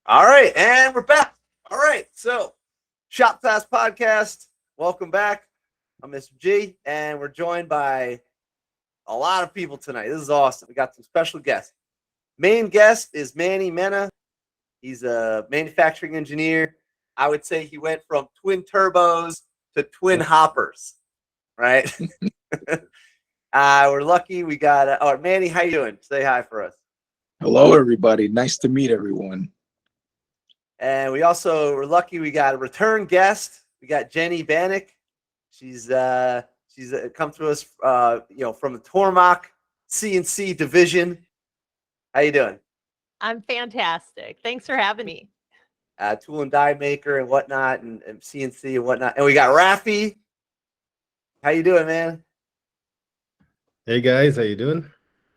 All right, and we're back. All right, so Shop Class Podcast. Welcome back. I'm Mr. G, and we're joined by a lot of people tonight. This is awesome. We got some special guests. Main guest is Manny Mena. He's a manufacturing engineer. I would say he went from twin turbos to twin hoppers, right? We're lucky we got. Manny, how you doing? Say hi for us. Hello, everybody. Nice to meet everyone. And we also were lucky we got a return guest. We got Jenny Bannock. She's come to us from the Tormach CNC division. How you doing? I'm fantastic. Thanks for having me. Tool and die maker and whatnot, and CNC and whatnot. And we got Rafi. How you doing, man? Hey guys, how you doing?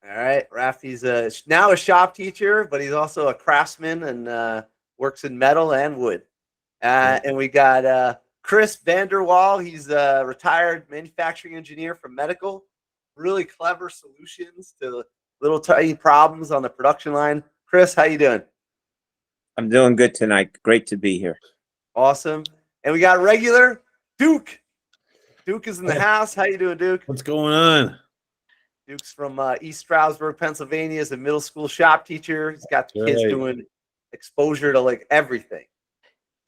All right, Rafi's now a shop teacher, but he's also a craftsman and works in metal and wood. And we got Chris Vanderwall. He's a retired manufacturing engineer from medical. Really clever solutions to little tiny problems on the production line. Chris, how you doing? I'm doing good tonight. Great to be here. Awesome. And we got regular Duke. Duke is in the house. How you doing, Duke? What's going on? Duke's from East Stroudsburg, Pennsylvania. Is a middle school shop teacher. He's got the kids doing exposure to like everything.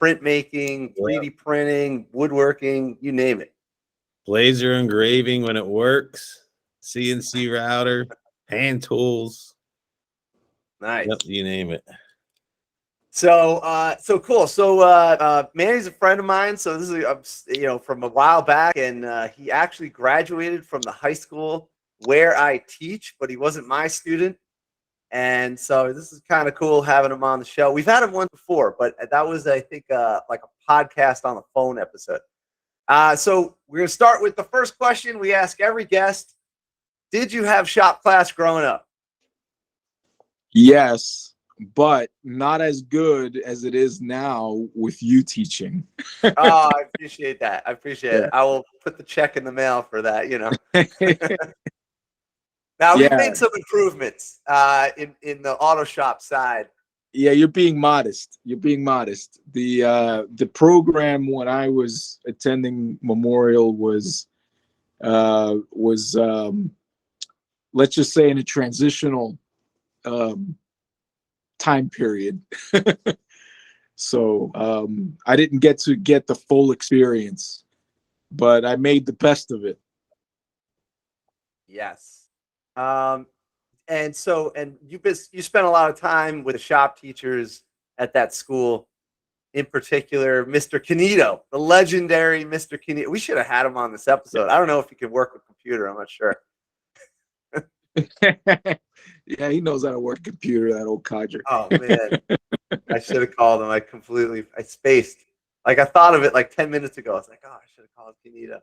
Printmaking, 3D printing, woodworking, you name it. Laser engraving when it works. CNC router, hand tools. Nice. Yep, you name it. So cool. So Manny's a friend of mine. So this is from a while back, and he actually graduated from the high school where I teach, but he wasn't my student. And so this is kind of cool having him on the show. We've had him once before, but that was, I think, like a podcast on the phone episode. So we're going to start with the first question we ask every guest. Did you have shop class growing up? Yes, but not as good as it is now with you teaching. Oh, I appreciate that. I appreciate it. I will put the check in the mail for that, Now, we've made some improvements in the auto shop side. Yeah, you're being modest. You're being modest. The program when I was attending Memorial was let's just say in a transitional time period. So I didn't get to get the full experience, but I made the best of it. Yes. And you spent a lot of time with the shop teachers at that school, in particular, Mr. Canito, the legendary Mr. Canito. We should have had him on this episode. I don't know if he could work with computer. I'm not sure. Yeah, he knows how to work a computer, that old codger. Oh, man. I should have called him. I spaced. Like, I thought of it like 10 minutes ago. I was like, oh, I should have called Canito.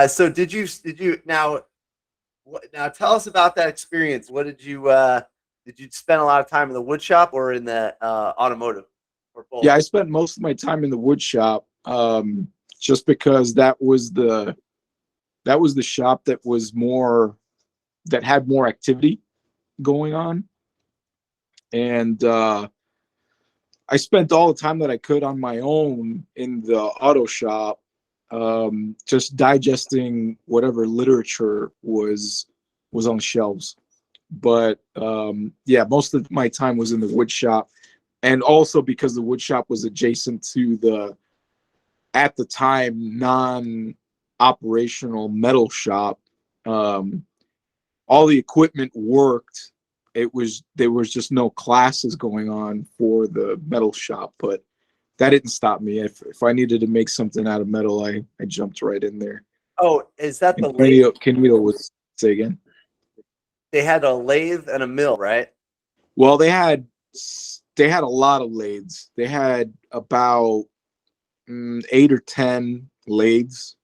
So did you now tell us about that experience. What did you spend a lot of time in the wood shop or in the automotive, or both? Yeah, I spent most of my time in the wood shop, just because that was the shop that had more activity going on. And I spent all the time that I could on my own in the auto shop, just digesting whatever literature was on the shelves. But yeah, most of my time was in the wood shop, and also because the wood shop was adjacent to the, at the time, non-operational metal shop. All the equipment worked. There was just no classes going on for the metal shop, but that didn't stop me. If I needed to make something out of metal, I jumped right in there. Oh, is that the lathe? Canito was, say again. They had a lathe and a mill, right? Well, they had a lot of lathes. They had about 8 or 10 lathes.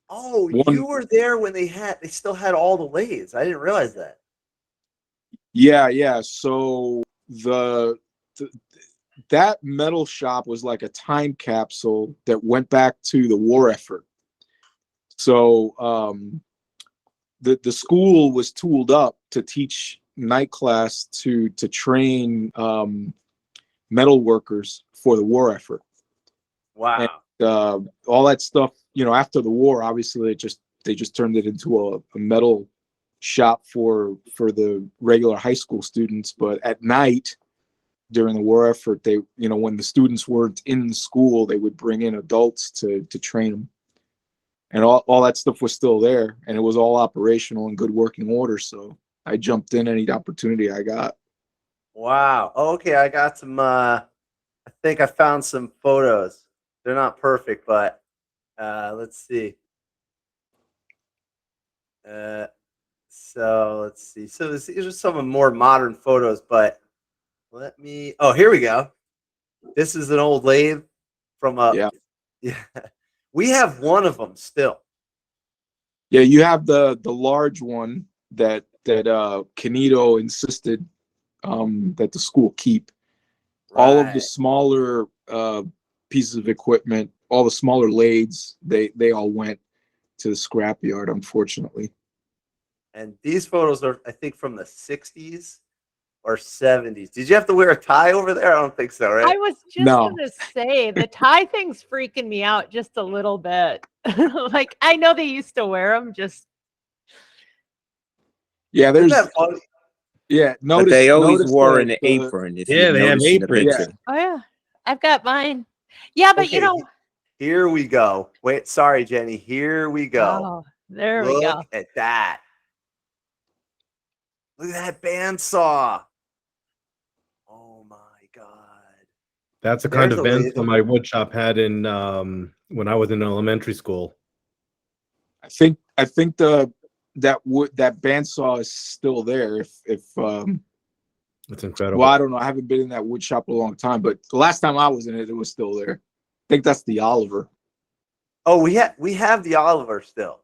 Oh, you were there when they still had all the lathes. I didn't realize that. Yeah. So that metal shop was like a time capsule that went back to the war effort. So the school was tooled up to teach night class to train metal workers for the war effort. Wow. All that stuff, after the war, obviously they just turned it into a metal shop for the regular high school students. But at night during the war effort, they, when the students weren't in school, they would bring in adults to train them. And all that stuff was still there, and it was all operational and good working order. So I jumped in any opportunity I got. Wow. Okay, I got some. I think I found some photos. They're not perfect, but let's see. So let's see. So these are some of the more modern photos, but let me. Oh, here we go. This is an old lathe from a. Yeah. Yeah. We have one of them still. Yeah, you have the large one that Canito insisted that the school keep. All of the Right. smaller pieces of equipment, all the smaller lathes, they all went to the scrapyard, unfortunately. And these photos are, I think, from the 60s or 70s. Did you have to wear a tie over there? I don't think so, right? I was just No. gonna say the tie thing's freaking me out just a little bit. Like I know they used to wear them, just Yeah, Isn't there's that funny? But notice they always notice wore the- an the- apron if Yeah, you they have notice in the aprons. picture. oh yeah, I've got mine. Yeah, but Okay, here we go. Wait, sorry, Jenny. Here we go. oh, there we Look go. at that. Look at that bandsaw. Oh my God. That's the kind There's of a lathe. bandsaw my wood shop had in when I was in elementary school. I think that bandsaw is still there. If It's incredible. well, I don't know. I haven't been in that wood shop a long time, but the last time I was in it, it was still there. I think that's the Oliver. Oh, we have the Oliver still.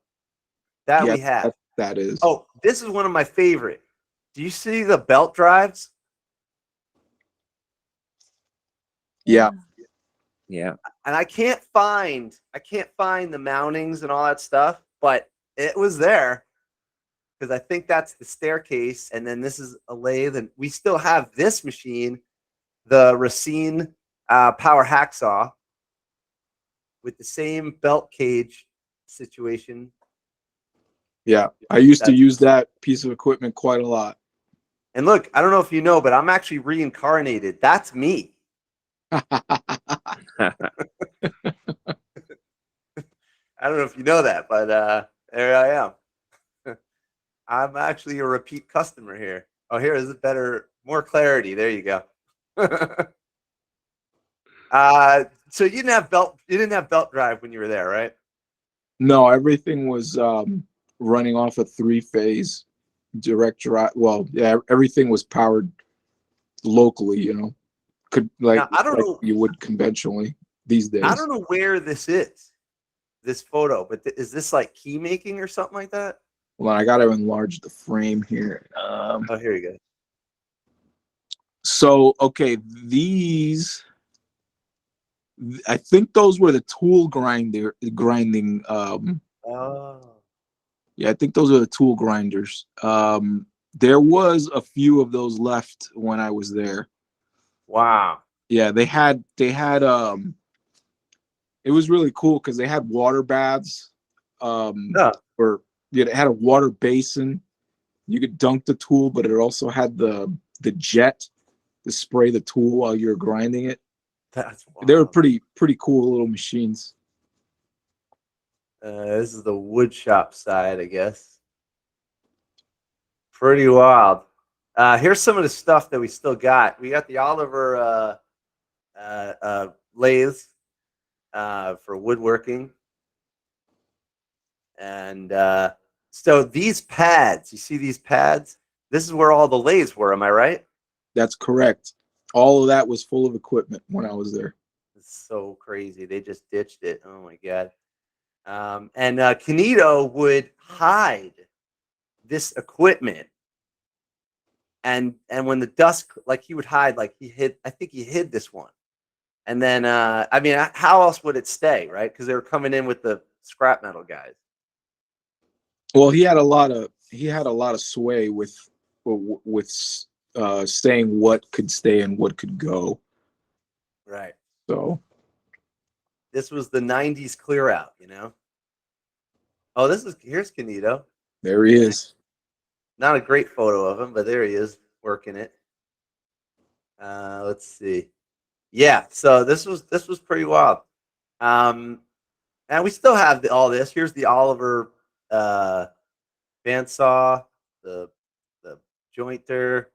That Yeah, we have. that is. Oh, this is one of my favorite. Do you see the belt drives? Yeah. Yeah. And I can't find the mountings and all that stuff, but it was there because I think that's the staircase. And then this is a lathe, and we still have this machine, the Racine power hacksaw, with the same belt cage situation. Yeah, I used to That's- use that piece of equipment quite a lot. And look, I don't know if you know, but I'm actually reincarnated. That's me. I don't know if you know that, but there I am. I'm actually a repeat customer here. Oh, here is it better, more clarity. There you go. So you didn't have belt drive when you were there, right? No, everything was running off a 3-phase direct drive. Well, yeah, everything was powered locally. Could Now, I don't like know. you would conventionally these days. I don't know where this is, this photo, but is this like key making or something like that? Well, I got to enlarge the frame here. Oh, here you go. So, okay, I think those were the tool grinding. Oh, Yeah, I think those are the tool grinders. There was a few of those left when I was there. wow. Yeah, they had it was really cool because they had water baths. Yeah. Or yeah, it had a water basin. You could dunk the tool, but it also had the jet to spray the tool while you're grinding it. That's wild. They were pretty cool little machines. This is the wood shop side, I guess. Pretty wild. Here's some of the stuff that we still got. We got the Oliver lathes for woodworking. And so these pads, you see these pads? This is where all the lathes were, am I right? That's correct. All of that was full of equipment when I was there. It's so crazy. They just ditched it. Oh my God. And Canito would hide this equipment. And when the dust, like he would hide, like I think he hid this one. And then, I mean, how else would it stay, right? Because they were coming in with the scrap metal guys. Well, he had a lot of sway with saying what could stay and what could go. Right. So This was the '90s clear out, you know. Oh, here's Canito. there he is. Not a great photo of him, but there he is working it. Let's see. Yeah, so this was pretty wild. And we still have all this. Here's the Oliver bandsaw, the joiner,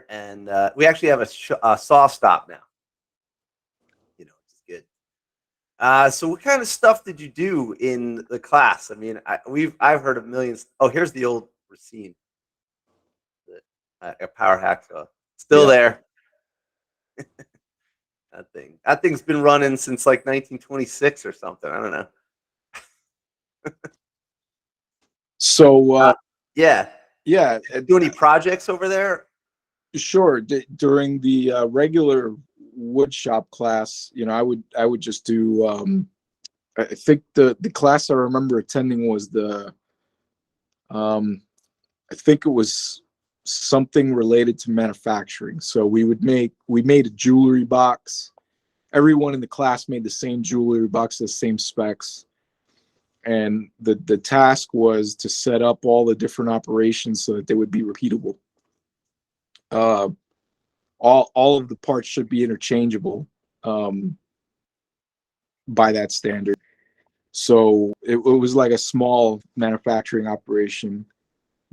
and we actually have a saw stop now. You know, which is good. So what kind of stuff did you do in the class? I mean, I've heard of millions. Oh, here's the old Racine, a power hacksaw, still Yeah. there. That thing's been running since like 1926 or something. I don't know. So Yeah. yeah, Do any projects over there? sure. During the regular wood shop class, you know, I would just do. I think the class I remember attending was the. I think it was something related to manufacturing. So we made a jewelry box. Everyone in the class made the same jewelry box, the same specs. And the task was to set up all the different operations so that they would be repeatable. All of the parts should be interchangeable by that standard. So it was like a small manufacturing operation.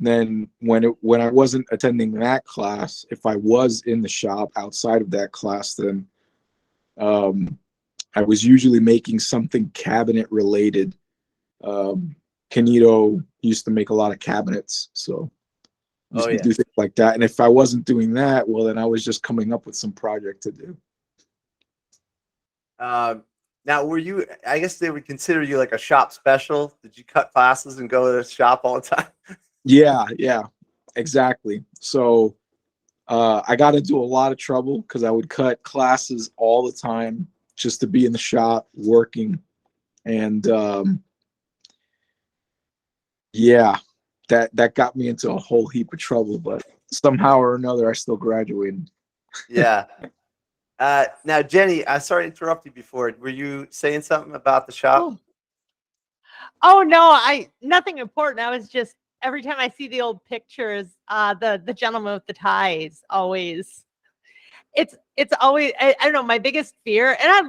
Then when I wasn't attending that class, if I was in the shop outside of that class, then I was usually making something cabinet related. Canito used to make a lot of cabinets, so used to do things like that. And if I wasn't doing that, well, then I was just coming up with some project to do. Now, were you? I guess they would consider you like a shop special. Did you cut classes and go to the shop all the time? Yeah, exactly. So I got into a lot of trouble because I would cut classes all the time just to be in the shop working. And yeah, that got me into a whole heap of trouble, but somehow or another I still graduated. Yeah. Now, Jenny, I sorry to interrupt you before. Were you saying something about the shop? Oh no, nothing important. I was just every time I see the old pictures, the gentleman with the ties always. It's always I don't know, my biggest fear, and I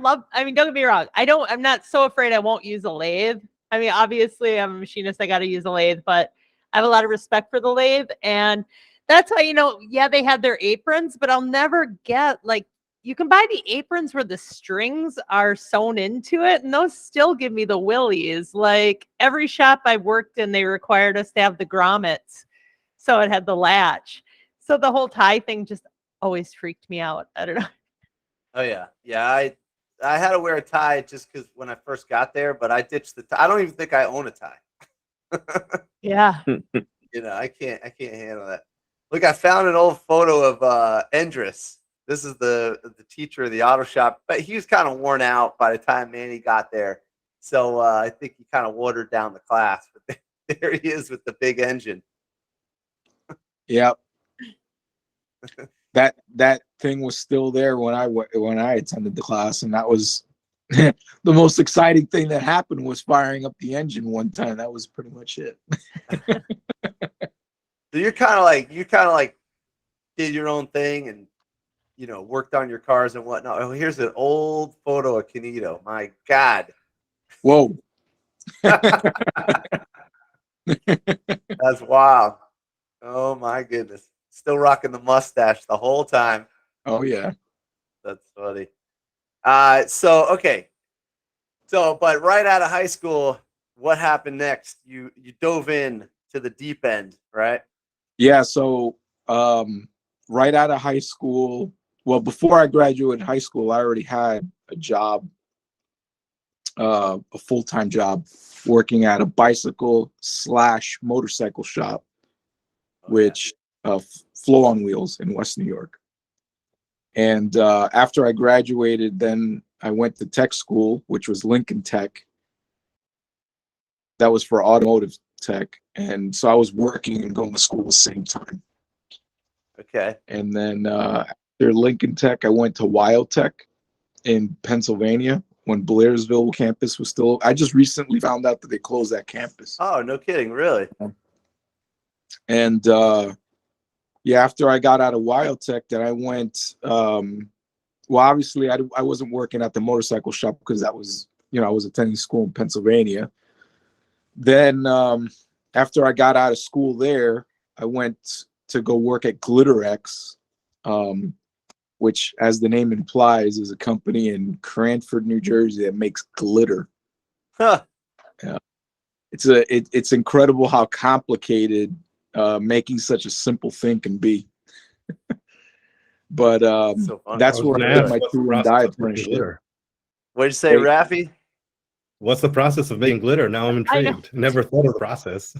mean, don't get me wrong, I'm not so afraid I won't use a lathe. I mean, obviously I'm a machinist, I got to use a lathe, but I have a lot of respect for the lathe, and that's why, yeah, they had their aprons, but I'll never get like you can buy the aprons where the strings are sewn into it, and those still give me the willies. Like every shop I worked in, they required us to have the grommets, so it had the latch. So the whole tie thing just always freaked me out. I don't know. Oh yeah, yeah. I had to wear a tie just because when I first got there, but I ditched the tie. I don't even think I own a tie. Yeah. I can't handle that. Look, I found an old photo of Endris. This is the teacher of the auto shop, but he was kind of worn out by the time Manny got there. So I think he kind of watered down the class. But there he is with the big engine. Yep. That thing was still there when I attended the class, and that was the most exciting thing that happened was firing up the engine one time. That was pretty much it. So you kind of like did your own thing and worked on your cars and whatnot. Oh, here's an old photo of Canito. My God. Whoa. That's wild. Oh my goodness. Still rocking the mustache the whole time. Oh yeah. That's funny. Okay. So, but right out of high school, what happened next? You dove in to the deep end, right? Yeah, so right out of high school, well, before I graduated high school, I already had a job, a full-time job working at a bicycle/motorcycle shop, which Flow on Wheels in West New York. And after I graduated, then I went to tech school, which was Lincoln Tech. That was for automotive tech. And so I was working and going to school at the same time. Okay. And then after Lincoln Tech, I went to Wild Tech, in Pennsylvania when Blairsville campus was still. I just recently found out that they closed that campus. Oh, no kidding, really? And yeah, after I got out of WildTech, then I went. Well, obviously, I wasn't working at the motorcycle shop because that was, I was attending school in Pennsylvania. Then after I got out of school there, I went to go work at GlitterX, which, as the name implies, is a company in Cranford, New Jersey that makes glitter. Huh. Yeah. It's incredible how complicated making such a simple thing can be. But So funny. that's I was where gonna I did ask, my what's the tool and process die of making apprenticeship. glitter? What'd you say, Wait. Raffy? What's the process of making glitter? Now I'm I know. intrigued. Never thought of the process.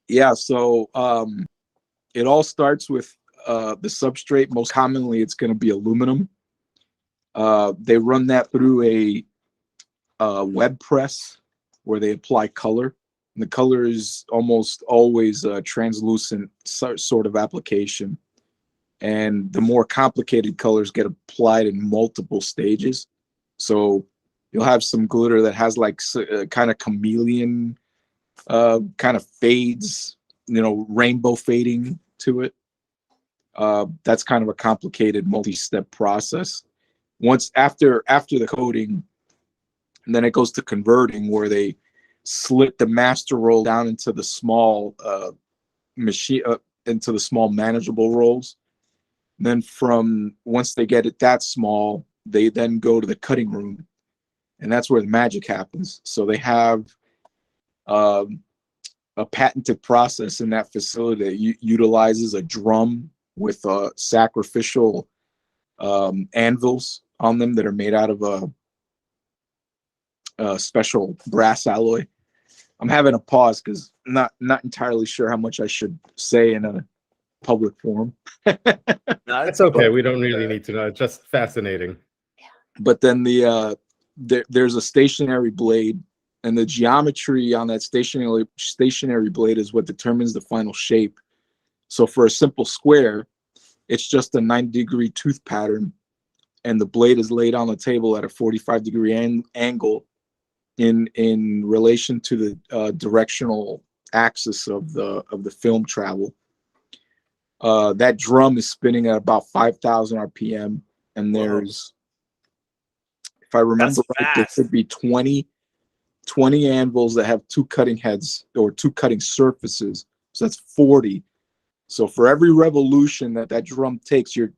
Yeah, so it all starts with the substrate. Most commonly, it's going to be aluminum. They run that through a web press where they apply color. And the color is almost always a translucent sort of application. And the more complicated colors get applied in multiple stages. So you'll have some glitter that has like kind of chameleon kind of fades, rainbow fading to it. That's kind of a complicated multi-step process. Once after the coating, and then it goes to converting, where they slit the master roll down into the small into the small manageable rolls. And then from once they get it that small, they then go to the cutting room, and that's where the magic happens. So they have a patented process in that facility that utilizes a drum with sacrificial anvils on them that are made out of a special brass alloy. I'm having a pause because I'm not entirely sure how much I should say in a public forum. No, That's okay. We don't really need to know. It's just fascinating. But then there's a stationary blade, and the geometry on that stationary blade is what determines the final shape. So for a simple square, it's just a 90-degree tooth pattern, and the blade is laid on the table at a 45-degree angle in relation to the directional axis of the film travel. That drum is spinning at about 5,000 RPM, and there's, if I remember right, there should be 20 anvils that have two cutting heads or two cutting surfaces. So that's 40. So for every revolution that drum takes, you're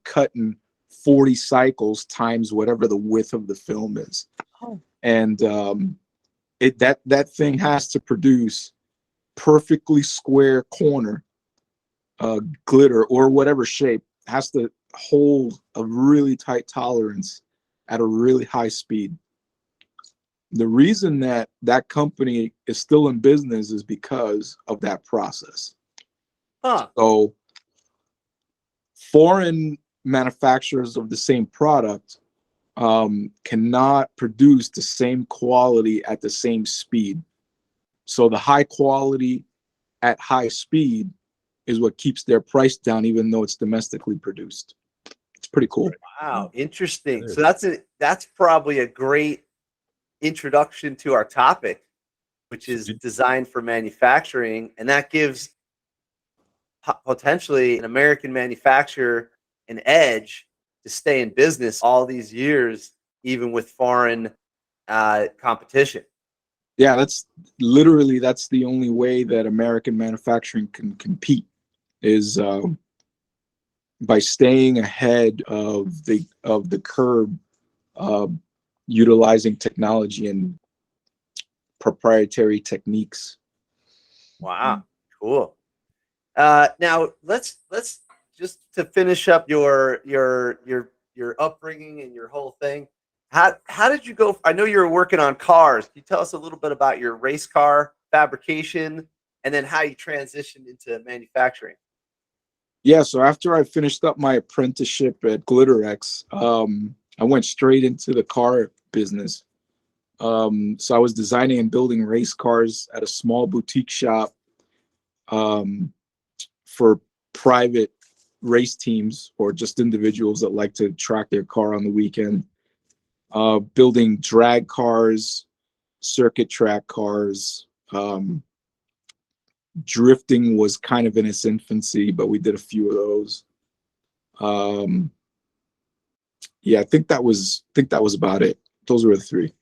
cutting 40 cycles times whatever the width of the film is. Oh. And that thing has to produce perfectly square corner glitter or whatever shape, has to hold a really tight tolerance at a really high speed. The reason that company is still in business is because of that process. Huh. So foreign manufacturers of the same product cannot produce the same quality at the same speed. So the high quality at high speed is what keeps their price down, even though it's domestically produced. It's pretty cool. Wow, interesting. So that's probably a great introduction to our topic, which is design for manufacturing, and that gives potentially an American manufacturer an edge to stay in business all these years, even with foreign competition. Yeah, that's the only way that American manufacturing can compete, is by staying ahead of the curve, utilizing technology and proprietary techniques. Wow, cool. Now let's just to finish up your upbringing and your whole thing. How did you go? I know you were working on cars. Can you tell us a little bit about your race car fabrication and then how you transitioned into manufacturing? Yeah, so after I finished up my apprenticeship at GlitterX, I went straight into the car business. So I was designing and building race cars at a small boutique shop for private race teams or just individuals that like to track their car on the weekend. building drag cars, circuit track cars. Drifting was kind of in its infancy, but we did a few of those. Yeah, I think that was about it. Those were the three.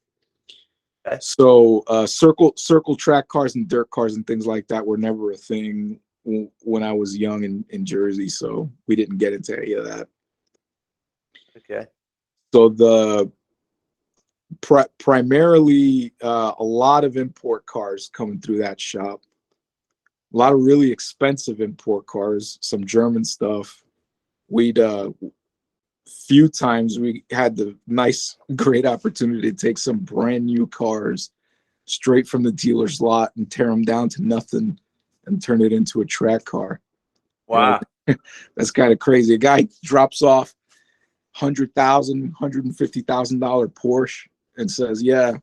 Okay. So circle track cars and dirt cars and things like that were never a thing when I was young in Jersey, so we didn't get into any of that. Okay. So the primarily a lot of import cars coming through that shop. A lot of really expensive import cars, some German stuff. We'd few times we had the great opportunity to take some brand new cars straight from the dealer's lot and tear them down to nothing and turn it into a track car. Wow. That's kind of crazy. A guy drops off $150,000 Porsche and says, "Yeah,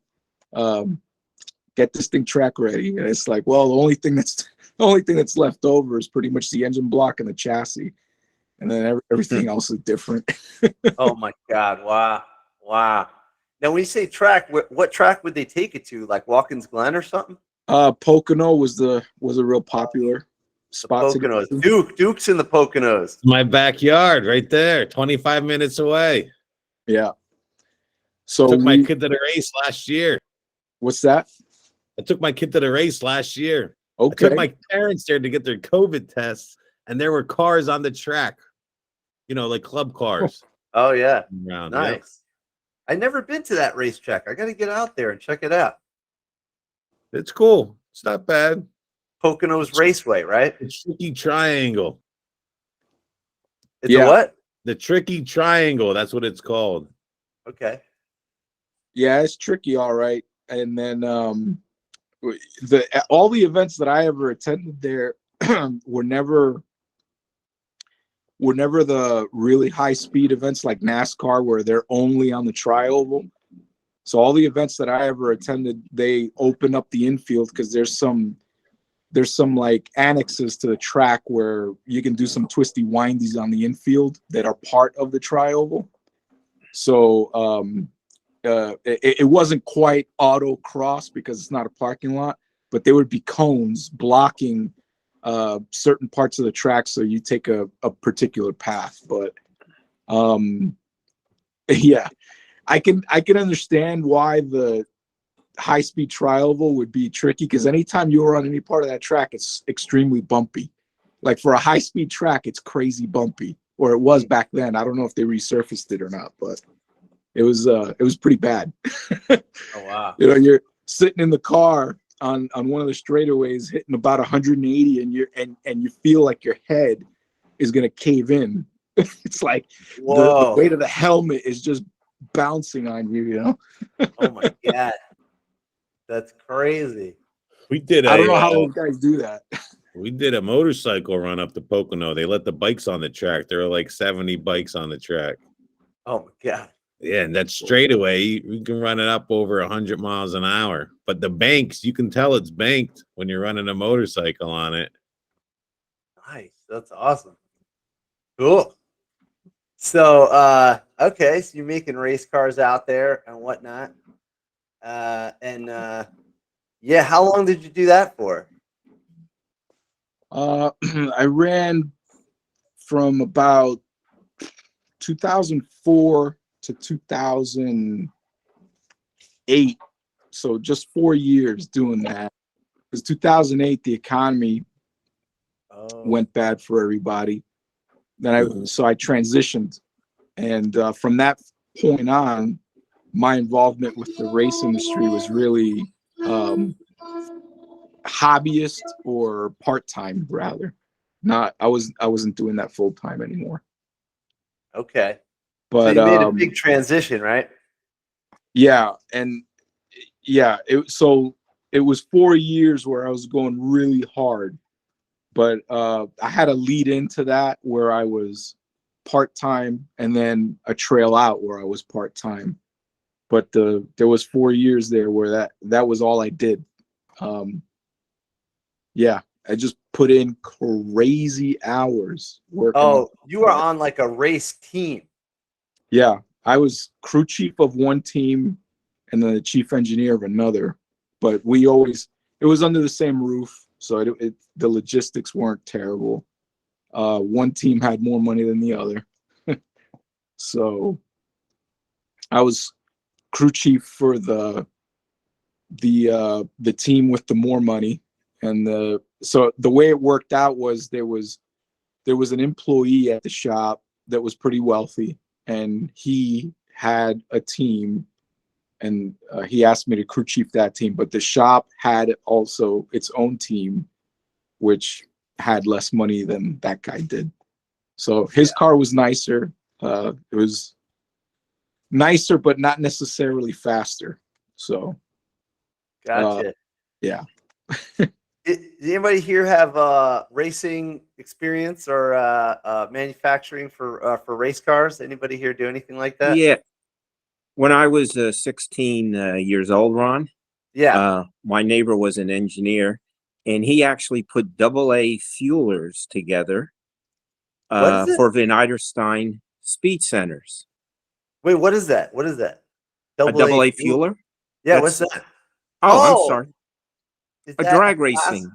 get this thing track ready." And it's like, well, the only thing that's left over is pretty much the engine block and the chassis, and then everything else is different. Oh my God! Wow, wow. Now, when you say track, what track would they take it to? Like Watkins Glen or something? Pocono was a real popular spot to go Poconos. to. Duke's in the Poconos. My backyard right there, 25 minutes away. Yeah. So Took my kid to the race last year. What's that? I took my kid to the race last year. Okay. I took my parents there to get their COVID tests, and there were cars on the track, like club cars. Oh yeah, Around, nice. yep. I've never been to that racetrack. I got to get out there and check it out. It's cool. It's not bad. Poconos Raceway, right? The tricky triangle. It's a what? The tricky triangle. That's what it's called. Okay. Yeah, it's tricky, all right. And then all the events that I ever attended there were never the really high speed events like NASCAR where they're only on the tri-oval. So all the events that I ever attended, they open up the infield because there's some like annexes to the track where you can do some twisty windies on the infield that are part of the tri-oval. So it wasn't quite autocross because it's not a parking lot, but there would be cones blocking certain parts of the track, so you take a particular path. But yeah, I can understand why the high-speed tri-oval would be tricky, because anytime you were on any part of that track, it's extremely bumpy. Like for a high-speed track, it's crazy bumpy, or it was back then. I don't know if they resurfaced it or not, but it was pretty bad. Oh wow. You're sitting in the car on one of the straightaways hitting about 180 and you feel like your head is going to cave in. It's like the weight of the helmet is just bouncing on you, Oh my God. That's crazy. We did I don't know how those guys do that. We did a motorcycle run up to Pocono. They let the bikes on the track. There were like 70 bikes on the track. Oh my God. Yeah, and that straightaway, you can run it up over 100 miles an hour. But the banks, you can tell it's banked when you're running a motorcycle on it. Nice. That's awesome. Cool. So, okay, so you're making race cars out there and whatnot. Yeah, how long did you do that for? I ran from about 2004 to 2008, so just 4 years doing that. Because 2008 the economy went bad for everybody. Then I transitioned, and from that point on, my involvement with the race industry was really hobbyist or part-time, rather. I wasn't doing that full-time anymore. Okay. But so you made a big transition, right? Yeah, and yeah, it was 4 years where I was going really hard, but I had to lead into that where I was part-time, and then a trail out where I was part-time. But there was 4 years there where that was all I did. Yeah, I just put in crazy hours working. Oh, you were on like a race team. Yeah, I was crew chief of one team and then the chief engineer of another. But it was under the same roof, so the logistics weren't terrible. One team had more money than the other. So I was crew chief for the team with the more money, and so the way it worked out was there was an employee at the shop that was pretty wealthy, and he had a team, and he asked me to crew chief that team. But the shop had also its own team, which had less money than that guy did. So his car was nicer. It was nicer, but not necessarily faster. So, Gotcha. yeah. Does anybody here have racing experience or manufacturing for race cars? Anybody here do anything like that? Yeah. When I was 16 years old, Ron, Yeah. my neighbor was an engineer, and he actually put AA fuelers together What is it? for Van Eiderstein speed centers. Wait, what is that? What is that? A AA fueler? Yeah, That's- what's that? Oh, I'm Oh, sorry. is A that drag class? racing.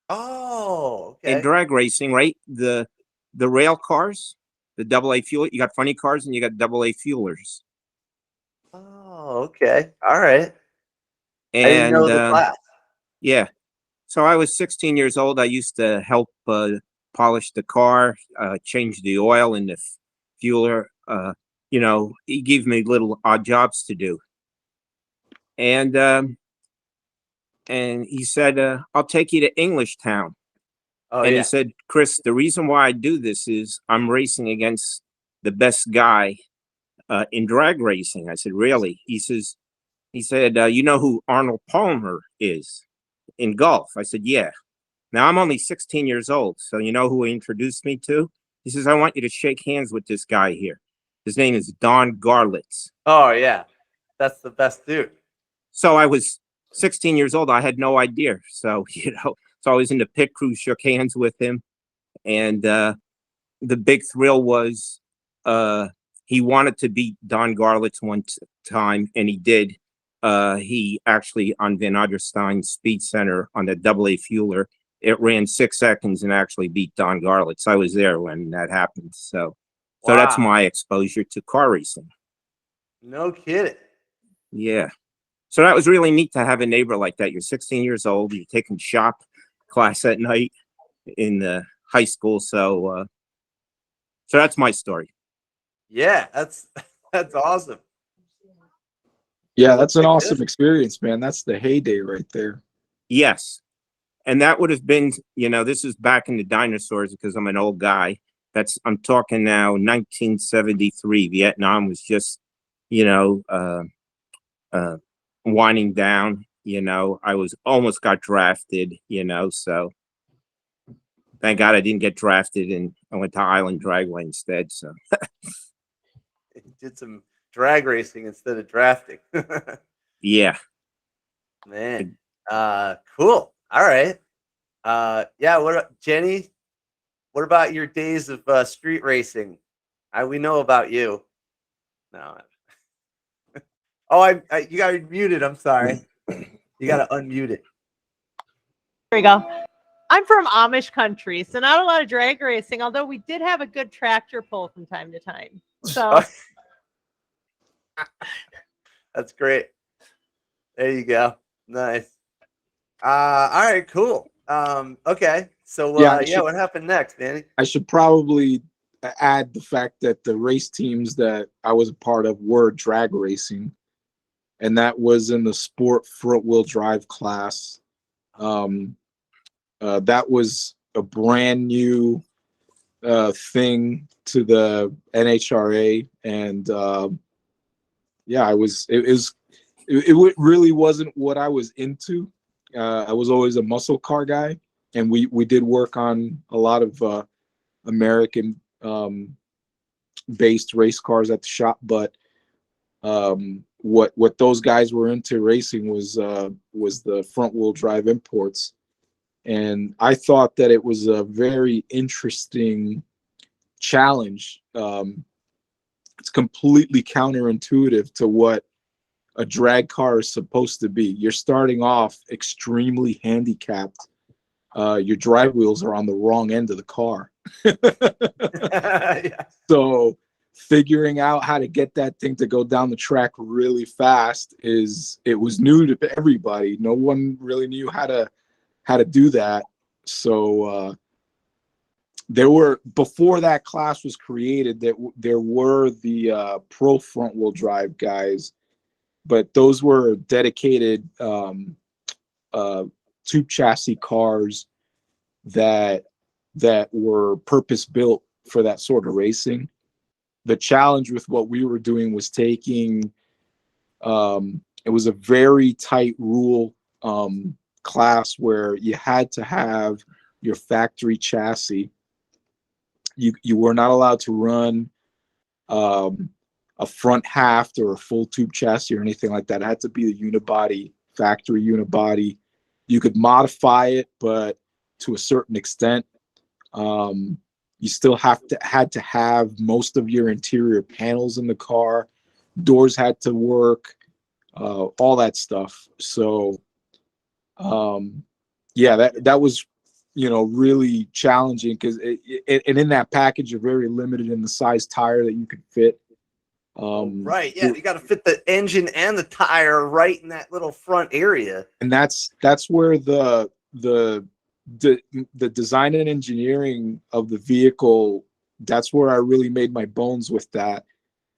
Oh, In okay. drag racing, right? The rail cars, the AA fuel. You got funny cars and you got AA fuelers. Oh, okay. All right. I didn't And know the class. yeah, so I was 16 years old. I used to help polish the car, change the oil in the fueler. He gave me little odd jobs to do. And he said, "I'll take you to Englishtown." Oh, And yeah. he said, "Chris, the reason why I do this is I'm racing against the best guy in drag racing." I said, "Really?" He said, "You know who Arnold Palmer is in golf?" I said, "Yeah." Now I'm only 16 years old. So you know who he introduced me to? He says, "I want you to shake hands with this guy here. His name is Don Garlitz." Oh, yeah. That's the best dude. So I was 16 years old. I had no idea. So, so I was in the pit crew, shook hands with him. And the big thrill was he wanted to beat Don Garlitz one time, and he did. He actually, on Van Eiderstein Speed Center on the AA fueler, it ran 6 seconds and actually beat Don Garlitz. I was there when that happened. So that's Wow. my exposure to car racing. No kidding. Yeah. So that was really neat to have a neighbor like that. You're 16 years old. You're taking shop class at night in the high school. So that's my story. Yeah, that's awesome. Yeah, It that's looks an like awesome this. experience, man. That's the heyday right there. Yes. And that would have been, this is back in the dinosaurs because I'm an old guy. I'm talking now 1973. Vietnam was just, winding down. I was almost got drafted, so thank God I didn't get drafted and I went to Island Dragway instead. So He did some drag racing instead of drafting. yeah. Man. Cool. All right. Yeah, Jenny, what about your days of street racing? We know about you. No. Oh, you got muted. I'm sorry. You got to unmute it. There we go. I'm from Amish country, so not a lot of drag racing, although we did have a good tractor pull from time to time. So That's great. There you go. Nice. All right, cool. Okay. So what happened next, Manny? I should probably add the fact that the race teams that I was a part of were drag racing, and that was in the sport front wheel drive class. That was a brand new thing to the NHRA, and it really wasn't what I was into. I was always a muscle car guy, and we did work on a lot of American based race cars at the shop, but what those guys were into racing was the front wheel drive imports, and I thought that it was a very interesting challenge. it's completely counterintuitive to what a drag car is supposed to be. You're starting off extremely handicapped. Your drive wheels are on the wrong end of the car. Yeah. So figuring out how to get that thing to go down the track really fast it was new to everybody. No one really knew how to do that. So there were, before that class was created, that there were the pro front wheel drive guys, but those were dedicated tube chassis cars that were purpose built for that sort of racing. The challenge with what we were doing was taking it was a very tight rule class where you had to have your factory chassis. You were not allowed to run a front half or a full tube chassis or anything like that. It had to be the unibody, factory unibody. You could modify it, but to a certain extent. You still had to have most of your interior panels in the car. Doors had to work, all that stuff. So, yeah, that was, really challenging because and in that package, you're very limited in the size tire that you could fit. Right. Yeah. You got to fit the engine and the tire right in that little front area. And that's where the design and engineering of the vehicle, that's where I really made my bones with that,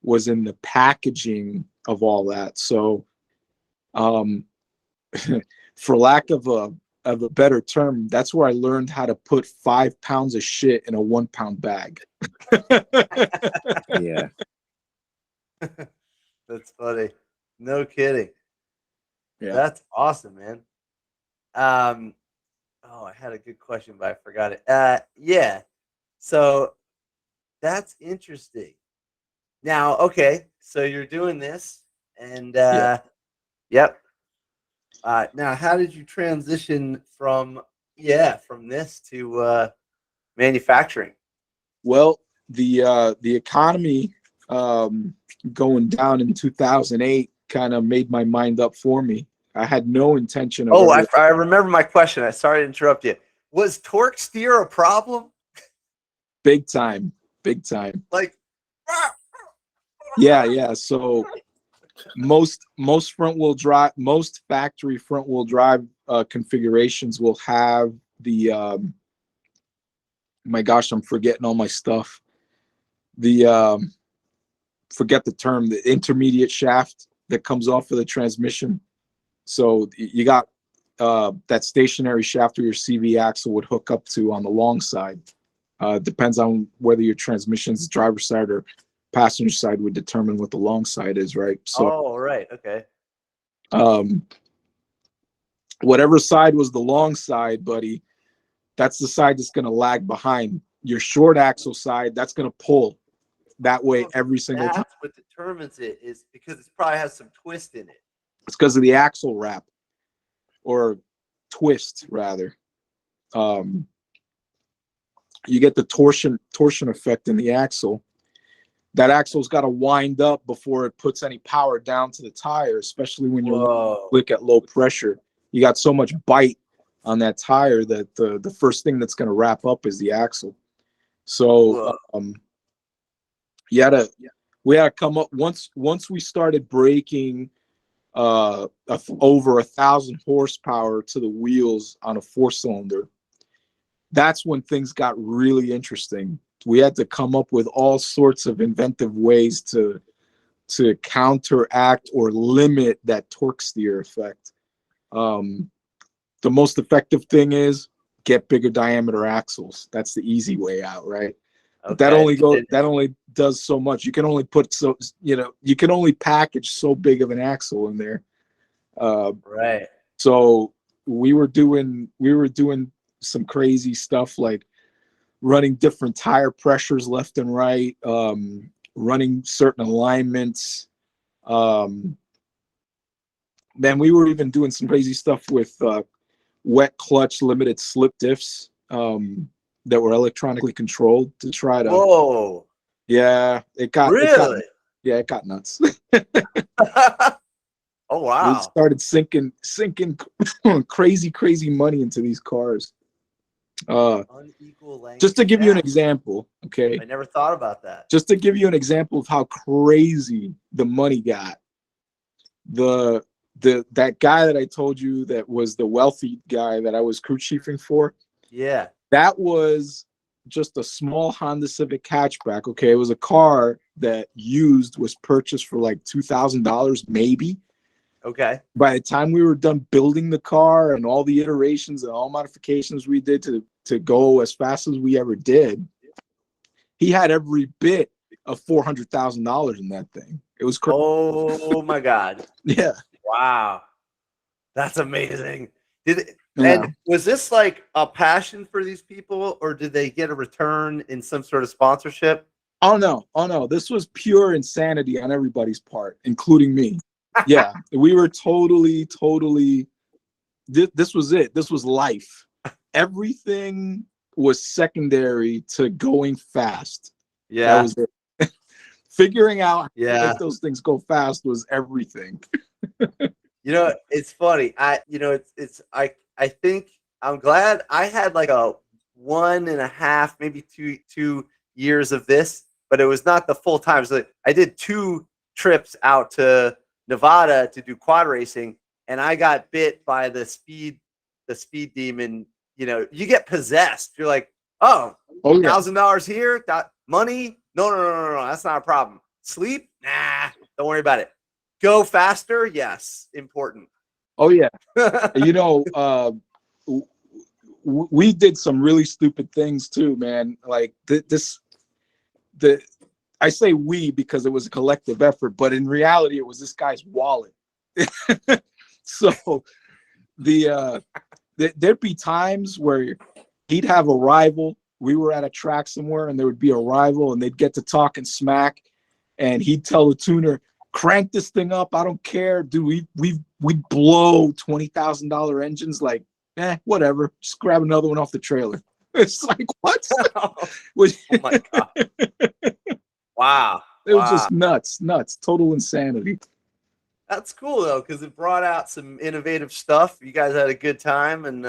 was in the packaging of all that. So for lack of a better term, that's where I learned how to put 5 pounds of shit in a 1 pound bag. Yeah. That's funny. No kidding. Yeah. That's awesome, man. Oh, I had a good question, but I forgot it. Yeah. So that's interesting. Now, okay, so you're doing this, and yep. Now, how did you transition from this to manufacturing? Well, the economy going down in 2008 kind of made my mind up for me. I had no intention of. Oh, I remember my question. I sorry to interrupt you. Was torque steer a problem? Big time. Like, yeah. So most factory front wheel drive configurations will have the my gosh, I'm forgetting all my stuff. The forget the term, the intermediate shaft that comes off of the transmission. So you got that stationary shaft where your CV axle would hook up to on the long side. Depends on whether your transmission's driver's side or passenger side would determine what the long side is, right? So, right, okay. Whatever side was the long side, buddy, that's the side that's going to lag behind. Your short axle side, that's going to pull that way every single time. That's what determines it, is because it probably has some twist in it. It's because of the axle wrap, or twist rather. You get the torsion effect in the axle. That axle's got to wind up before it puts any power down to the tire, especially when you're slick at low pressure. You got so much bite on that tire that the first thing that's going to wrap up is the axle. So we had to come up once we started breaking over 1,000 horsepower to the wheels on a 4-cylinder. That's when things got really interesting. We had to come up with all sorts of inventive ways to counteract or limit that torque steer effect. The most effective thing is get bigger diameter axles. That's the easy way out, right? Okay. But that only does so much. You can only you can only package so big of an axle in there. Right. So we were doing some crazy stuff like running different tire pressures left and right, running certain alignments. Then we were even doing some crazy stuff with wet clutch limited slip diffs that were electronically controlled to try to. Whoa. Yeah, it got Really? it got nuts. Oh We wow. started sinking crazy money into these cars. Unequal length Just to give you an shafts. example, okay? I never thought about that. Just to give you an example of how crazy the money got. That guy that I told you that was the wealthy guy that I was crew chiefing for, Yeah. that was just a small Honda Civic hatchback. Okay, it was a car that used was purchased for like $2,000 maybe. Okay. By the time we were done building the car and all the iterations and all modifications we did to go as fast as we ever did, he had every bit of $400,000 in that thing. It was crazy. Oh my God. Yeah. Wow. That's amazing. Yeah. And was this like a passion for these people, or did they get a return in some sort of sponsorship? Oh no. This was pure insanity on everybody's part, including me. Yeah. We were totally. This was it. This was life. Everything was secondary to going fast. That Yeah. was it. Figuring out Yeah. if those things go fast was everything. You know, it's funny. I think I'm glad I had like a 1.5, maybe two years of this, but it was not the full time. So I did 2 trips out to Nevada to do quad racing, and I got bit by the speed demon. You know, you get possessed. You're like, oh, Oh yeah. $1,000 here, money? No, that's not a problem. Sleep? Nah, don't worry about it. Go faster? Yes, important. Oh yeah. You know, we did some really stupid things too, man. Like I say we because it was a collective effort, but in reality, it was this guy's wallet. So there'd be times where he'd have a rival. We were at a track somewhere, and there would be a rival, and they'd get to talking smack, and he'd tell the tuner, "Crank this thing up. I don't care, dude. We'd blow $20,000 engines. Like, whatever. Just grab another one off the trailer." It's like, what? Oh my God. Wow. It was just nuts. Total insanity. That's cool though, because it brought out some innovative stuff. You guys had a good time, and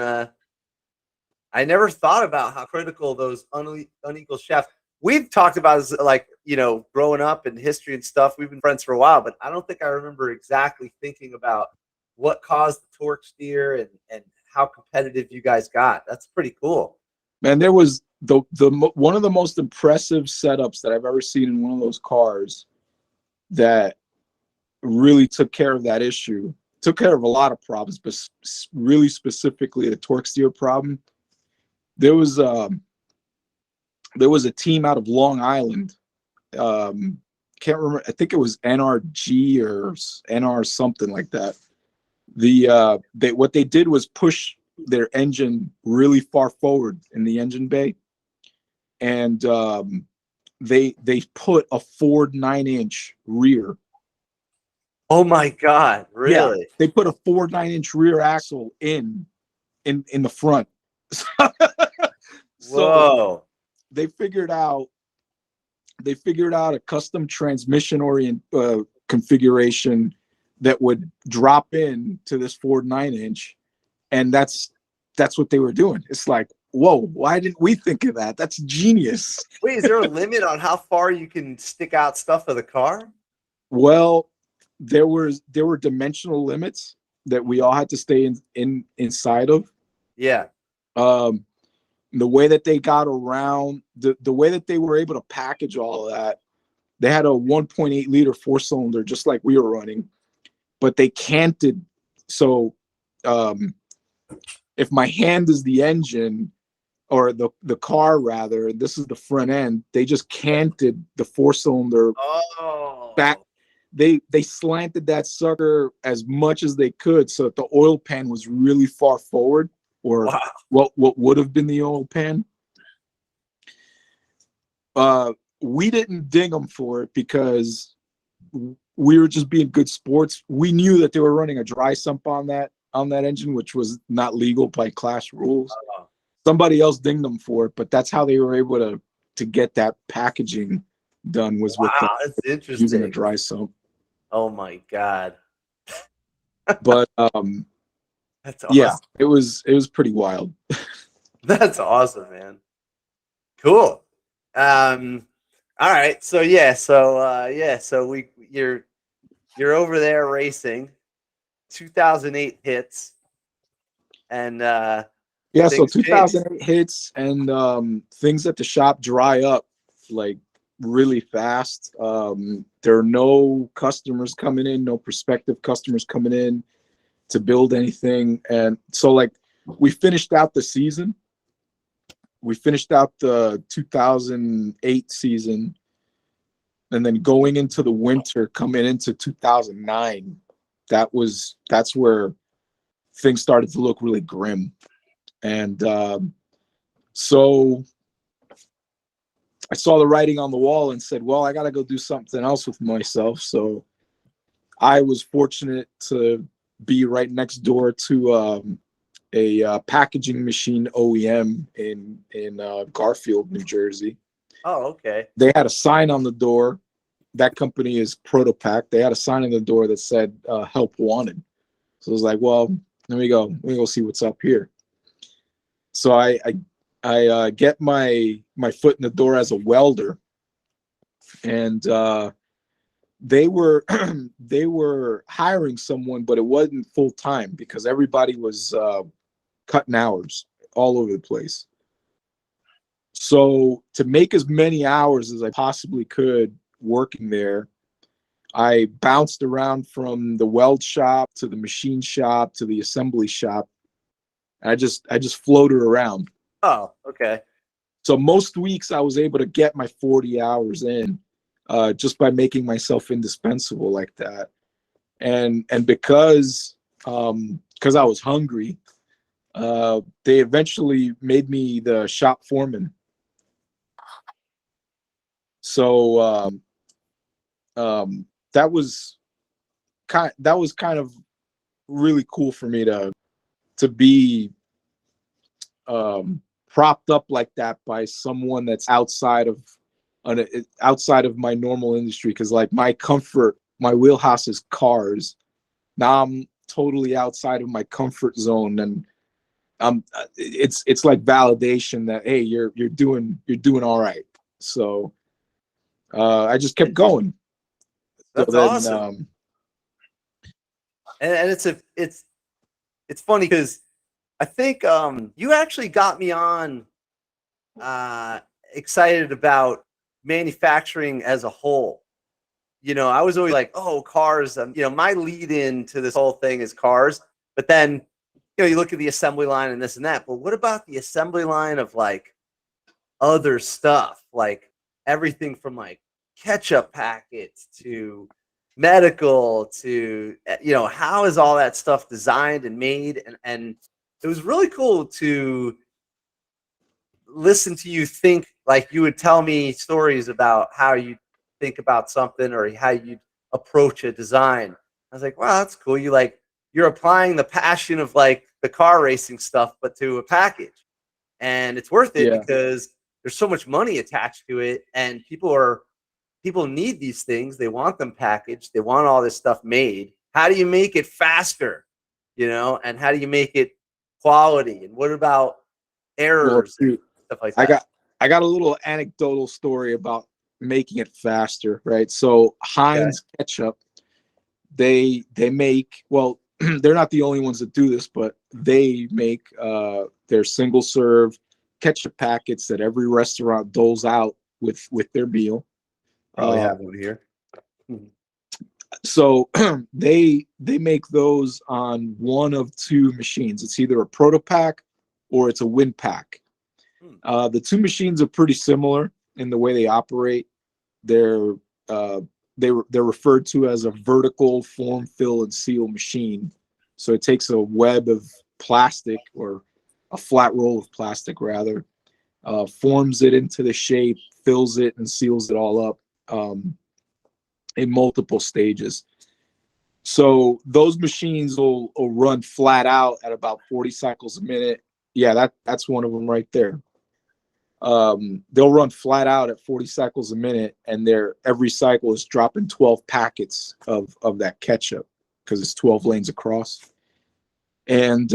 I never thought about how critical those unequal shafts. We've talked about this, like, you know, growing up and history and stuff. We've been friends for a while, but I don't think I remember exactly thinking about what caused the torque steer and how competitive you guys got. That's pretty cool. Man, there was one of the most impressive setups that I've ever seen in one of those cars that really took care of that issue. Took care of a lot of problems, but really specifically the torque steer problem. There was a team out of Long Island. Can't remember. I think it was NRG or NR something like that. What they did was push their engine really far forward in the engine bay, and they put a Ford 9-inch rear. Oh my God! Really? Yeah, they put a Ford 9-inch rear axle in the front. So Whoa! they figured out a custom transmission configuration that would drop in to this Ford 9-inch, and that's what they were doing. It's like, whoa, why didn't we think of that? That's genius. Wait, is there a limit on how far you can stick out stuff of the car? Well, there were dimensional limits that we all had to stay inside of. Yeah. The way that they got around, the way that they were able to package all of that, they had a 1.8 liter 4-cylinder, just like we were running, but they canted. So if my hand is the engine, or the car rather, this is the front end, they just canted the 4-cylinder back. They slanted that sucker as much as they could so that the oil pan was really far forward, or what would have been the oil pan. We didn't ding them for it because we were just being good sports. We knew that they were running a dry sump on that engine, which was not legal by class rules. Somebody else dinged them for it, but that's how they were able to get that packaging done was with Wow, that's using a interesting. dry sump. Oh my God. But That's yeah, awesome. it was pretty wild. That's awesome, man. Cool. All right. So yeah, so you're over there racing. 2008 hits and Yeah, so things change. 2008 hits, and things at the shop dry up like really fast. There are no customers coming in, no prospective customers coming in to build anything. And so like we finished out the season. We finished out the 2008 season, and then going into the winter, coming into 2009, that's where things started to look really grim. And so I saw the writing on the wall and said, well, I got to go do something else with myself. So I was fortunate to be right next door to a packaging machine OEM in Garfield, New Jersey. Oh, okay. They had a sign on the door. That company is Protopack. They had a sign on the door that said help wanted. So I was like, well, let me go see what's up here. So I get my foot in the door as a welder, and they were they were hiring someone, but it wasn't full time because everybody was cutting hours all over the place. So to make as many hours as I possibly could working there, I bounced around from the weld shop to the machine shop to the assembly shop. I just floated around. Oh, okay. So most weeks I was able to get my 40 hours in just by making myself indispensable like that. And because I was hungry, they eventually made me the shop foreman. So that was kind of really cool for me to be propped up like that by someone that's outside of my normal industry. Because like my wheelhouse is cars. Now I'm totally outside of my comfort zone, and it's like validation that hey, you're doing all right. So I just kept going. That's So then, awesome. And it's funny because I think you actually got me on excited about manufacturing as a whole. You know, I was always like, oh, cars. You know, my lead in to this whole thing is cars. But then, you know, you look at the assembly line and this and that. But what about the assembly line of like other stuff, like everything from like ketchup packets to medical to you know, how is all that stuff designed and made? And it was really cool to listen to you think, like you would tell me stories about how you think about something or how you approach a design. I was like, wow, that's cool. You're applying the passion of like the car racing stuff, but to a package. And it's worth it yeah, because there's so much money attached to it, and people need these things. They want them packaged. They want all this stuff made. How do you make it faster? You know, and how do you make it quality? And what about well, errors and stuff like I that? got a little anecdotal story about making it faster, right? So Okay. Heinz ketchup, they make, well, they're not the only ones that do this, but they make their single serve ketchup packets that every restaurant doles out with their meal. Probably have one here. So they make those on one of two machines. It's either a Protopack or it's a WinPack. The two machines are pretty similar in the way they operate. They're referred to as a vertical form, fill, and seal machine. So it takes a web of plastic, or a flat roll of plastic rather, forms it into the shape, fills it, and seals it all up in multiple stages. So those machines will run flat out at about 40 cycles a minute. Yeah, that's one of them right there. they'll run flat out at 40 cycles a minute, and every cycle is dropping 12 packets of that ketchup because it's 12 lanes across. And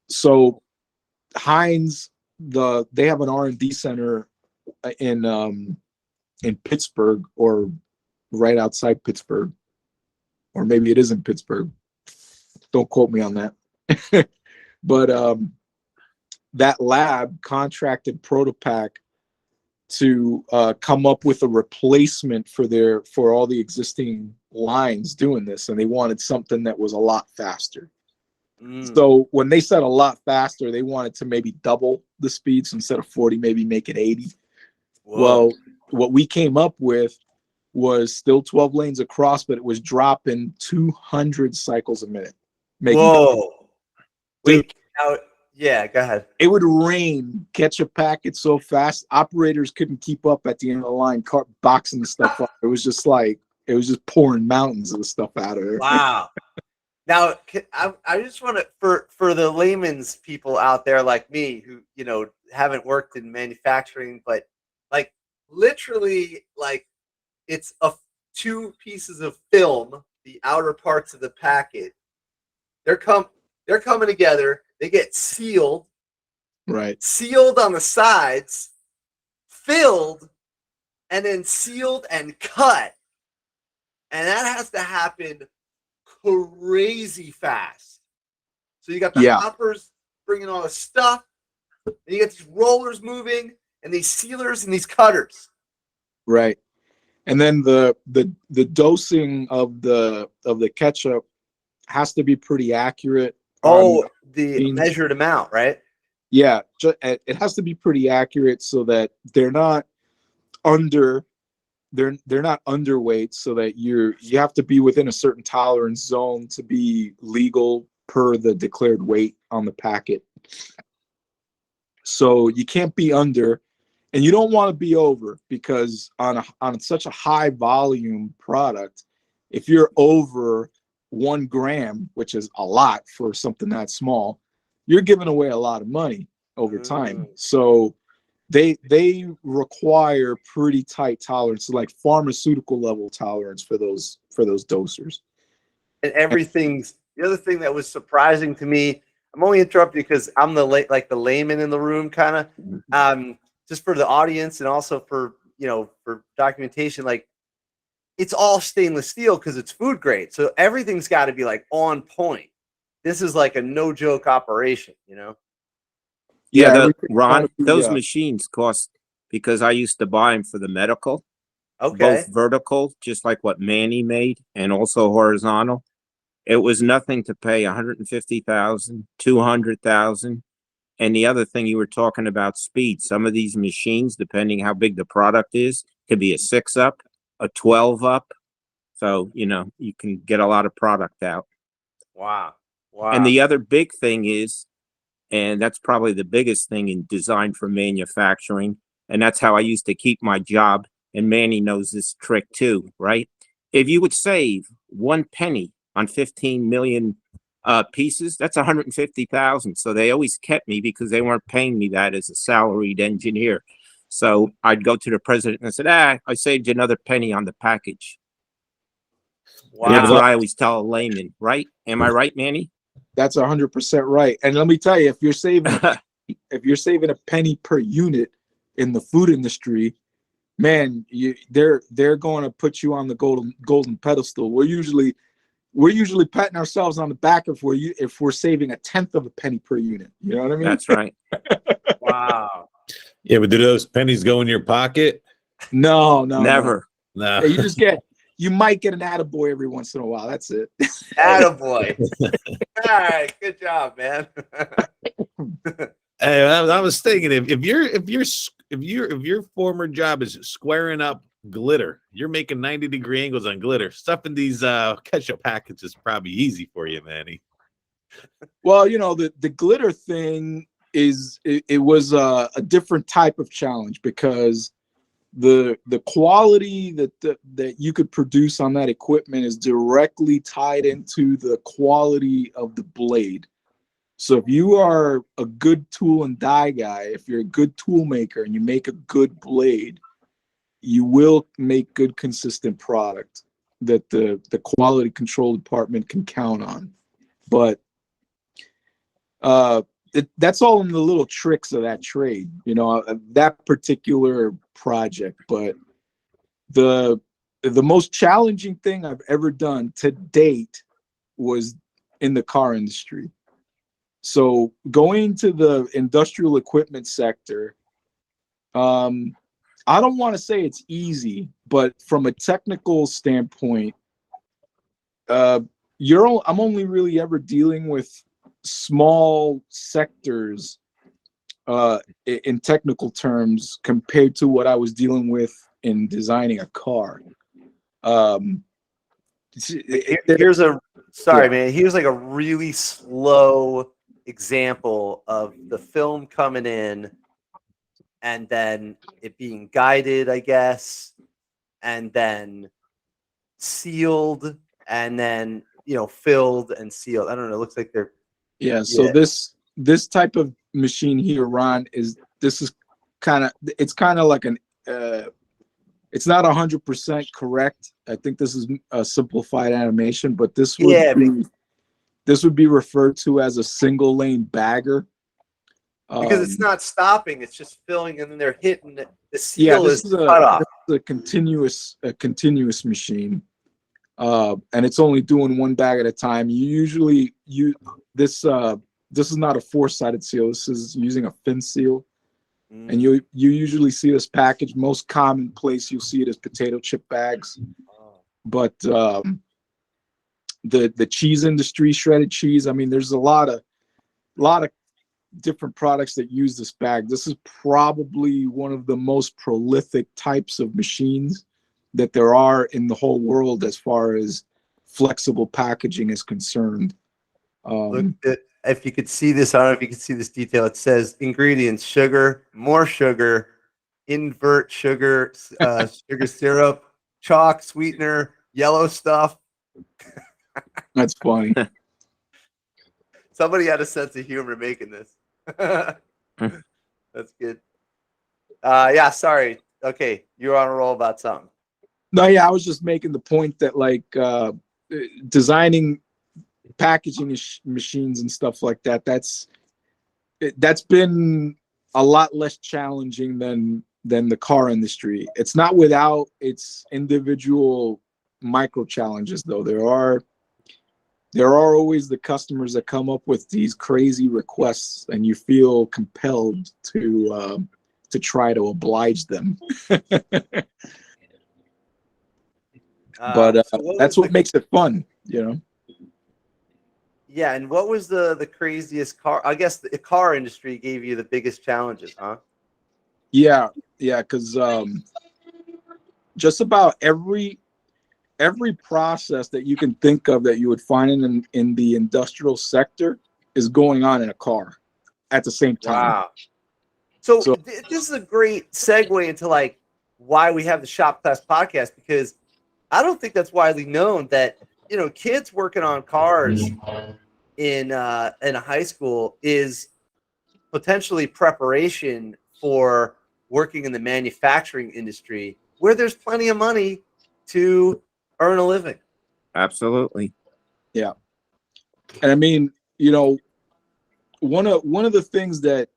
so Heinz, they have an R&D center in Pittsburgh, or right outside Pittsburgh, or maybe it is in Pittsburgh. Don't quote me on that. But that lab contracted Protopack to come up with a replacement for all the existing lines doing this, and they wanted something that was a lot faster. So when they said a lot faster, they wanted to maybe double the speed. So instead of 40, maybe make it 80. Whoa. Well, what we came up with was still 12 lanes across, but it was dropping 200 cycles a minute. Whoa. Wait, now, yeah, go ahead. It would rain ketchup packets so fast, operators couldn't keep up at the end of the line, boxing the stuff up. It was just pouring mountains of the stuff out of there. Wow. Now, I just want to, for the layman's people out there like me who, haven't worked in manufacturing, but like literally like it's two pieces of film, the outer parts of the packet. They're coming together. They get sealed. Right. Sealed on the sides, filled, and then sealed and cut. And that has to happen crazy fast. So you got the hoppers bringing all the stuff, and you got these rollers moving, and these sealers and these cutters. Right. And then the dosing of the ketchup has to be pretty accurate. The measured amount, right? Yeah, it has to be pretty accurate so that they're not underweight, so that you have to be within a certain tolerance zone to be legal per the declared weight on the packet. So you can't be under, and you don't want to be over, because on such a high volume product, if you're over 1 gram, which is a lot for something that small, you're giving away a lot of money over time. So they require pretty tight tolerance, like pharmaceutical level tolerance for those dosers. And the other thing that was surprising to me, I'm only interrupting because I'm the layman in the room, kind of, just for the audience and also for for documentation. Like, it's all stainless steel because it's food grade, so everything's got to be like on point. This is like a no joke operation, Yeah, Ron, those machines cost, because I used to buy them for the medical. Okay. Both vertical, just like what Manny made, and also horizontal. It was nothing to pay 150,000, 200,000. And the other thing, you were talking about speed. Some of these machines, depending how big the product is, could be a 6 up, a 12 up. So, you can get a lot of product out. Wow. And the other big thing is, and that's probably the biggest thing in design for manufacturing, and that's how I used to keep my job, and Manny knows this trick too, right? If you would save 1 penny on 15 million pieces, that's 150,000. So they always kept me, because they weren't paying me that as a salaried engineer. So I'd go to the president and I said, I saved you another penny on the package. Wow. And that's what I always tell a layman, right? Am I right, Manny? That's 100% right. And let me tell you, if you're saving a penny per unit in the food industry, man, they're going to put you on the golden pedestal. We're usually patting ourselves on the back if we're saving 1/10 of a penny per unit. You know what I mean? That's right. Wow. Yeah, but do those pennies go in your pocket? No, never. No. Yeah, you might get an attaboy every once in a while. That's it. Attaboy. All right, good job, man. Hey, I was thinking, if your former job is squaring up glitter, you're making 90-degree angles on glitter. Stuffing these ketchup packets is probably easy for you, Manny. Well, the glitter thing it was a different type of challenge, because the quality that you could produce on that equipment is directly tied into the quality of the blade. So if you are a good tool and die guy, if you're a good tool maker and you make a good blade, you will make good, consistent product that the quality control department can count on. But that's all in the little tricks of that trade, you know, that particular project. But the most challenging thing I've ever done to date was in the car industry. So going to the industrial equipment sector, I don't want to say it's easy, but from a technical standpoint, I'm only really ever dealing with small sectors in technical terms compared to what I was dealing with in designing a car. Here's a sorry, Yeah. man. Here's like a really slow example of the film coming in and then it being guided, I guess, and then sealed and then filled and sealed. I don't know. It looks like they're Yeah. So yeah. this type of machine here, Ron, it's kind of like an it's not 100% correct. I think this is a simplified animation, but this would be referred to as a single lane bagger. Because it's not stopping, it's just filling, and then they're hitting the Yeah, seal is cut off. this is a continuous machine, and it's only doing one bag at a time. This is not a four-sided seal. This is using a fin seal, and you usually see this package. Most common place you'll see it as potato chip bags, but the cheese industry, shredded cheese. I mean, there's a lot of different products that use this bag. This is probably one of the most prolific types of machines that there are in the whole world as far as flexible packaging is concerned. Look, if you could see this, I don't know if you can see this detail. It says ingredients: sugar, more sugar, invert sugar, sugar syrup, chalk, sweetener, yellow stuff. That's funny. Somebody had a sense of humor making this. That's good. Yeah, sorry. Okay, you're on a roll about something. No, yeah, I was just making the point that like designing packaging machines and stuff like that, that's been a lot less challenging than the car industry. It's not without its individual micro challenges, though. There are always the customers that come up with these crazy requests, and you feel compelled to try to oblige them. But that's what makes it fun, you know. Yeah, and what was the craziest car? I guess the car industry gave you the biggest challenges, huh? Yeah, because just about every process that you can think of that you would find in the industrial sector is going on in a car at the same time. Wow. So this is a great segue into like why we have the Shop Class podcast, because I don't think that's widely known that kids working on cars in a high school is potentially preparation for working in the manufacturing industry where there's plenty of money to earn a living. Absolutely. Yeah. And I mean, one of the things that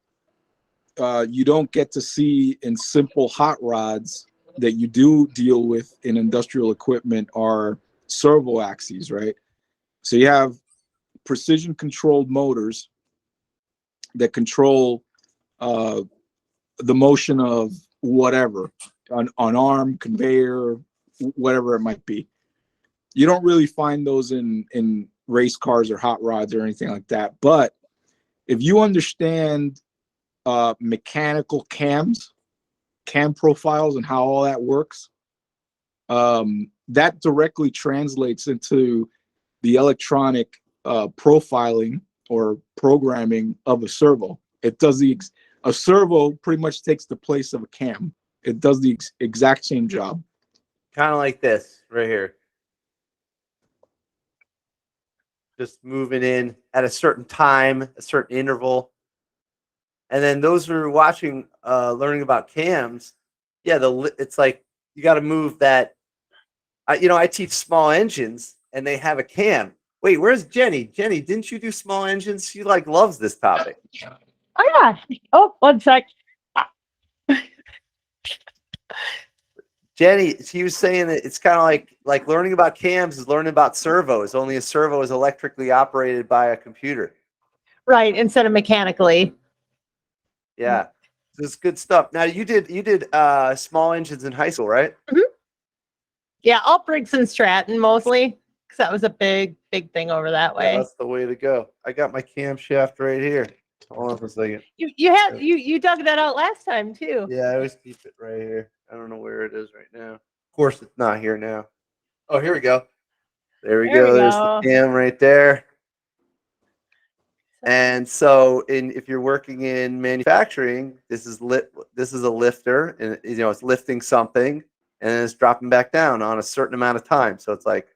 you don't get to see in simple hot rods that you do deal with in industrial equipment are servo axes, right? So you have precision controlled motors that control the motion of whatever, an arm, conveyor, whatever it might be. You don't really find those in race cars or hot rods or anything like that. But if you understand mechanical cam profiles and how all that works, that directly translates into the electronic profiling or programming of a servo. It does a servo pretty much takes the place of a cam. It does the exact same job. Kind of like this right here. just moving in at a certain time, a certain interval. And then those who are watching, learning about cams, yeah, it's like you got to move that. I teach small engines, and they have a cam. Wait, where's Jenny? Jenny, didn't you do small engines? She like loves this topic. Oh yeah. Oh, one sec. Jenny, she was saying that it's kind of like learning about cams is learning about servos. Only a servo is electrically operated by a computer. Right, instead of mechanically. Yeah, this is good stuff. Now you did small engines in high school, right? Mhm. Yeah, all Briggs and Stratton mostly, because that was a big thing over that Yeah, way. that's the way to go. I got my camshaft right here. Hold on for a second. You dug that out last time too. Yeah, I always keep it right here. I don't know where it is right now. Of course, it's not here now. Oh, here we go. There we There we go. There's the go. cam right there. And so, if you're working in manufacturing, this is a lifter, and it's lifting something, and then it's dropping back down on a certain amount of time. So it's like,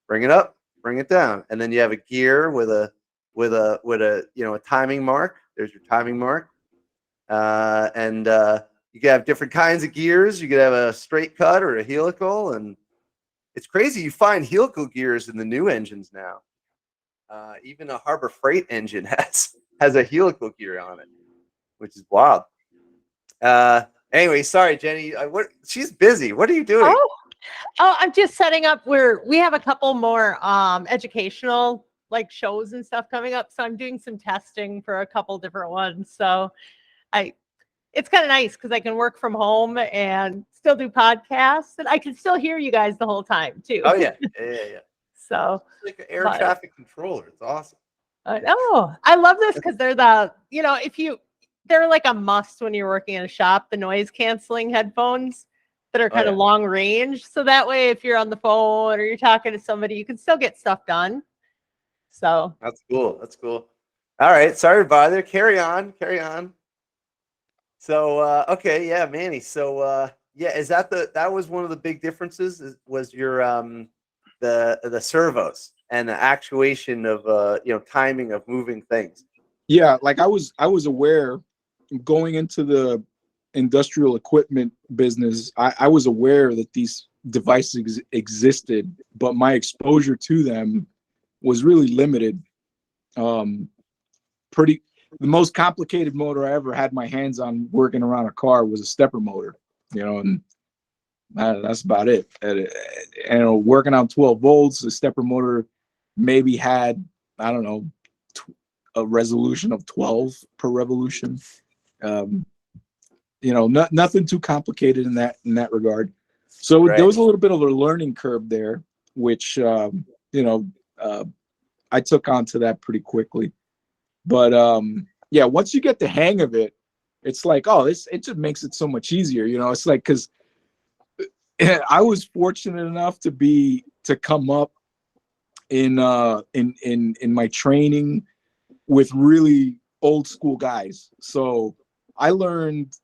bring it up, bring it down, and then you have a gear with a a timing mark. There's your timing mark, and you can have different kinds of gears. You could have a straight cut or a helical, and it's crazy. You find helical gears in the new engines now. Even a Harbor Freight engine has a helical gear on it, which is wild. Anyway, sorry, Jenny. She's busy. What are you doing? Oh, I'm just setting up where we have a couple more educational like shows and stuff coming up. So I'm doing some testing for a couple different ones. So it's kind of nice because I can work from home and still do podcasts, and I can still hear you guys the whole time too. Oh yeah, yeah. So It's like an air traffic controller. It's awesome. I know. I love this because they're they're like a must when you're working in a shop, the noise canceling headphones that are kind of long range. So that way, if you're on the phone or you're talking to somebody, you can still get stuff done. So that's cool. That's cool. All right. Sorry to bother. Carry on. So, okay. Yeah, Manny. So, yeah, that was one of the big differences was your, the servos and the actuation of timing of moving things. Yeah, like I was aware going into the industrial equipment business. I was aware that these devices existed, but my exposure to them was really limited. The most complicated motor I ever had my hands on working around a car was a stepper motor, and that's about it. And working on 12 volts, the stepper motor maybe had, I don't know, a resolution of 12 per revolution. Nothing too complicated in that regard. So there was a little bit of a learning curve there, which I took onto that pretty quickly. But once you get the hang of it, it's like, it just makes it so much easier. It's like, because I was fortunate enough to come up in my training with really old school guys. So I learned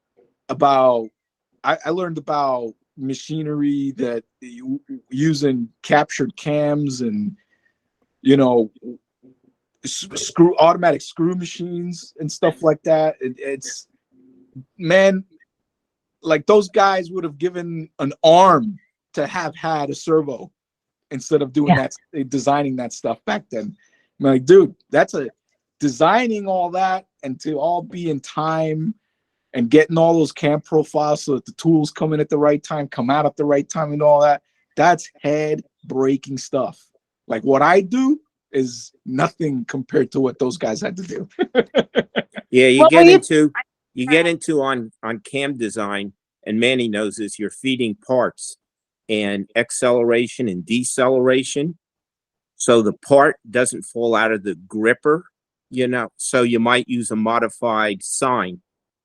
about machinery that using captured cams and automatic screw machines and stuff like that. It's man, like those guys would have given an arm to have had a servo instead of doing that, designing that stuff back then. I'm like, dude, designing all that and to all be in time and getting all those cam profiles so that the tools come in at the right time, come out at the right time and all that. That's head breaking stuff. Like what I do is nothing compared to what those guys had to do. Yeah, you get into on cam design, and Manny knows this, you're feeding parts and acceleration and deceleration. So the part doesn't fall out of the gripper, so you might use a modified sign.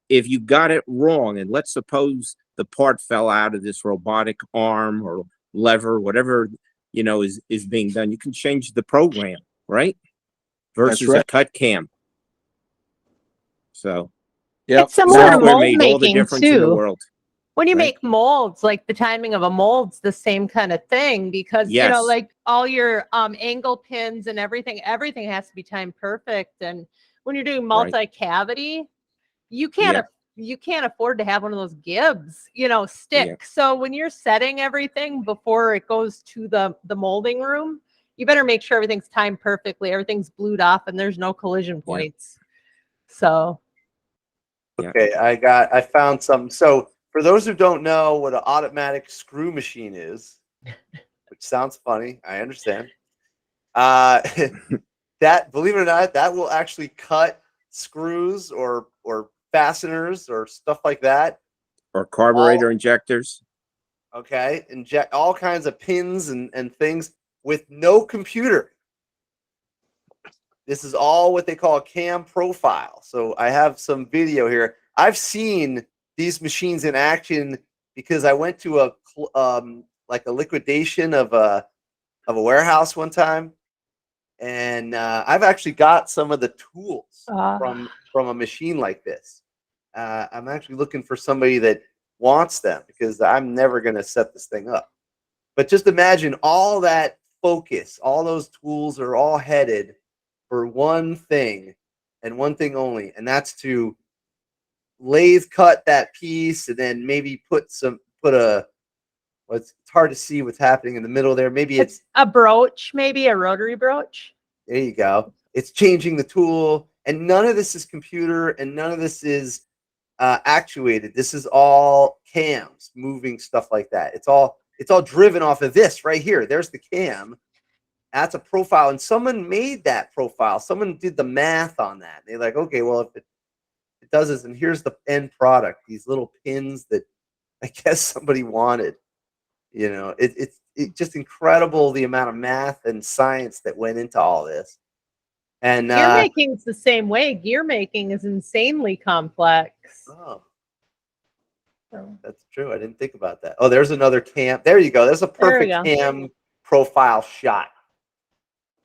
If you got it wrong, and let's suppose the part fell out of this robotic arm or lever, whatever, is being done, you can change the program, right? Versus a cut cam. So it's similar to software mold made all the making difference in the too. world. When you Right. make molds, like the timing of a mold's the same kind of thing because Yes. like all your angle pins and everything has to be timed perfect. And when you're doing Right. multi-cavity, you Yeah. can't afford to have one of those gibs, stick. Yeah. So when you're setting everything before it goes to the molding room, you better make sure everything's timed perfectly, everything's glued off, and there's no collision points. So Yeah. Okay, I found some. So for those who don't know what an automatic screw machine is, which sounds funny, I understand. Uh, that, believe it or not, that will actually cut screws or fasteners or stuff like that. Or carburetor injectors. Okay, inject all kinds of pins and things with no computer. This is all what they call a cam profile. So I have some video here. I've seen these machines in action because I went to a like a liquidation of a warehouse one time, and I've actually got some of the tools from a machine like this. I'm actually looking for somebody that wants them because I'm never going to set this thing up. But just imagine all that focus, all those tools are all headed for one thing and one thing only, and that's to lathe cut that piece and then maybe put a it's hard to see what's happening in the middle there. Maybe it's a broach, maybe a rotary broach. there you go. It's changing the tool, and none of this is computer, and none of this is actuated. This is all cams moving stuff like that. It's all driven off of this right here. There's the cam. That's a profile, and someone made that profile. Someone did the math on that. They're like, okay, well, if it does this, and here's the end product. These little pins that I guess somebody wanted. It's just incredible the amount of math and science that went into all this. And gear making's the same way. Gear making is insanely complex. Oh, that's true. I didn't think about that. Oh, there's another cam. There you go. There's a perfect cam profile shot.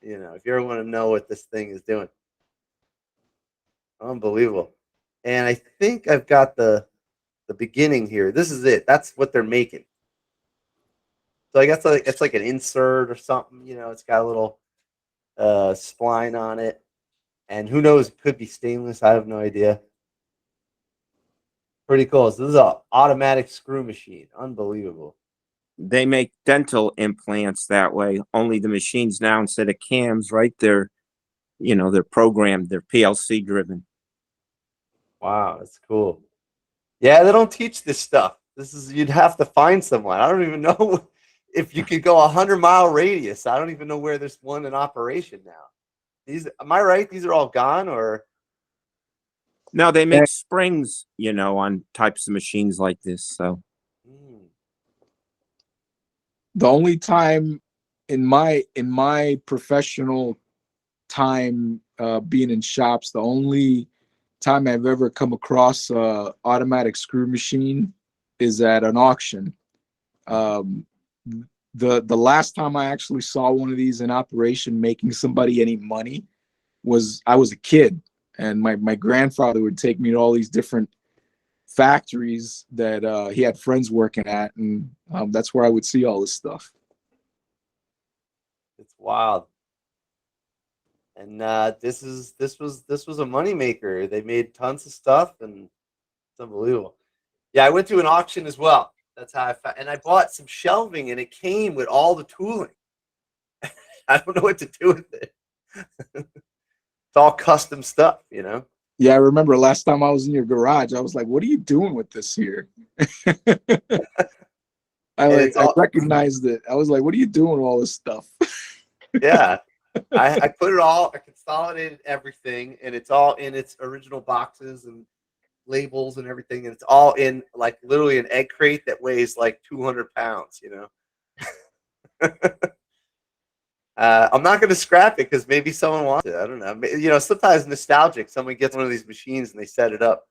If you ever want to know what this thing is doing. Unbelievable. And I think I've got the beginning here. This is it. That's what they're making. So I guess it's like an insert or something. It's got a little spline on it. And who knows? It could be stainless. I have no idea. Pretty cool. So this is an automatic screw machine. Unbelievable. They make dental implants that way. Only the machines now, instead of cams, right? They're programmed. They're PLC driven. Wow, that's cool. Yeah, they don't teach this stuff. You'd have to find someone. I don't even know if you could go 100-mile radius. I don't even know where there's one in operation now. Am I right? These are all gone, or? No, they make springs, on types of machines like this. So the only time in my professional time being in shops, the only time I've ever come across a automatic screw machine is at an auction. The last time I actually saw one of these in operation making somebody any money was I was a kid, and my grandfather would take me to all these different factories that he had friends working at, and that's where I would see all this stuff. It's wild. And this was a moneymaker. They made tons of stuff, and it's unbelievable. Yeah, I went to an auction as well. That's how and I bought some shelving, and it came with all the tooling. I don't know what to do with it. It's all custom stuff, Yeah, I remember last time I was in your garage, I was like, "What are you doing with this here?" I recognized it. I was like, "What are you doing with all this stuff?" Yeah, I put it all. I consolidated everything, and it's all in its original boxes and labels and everything, and it's all in like literally an egg crate that weighs like 200 pounds. I'm not going to scrap it because maybe someone wants it. I don't know. Sometimes nostalgic. Someone gets one of these machines and they set it up.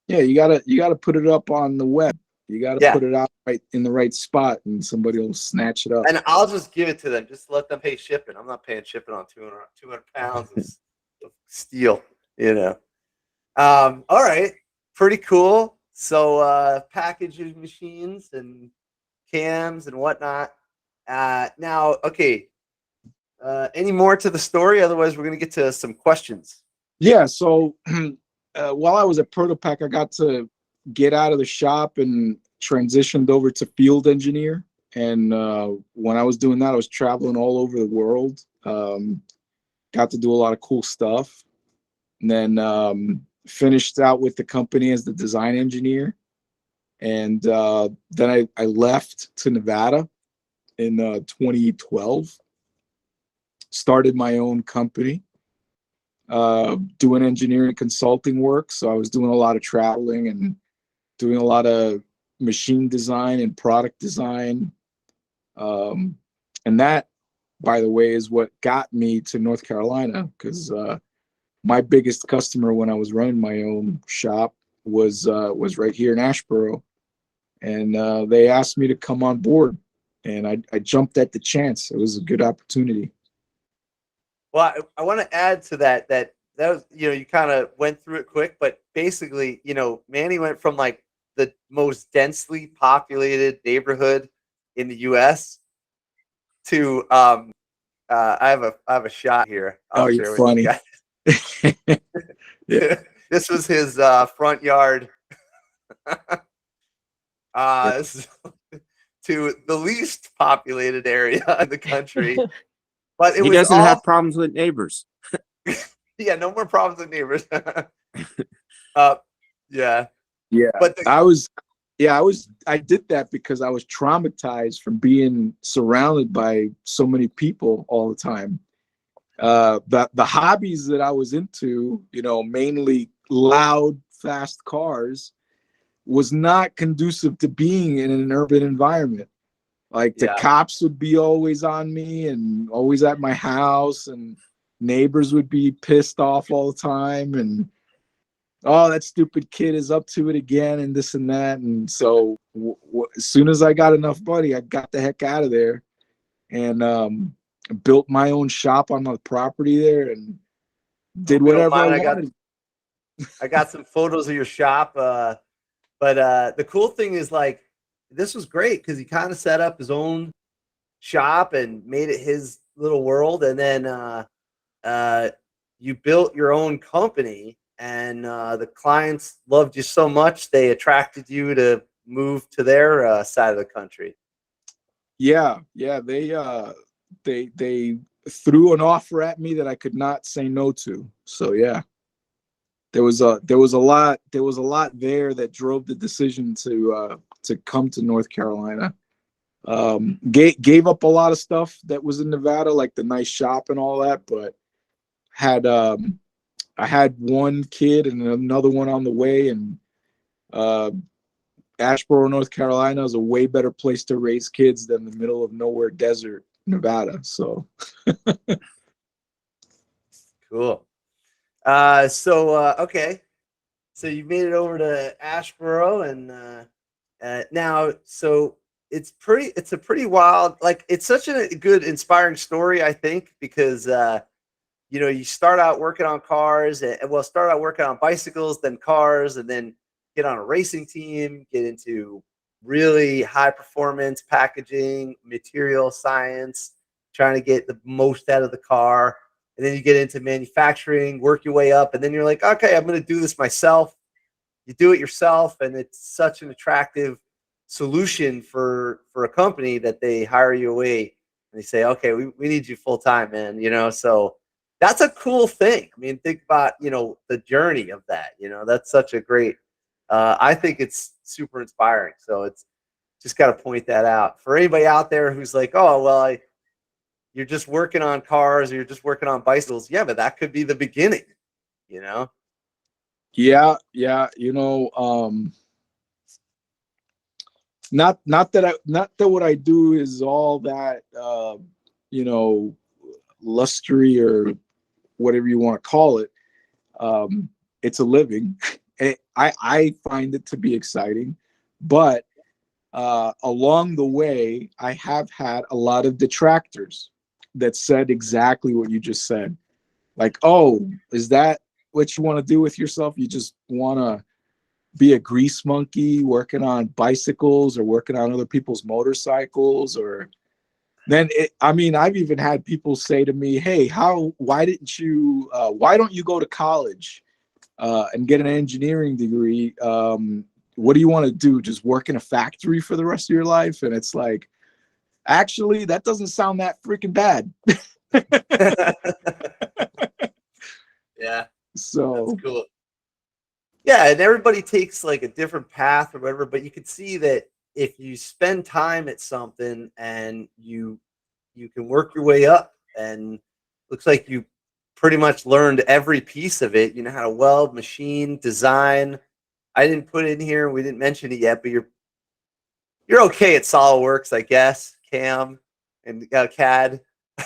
Yeah, you gotta put it up on the web. You gotta put it out right in the right spot, and somebody will snatch it up. And I'll just give it to them. Just let them pay shipping. I'm not paying shipping on 200 pounds of steel. All right, pretty cool. So packaging machines and cams and whatnot. Now, okay. Any more to the story? Otherwise, we're gonna get to some questions. Yeah. So while I was at Protopack, I got to get out of the shop and transitioned over to field engineer. And when I was doing that, I was traveling all over the world. Got to do a lot of cool stuff. And then finished out with the company as the design engineer. And then I left to Nevada in 2012. Started my own company, doing engineering consulting work. So I was doing a lot of traveling and doing a lot of machine design and product design. And that, by the way, is what got me to North Carolina, because my biggest customer when I was running my own shop was right here in Asheboro, and they asked me to come on board, and I jumped at the chance. It was a good opportunity. Well, I want to add to that was, you kind of went through it quick, but basically, Manny went from like the most densely populated neighborhood in the U.S. to I have a shot here. I'll Oh, you're share with funny. you guys. Yeah. This was his front yard. To the least populated area in the country, but it He was doesn't all have problems with neighbors. yeah, no more problems with neighbors. Yeah, Yeah. but I did that because I was traumatized from being surrounded by so many people all the time. The hobbies that I was into, mainly loud, fast cars, was not conducive to being in an urban environment. Like the yeah, cops would be always on me and always at my house, and neighbors would be pissed off all the time, and oh, that stupid kid is up to it again, and this and that. And so as soon as I got enough money, I got the heck out of there, and built my own shop on my property there, and did hope you don't whatever I mind. wanted. I got some photos of your shop. But the cool thing is, like, this was great because he kind of set up his own shop and made it his little world, and then you built your own company, and the clients loved you so much they attracted you to move to their side of the country. Yeah, they threw an offer at me that I could not say no to. So yeah, there was a lot there that drove the decision to come to North Carolina. Gave up a lot of stuff that was in Nevada, like the nice shop and all that, but had I had one kid and another one on the way, and Asheboro, North Carolina is a way better place to raise kids than the middle of nowhere desert, Nevada. So Cool. Okay. So you made it over to Asheboro, and now, so it's a pretty wild, like, it's such a good, inspiring story, I think, because you start out working on cars, and well, start out working on bicycles, then cars, and then get on a racing team, get into really high performance packaging, material science, trying to get the most out of the car. And then you get into manufacturing, work your way up, and then you're like, okay, I'm going to do this myself. You do it yourself, and it's such an attractive solution for a company that they hire you away, and they say, okay, we need you full time, man. So that's a cool thing. I mean, think about, the journey of that. That's such a great, I think it's super inspiring. So it's just got to point that out for anybody out there who's like, oh, well, you're just working on cars, or you're just working on bicycles. Yeah, but that could be the beginning, you know? yeah, not that what I do is all that lustery or whatever you want to call it. It's a living. I find it to be exciting, but along the way, I have had a lot of detractors that said exactly what you just said. Like, oh, is that what you want to do with yourself? You just want to be a grease monkey working on bicycles or working on other people's motorcycles, or then I mean, I've even had people say to me, hey, why don't you go to college and get an engineering degree? What do you want to do? Just work in a factory for the rest of your life? And it's like, actually, that doesn't sound that freaking bad. Yeah, So that's cool. Yeah, and everybody takes like a different path or whatever, but you can see that if you spend time at something and you can work your way up, and looks like you pretty much learned every piece of it. You know how to weld, machine, design. I didn't put it in here, we didn't mention it yet, but you're okay at SolidWorks, I guess, Cam and CAD. a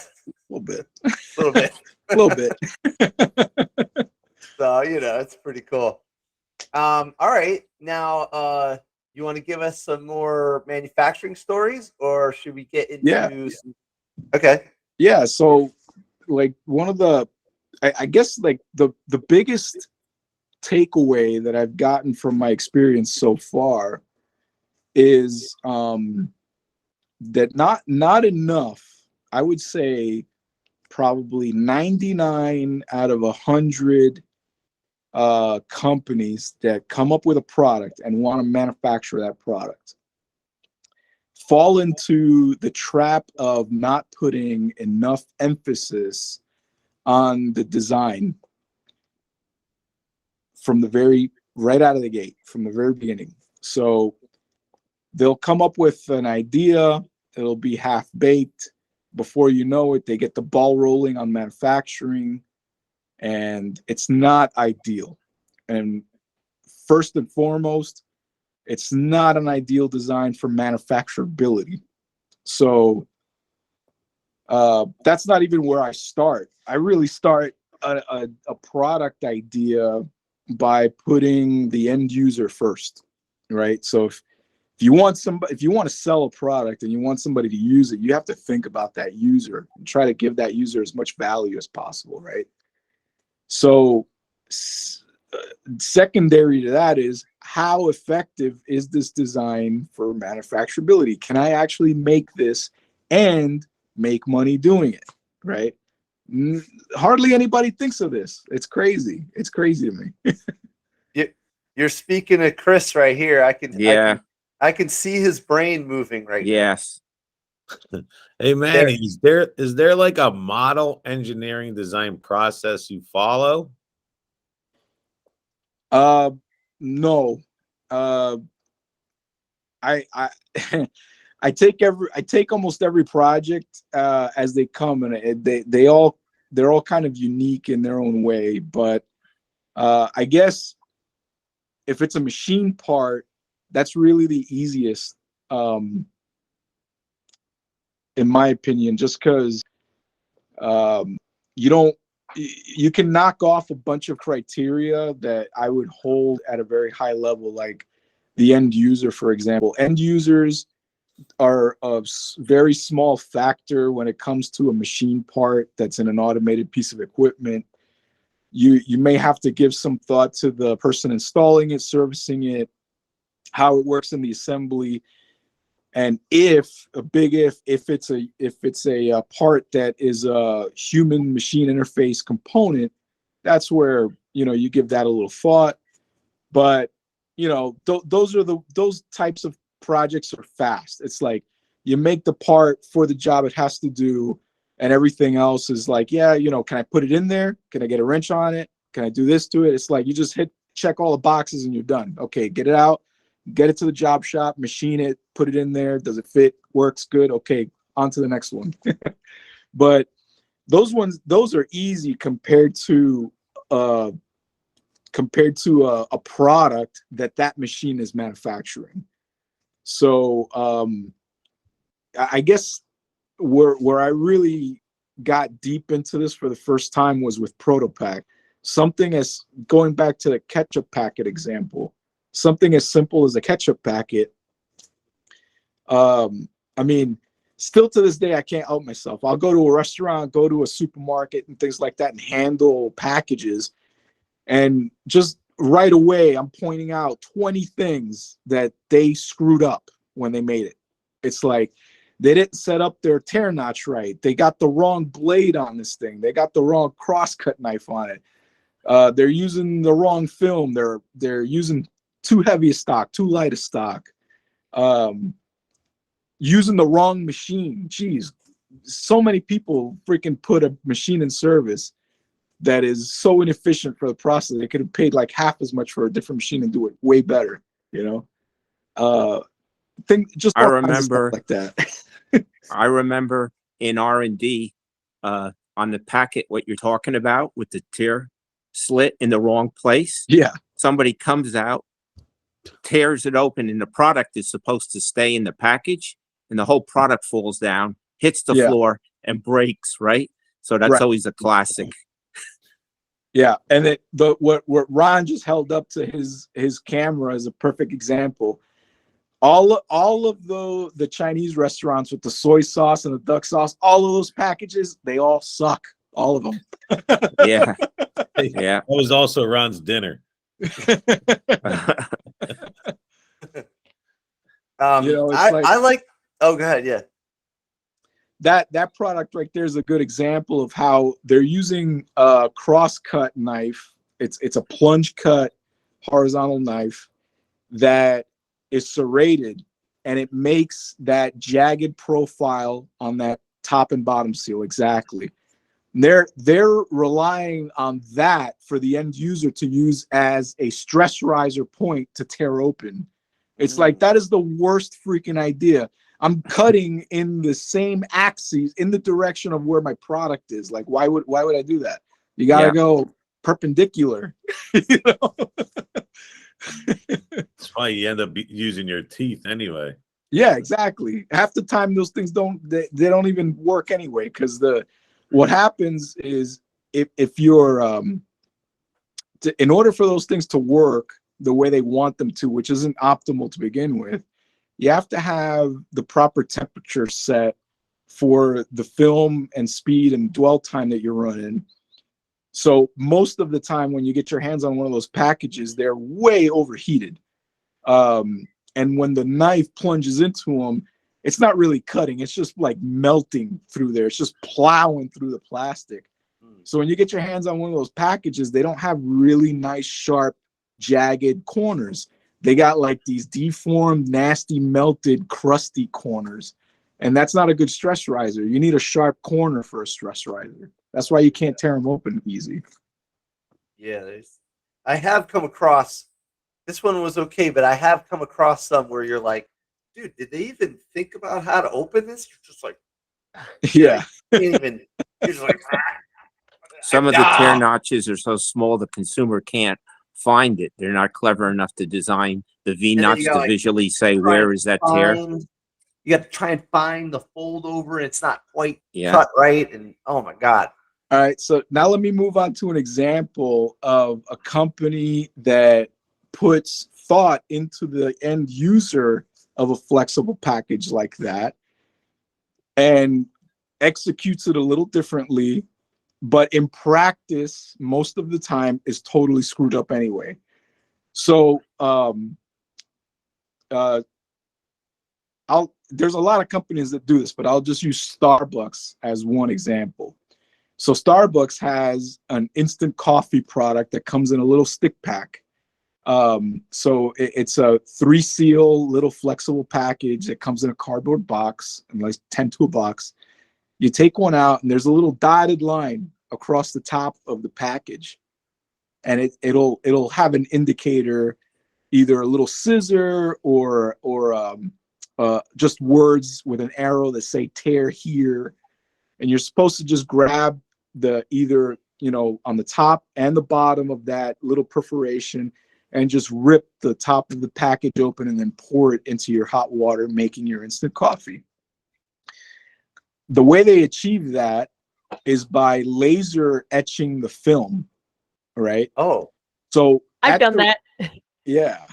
little bit. A little bit. A little bit. So, it's pretty cool. All right. Now, you want to give us some more manufacturing stories, or should we get into Okay. Yeah. So, like, one of the, I guess, like, the biggest takeaway that I've gotten from my experience so far is that not enough, I would say probably 99 out of 100 companies that come up with a product and want to manufacture that product fall into the trap of not putting enough emphasis on the design from the right out of the gate, from the very beginning. So they'll come up with an idea, it'll be half baked. Before you know it, they get the ball rolling on manufacturing, and it's not ideal. And first and foremost, it's not an ideal design for manufacturability. So that's not even where I start. I really start a product idea by putting the end user first, right? So if you want to sell a product and you want somebody to use it, you have to think about that user and try to give that user as much value as possible, right? So secondary to that is, how effective is this design for manufacturability? Can I actually make this and make money doing it, right? Hardly anybody thinks of this. It's crazy. It's crazy to me. You're speaking to Chris right here. Yeah. I can see his brain moving right Yes. Hey Manny, is there like a model engineering design process you follow? No. I I take almost every project as they come, and they're all kind of unique in their own way. But I guess if it's a machine part, that's really the easiest, in my opinion, just because you can knock off a bunch of criteria that I would hold at a very high level, like the end user, for example. End users are a very small factor when it comes to a machine part that's in an automated piece of equipment. You may have to give some thought to the person installing it, servicing it, how it works in the assembly, and if it's a part that is a human machine interface component, that's where you give that a little thought. But those types of projects are fast. It's like you make the part for the job it has to do, and everything else is like, can I put it in there? Can I get a wrench on it? Can I do this to it? It's like you just check all the boxes and you're done. Okay, get it out, get it to the job shop, machine it, put it in there. Does it fit? Works good. Okay, on to the next one. But those are easy compared to a product that machine is manufacturing. So I guess where I really got deep into this for the first time was with Protopack. Something as, going back to the ketchup packet example, something as simple as a ketchup packet. I mean, still to this day, I can't help myself. I'll go to a restaurant, go to a supermarket and things like that and handle packages. And just right away, I'm pointing out 20 things that they screwed up when they made it. It's like they didn't set up their tear notch right. They got the wrong blade on this thing. They got the wrong crosscut knife on it. They're using the wrong film. They're using too heavy a stock, too light a stock. Using the wrong machine. Jeez, so many people freaking put a machine in service that is so inefficient for the process. They could have paid like half as much for a different machine and do it way better, you know? Just I all kinds of stuff remember, like that. I remember in R&D, on the packet, what you're talking about with the tear slit in the wrong place. Yeah. Somebody comes out, tears it open, and the product is supposed to stay in the package, and the whole product falls down, hits the Yeah. floor, and breaks, right? So that's Right. always a classic. Yeah, and what Ron just held up to his camera is a perfect example. All of the Chinese restaurants with the soy sauce and the duck sauce, all of those packages, they all suck. All of them. Yeah. Yeah. That was also Ron's dinner. You know, it's I like. Oh, go ahead. Yeah. That product right there is a good example of how they're using a cross-cut knife. It's a plunge cut horizontal knife that is serrated, and it makes that jagged profile on that top and bottom seal exactly. They're relying on that for the end user to use as a stress riser point to tear open. It's like that is the worst freaking idea. I'm cutting in the same axis in the direction of where my product is. Like, why would I do that? You gotta go perpendicular. You know? That's why you end up using your teeth anyway. Yeah, exactly. Half the time those things don't even work anyway, because what happens is if you're in order for those things to work the way they want them to, which isn't optimal to begin with, you have to have the proper temperature set for the film and speed and dwell time that you're running. So most of the time when you get your hands on one of those packages, they're way overheated. And when the knife plunges into them, it's not really cutting. It's just like melting through there. It's just plowing through the plastic. So when you get your hands on one of those packages, they don't have really nice, sharp, jagged corners. They got like these deformed, nasty, melted, crusty corners. And that's not a good stress riser. You need a sharp corner for a stress riser. That's why you can't tear them open easy. Yeah, I have come across, this one was okay, but I have come across some where you're like, dude, did they even think about how to open this? You're just like, Yeah. you can't even, you're just like, Some of the tear notches are so small the consumer can't find it. They're not clever enough to design the V then you notch gotta, to like, visually say, where is that tear? You got to try and find the fold over, and it's not quite Yeah. cut right. And oh my God. All right. So now let me move on to an example of a company that puts thought into the end user of a flexible package like that and executes it a little differently, but in practice, most of the time is totally screwed up anyway. So there's a lot of companies that do this, but I'll just use Starbucks as one example. So Starbucks has an instant coffee product that comes in a little stick pack. So it's a 3-seal little flexible package that comes in a cardboard box, and like 10 to a box. You take one out, and there's a little dotted line across the top of the package, and it'll have an indicator, either a little scissor or just words with an arrow that say tear here, and you're supposed to just grab the either on the top and the bottom of that little perforation and just rip the top of the package open and then pour it into your hot water, making your instant coffee. The way they achieve that is by laser etching the film, right? Oh, So I've done that. Yeah.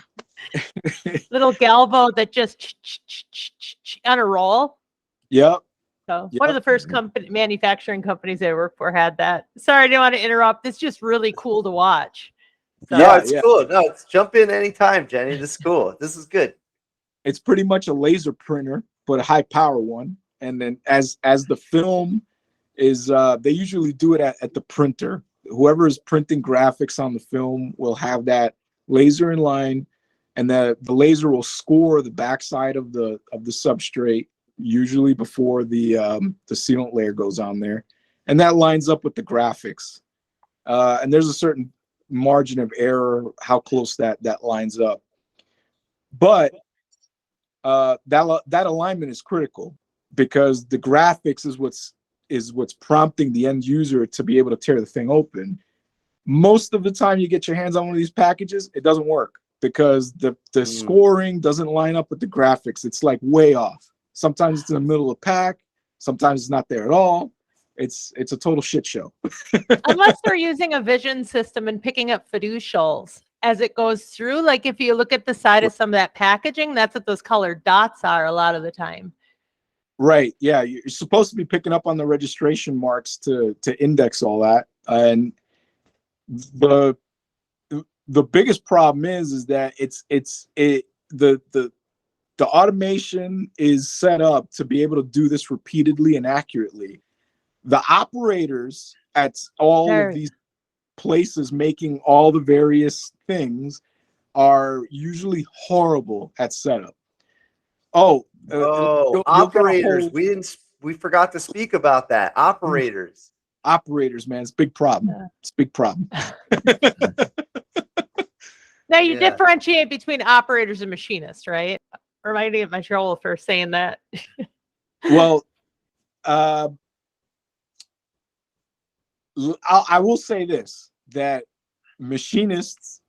Little galvo that just on a roll. Yep. So one of the first manufacturing companies I worked for had that. Sorry, I didn't want to interrupt. It's just really cool to watch. So, No, Yeah, it's yeah. cool. No, it's jump in anytime, Jenny. This is cool. This is good. It's pretty much a laser printer, but a high power one. And then as the film is, they usually do it at the printer. Whoever is printing graphics on the film will have that laser in line, and the laser will score the backside of the substrate, usually before the sealant layer goes on there, and that lines up with the graphics. And there's a certain margin of error how close that lines up, but that alignment is critical because the graphics is what's prompting the end user to be able to tear the thing open. Most of the time you get your hands on one of these packages, it doesn't work because the scoring doesn't line up with the graphics. It's like way off. Sometimes it's in the middle of the pack, sometimes it's not there at all. It's a total shit show. unless they're using a vision system and picking up fiducials as it goes through, like if you look at the side of some of that packaging, that's what those colored dots are a lot of the time. Right. Yeah. You're supposed to be picking up on the registration marks to index all that. And the biggest problem is that the automation is set up to be able to do this repeatedly and accurately. The operators at all of these places making all the various things are usually horrible at setup. You'll get a Operators. whole- We forgot to speak about that. Operators. Operators, man, it's a big problem. It's a big problem. Now you Yeah. differentiate between operators and machinists, right? Or am I gonna get my trouble for saying that? Well, I will say this, that machinists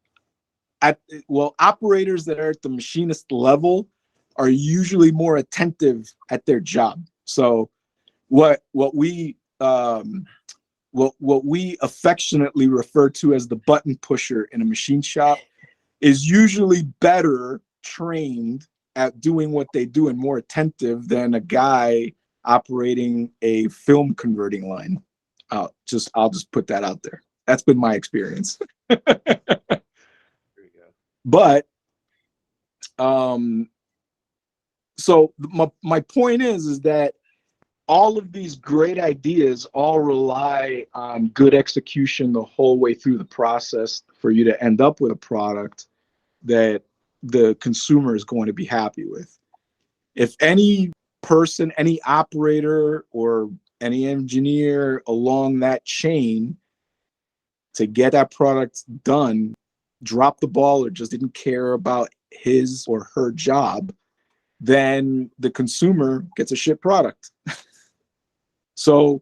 operators that are at the machinist level are usually more attentive at their job. So what we affectionately refer to as the button pusher in a machine shop is usually better trained at doing what they do and more attentive than a guy operating a film converting line. I'll just put that out there. That's been my experience. But so my point is that all of these great ideas all rely on good execution the whole way through the process for you to end up with a product that the consumer is going to be happy with. If any person, any operator, or any engineer along that chain to get that product done dropped the ball or just didn't care about his or her job, then the consumer gets a shit product. So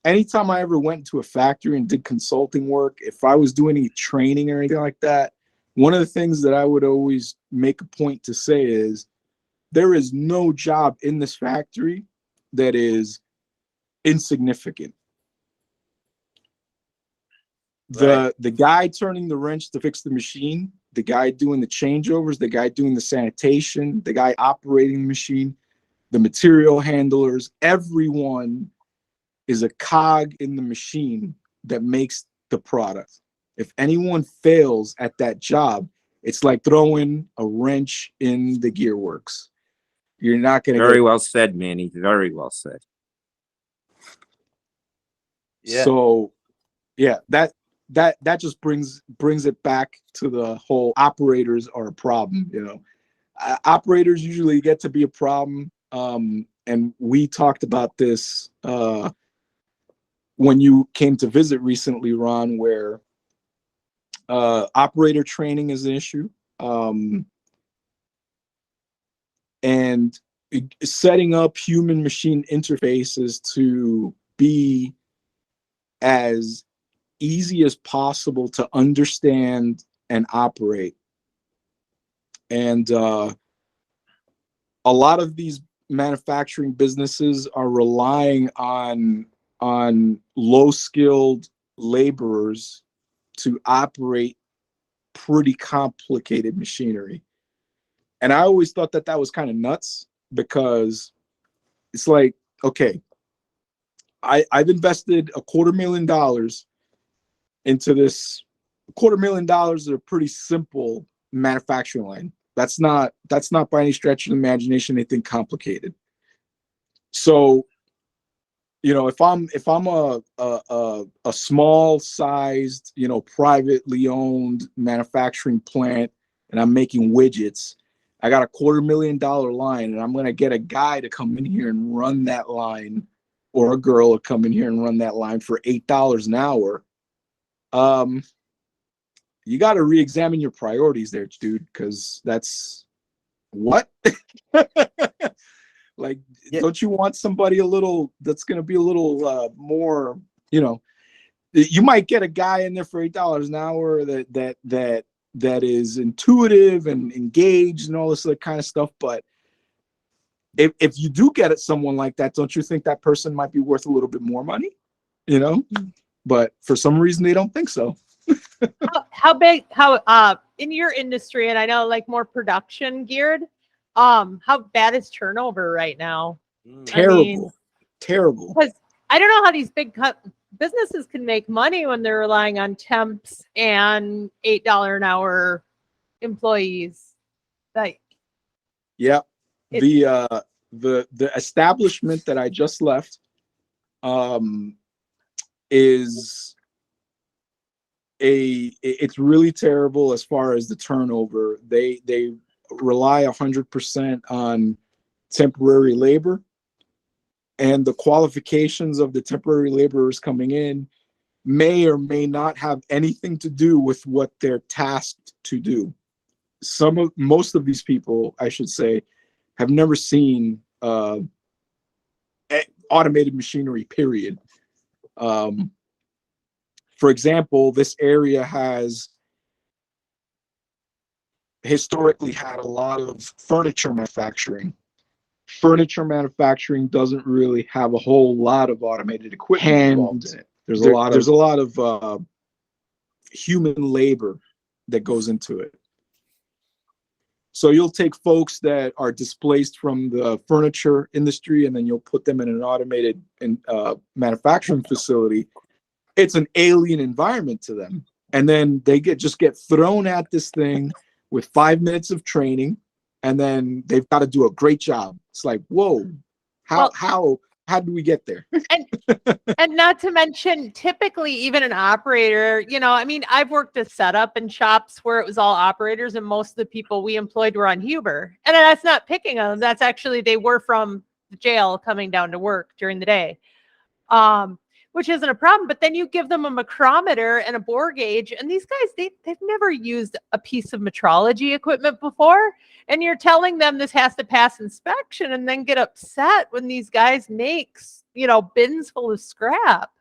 anytime I ever went to a factory and did consulting work, if I was doing any training or anything like that, one of the things that I would always make a point to say is there is no job in this factory that is insignificant. The guy turning the wrench to fix the machine, the guy doing the changeovers, the guy doing the sanitation, the guy operating the machine, the material handlers, everyone is a cog in the machine that makes the product. If anyone fails at that job, it's like throwing a wrench in the gearworks. You're not going to Very well said, Manny. Very well said. Yeah. So yeah, that just brings it back to the whole operators are a problem. You know, operators usually get to be a problem. And we talked about this when you came to visit recently, Ron, where operator training is an issue. And setting up human machine interfaces to be as easy as possible to understand and operate. And a lot of these manufacturing businesses are relying on low-skilled laborers to operate pretty complicated machinery. And I always thought that was kind of nuts, because it's like, okay, I've invested $250,000 into this $250,000 is a pretty simple manufacturing line. That's not by any stretch of the imagination anything complicated. So, you know, if I'm a small sized, you know, privately owned manufacturing plant and I'm making widgets, I got a $250,000 line, and I'm going to get a guy to come in here and run that line, or a girl to come in here and run that line for $8 an hour. You got to re-examine your priorities there, dude, because that's what? Like, Yeah. don't you want somebody that's going to be a little more, you know, you might get a guy in there for $8 an hour that is intuitive and engaged and all this other kind of stuff. But if you do get someone like that, don't you think that person might be worth a little bit more money? You know, but for some reason they don't think so. How big, in your industry, and I know like more production geared, how bad is turnover right now? Terrible. Terrible. Because I don't know how these big businesses can make money when they're relying on temps and $8 an hour employees. Like, yeah, the establishment that I just left is it's really terrible as far as the turnover. They rely 100% on temporary labor, and the qualifications of the temporary laborers coming in may or may not have anything to do with what they're tasked to do. Most of these people, I should say, have never seen automated machinery, period. For example, this area has historically had a lot of furniture manufacturing. Furniture manufacturing doesn't really have a whole lot of automated equipment involved in it. There's a lot of human labor that goes into it. So you'll take folks that are displaced from the furniture industry, and then you'll put them in an automated manufacturing facility. It's an alien environment to them, and then they just get thrown at this thing with 5 minutes of training, and then they've got to do a great job. It's like, whoa, how did we get there? and not to mention, typically, even an operator, you know, I mean, I've worked a setup in shops where it was all operators, and most of the people we employed were on Huber. And that's not picking on them. That's actually, they were from the jail coming down to work during the day, which isn't a problem. But then you give them a micrometer and a bore gauge, and these guys, they've never used a piece of metrology equipment before. And you're telling them this has to pass inspection, and then get upset when these guys make, you know, bins full of scrap.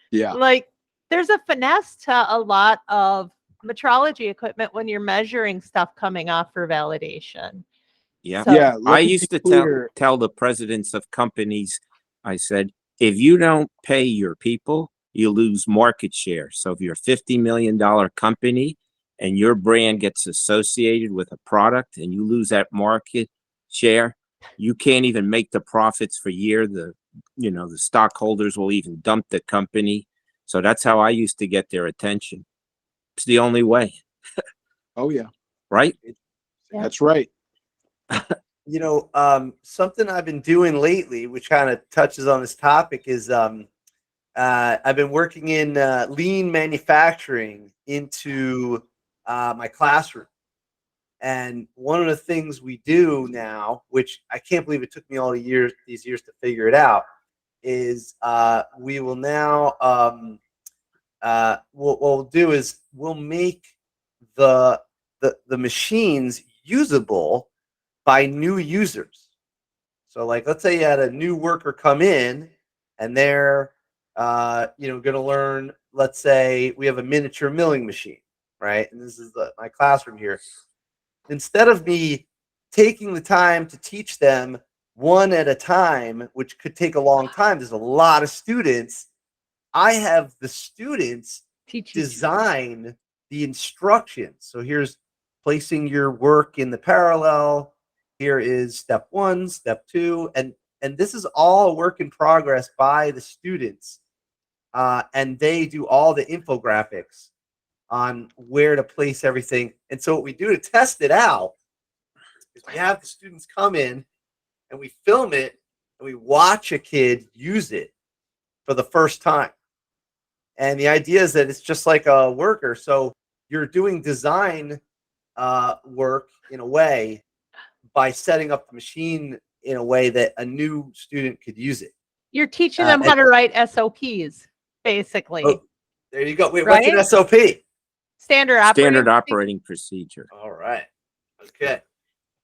Yeah. Like, there's a finesse to a lot of metrology equipment when you're measuring stuff coming off for validation. Yeah. So, Yeah. I used to tell the presidents of companies, I said, if you don't pay your people, you lose market share. So if you're a $50 million company and your brand gets associated with a product and you lose that market share, you can't even make the profits for a year. The stockholders will even dump the company. So that's how I used to get their attention. It's the only way. Oh yeah. Right? Yeah. That's right. You know, something I've been doing lately, which kind of touches on this topic, is I've been working in lean manufacturing into my classroom. And one of the things we do now, which I can't believe it took me all these years to figure it out, is we will now what we'll do is we'll make the machines usable by new users. So, like, let's say you had a new worker come in, and they're going to learn. Let's say we have a miniature milling machine, right? And this is my classroom here. Instead of me taking the time to teach them one at a time, which could take a long time, there's a lot of students. I have the students design the instructions. So here's placing your work in the parallel. Here is step 1, step 2, and this is all a work in progress by the students, and they do all the infographics. on where to place everything. And so what we do to test it out is we have the students come in and we film it and we watch a kid use it for the first time. And the idea is that it's just like a worker. So you're doing design work in a way by setting up the machine in a way that a new student could use it. You're teaching them how to write SOPs, basically. Oh, there you go. Wait, right? what's an SOP? Standard operating procedure. All right. Okay.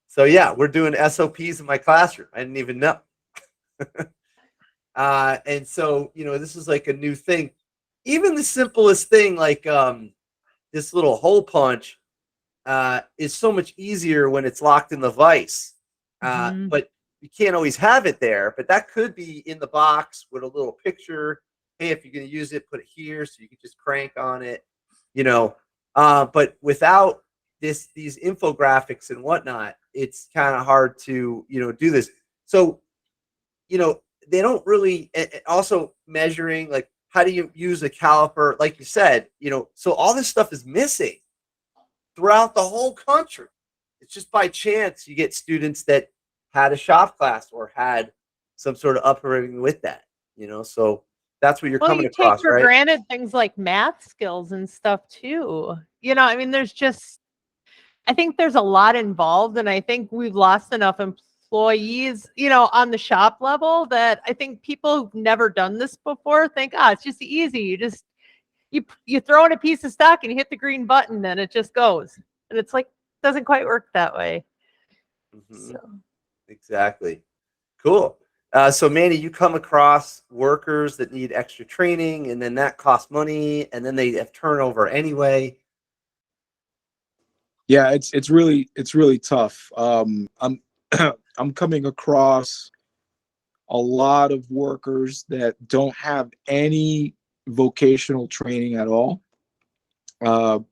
So yeah, we're doing SOPs in my classroom. I didn't even know. And so, this is like a new thing. Even the simplest thing, like this little hole punch, is so much easier when it's locked in the vise. But you can't always have it there. But that could be in the box with a little picture. Hey, if you're going to use it, put it here so you can just crank on it. But without these infographics and whatnot, it's kind of hard to do this. So they don't really. Also measuring, like, how do you use a caliper, like you said, so all this stuff is missing throughout the whole country. It's just by chance you get students that had a shop class or had some sort of upbringing with that, so that's what you're coming across, for right? granted things like math skills and stuff too. I mean, I think there's a lot involved, and I think we've lost enough employees, on the shop level that I think people who've never done this before think, it's just easy. You throw in a piece of stock and you hit the green button and it just goes. And it's like, doesn't quite work that way. So. Exactly. Cool. So Manny, you come across workers that need extra training, and then that costs money, and then they have turnover anyway. Yeah, it's really tough. I'm I'm coming across a lot of workers that don't have any vocational training at all, and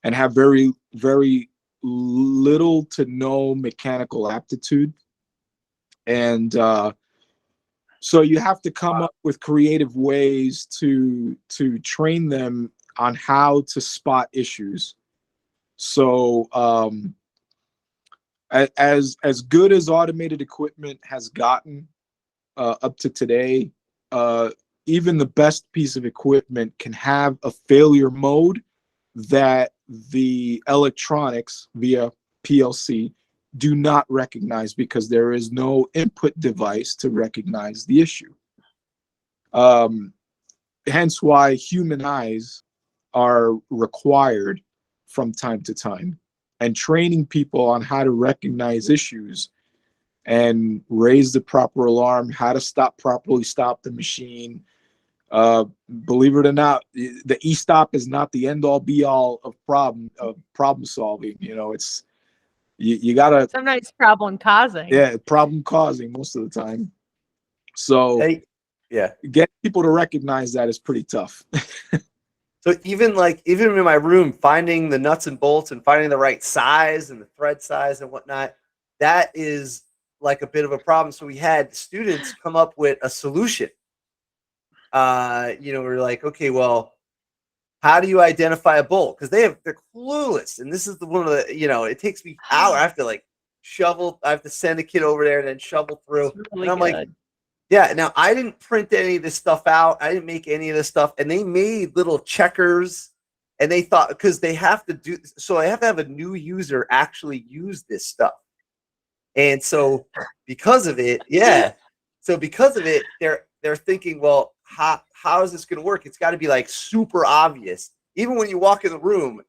have very, very little to no mechanical aptitude. And so you have to come up with creative ways to train them on how to spot issues. So as good as automated equipment has gotten up to today, even the best piece of equipment can have a failure mode that the electronics via PLC do not recognize, because there is no input device to recognize the issue. Hence why human eyes are required from time to time, and training people on how to recognize issues and raise the proper alarm, how to properly stop the machine. Believe it or not, the e-stop is not the end-all be-all of problem solving. It's you gotta, sometimes problem causing. Yeah, problem causing most of the time. So yeah, getting people to recognize that is pretty tough. So even in my room, finding the nuts and bolts and finding the right size and the thread size and whatnot, that is like a bit of a problem. So we had students come up with a solution. We're like, okay, well, how do you identify a bolt? Because they're clueless, and this is one of the, it takes me hours. I have to shovel. I have to send a kid over there and then shovel through. Really and I'm good. like, yeah. Now I didn't print any of this stuff out. I didn't make any of this stuff, and they made little checkers, and they thought, because they have to do so, I have to have a new user actually use this stuff, and so because of it, they're thinking, well, how is this going to work? It's got to be super obvious. Even when you walk in the room,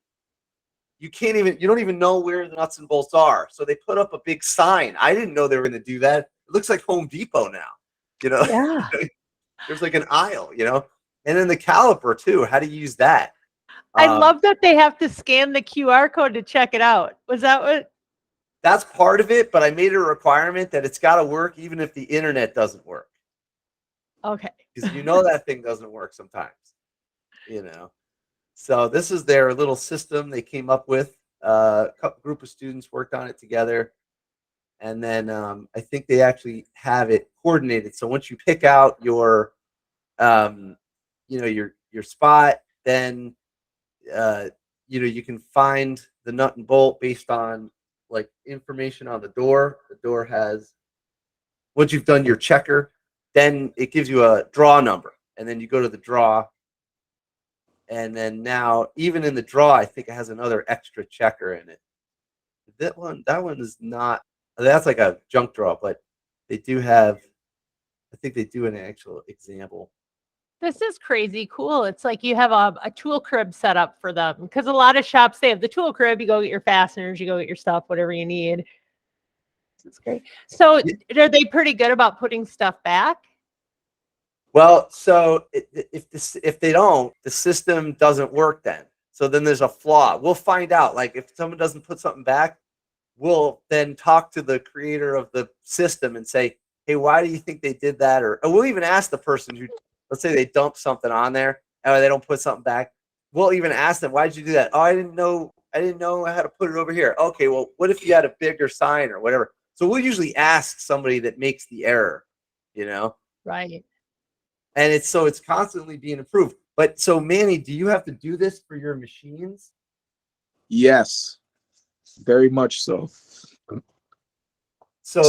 you don't even know where the nuts and bolts are. So they put up a big sign. I didn't know they were going to do that. It looks like Home Depot now, Yeah. There's an aisle, and then the caliper too. How do you use that? I love that they have to scan the QR code to check it out. Was that what? That's part of it, but I made it a requirement that it's got to work even if the internet doesn't work. Okay. Because that thing doesn't work sometimes, So this is their little system they came up with. A group of students worked on it together, and then I think they actually have it coordinated. So once you pick out your, your spot, then you can find the nut and bolt based on like information on the door. The door has, once you've done your checker, then it gives you a draw number, and then you go to the draw, and then now even in the draw, I think it has another extra checker in it. That one is not. That's like a junk draw, but they do have. I think they do an actual example. This is crazy cool. It's like you have a tool crib set up for them, because a lot of shops, they have the tool crib. You go get your fasteners, you go get your stuff, whatever you need. This is great. So are they pretty good about putting stuff back? Well, so if they don't, the system doesn't work then. So then there's a flaw. We'll find out. Like if someone doesn't put something back, we'll then talk to the creator of the system and say, hey, why do you think they did that? Or we'll even ask the person who, let's say they dump something on there or they don't put something back. We'll even ask them, why did you do that? Oh, I didn't know I had to put it over here. Okay, well, what if you had a bigger sign or whatever? So we'll usually ask somebody that makes the error, Right. and it's constantly being improved. But so Manny, do you have to do this for your machines? Yes, very much so. So,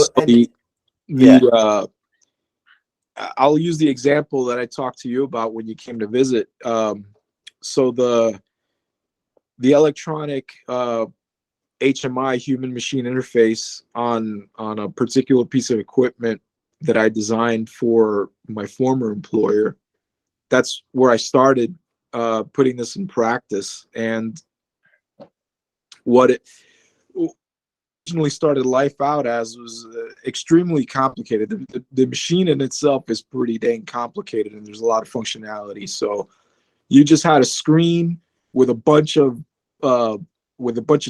I'll use the example that I talked to you about when you came to visit. So the electronic HMI, human machine interface, on a particular piece of equipment that I designed for my former employer, that's where I started putting this in practice. And what it originally started life out as was extremely complicated. The machine in itself is pretty dang complicated, and there's a lot of functionality. So you just had a screen with a bunch of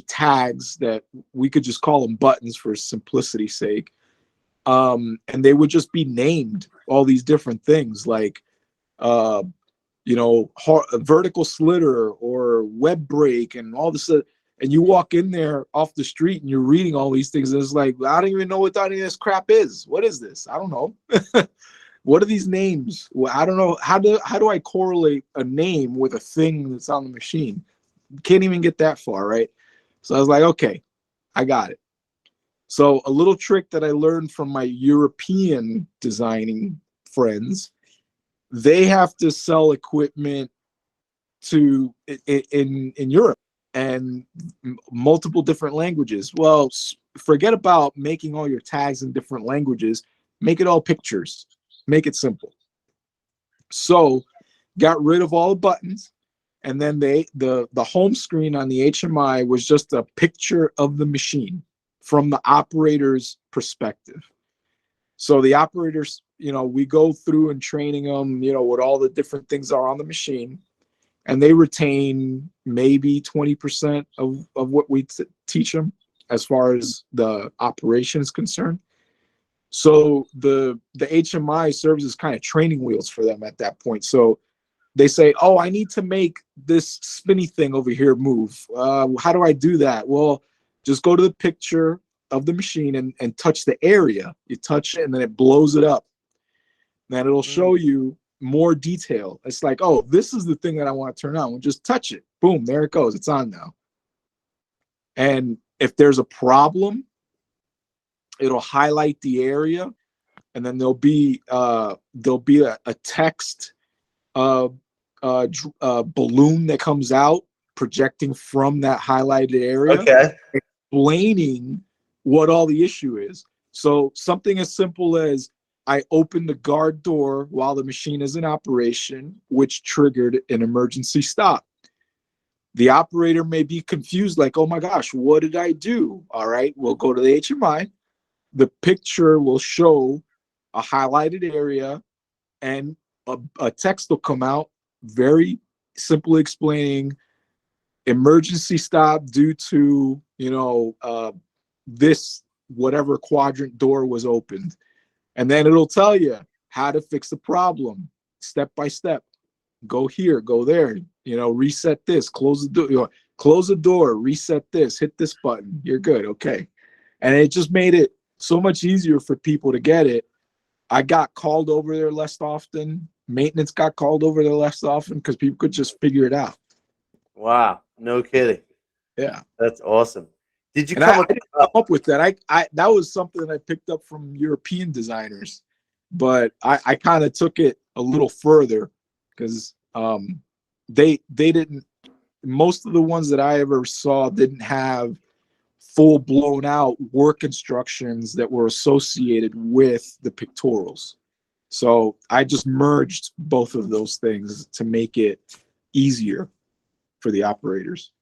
tags that we could just call them buttons for simplicity's sake. And they would just be named all these different things, like a vertical slitter or web brake and all this. And you walk in there off the street and you're reading all these things, and it's like, I don't even know what any of this crap is. What is this? I don't know. What are these names? Well, I don't know. How do I correlate a name with a thing that's on the machine? Can't even get that far, right? So I was like, okay, I got it. So a little trick that I learned from my European designing friends, they have to sell equipment in Europe and multiple different languages. Well, forget about making all your tags in different languages. Make it all pictures. Make it simple. So got rid of all the buttons, and then the home screen on the HMI was just a picture of the machine from the operator's perspective. So the operators, we go through and training them, what all the different things are on the machine, and they retain maybe 20% of what we teach them as far as the operation is concerned. So the HMI serves as kind of training wheels for them at that point. So they say, oh, I need to make this spinny thing over here move. How do I do that? Well, just go to the picture of the machine and touch the area. You touch it and then it blows it up. Then it'll show you more detail. It's like, oh, this is the thing that I want to turn on. We'll just touch it. Boom, there it goes. It's on now. And if there's a problem, it'll highlight the area, and then there'll be a text balloon that comes out projecting from that highlighted area, okay, explaining what all the issue is. So something as simple as, I opened the guard door while the machine is in operation, which triggered an emergency stop. The operator may be confused, like, oh my gosh, what did I do? All right, we'll go to the HMI. The picture will show a highlighted area, and a text will come out very simply explaining emergency stop due to, this whatever quadrant door was opened. And then it'll tell you how to fix the problem step by step. Go here, go there, reset this, close the door, reset this, hit this button. You're good. Okay. And it just made it so much easier for people to get it. I got called over there less often. Maintenance got called over there less often because people could just figure it out. Wow, no kidding. Yeah. That's awesome. Did you And come I up? didn't come up with that. I that was something that I picked up from European designers, but I kind of took it a little further because they didn't, most of the ones that I ever saw didn't have full blown out work instructions that were associated with the pictorials. So I just merged both of those things to make it easier for the operators.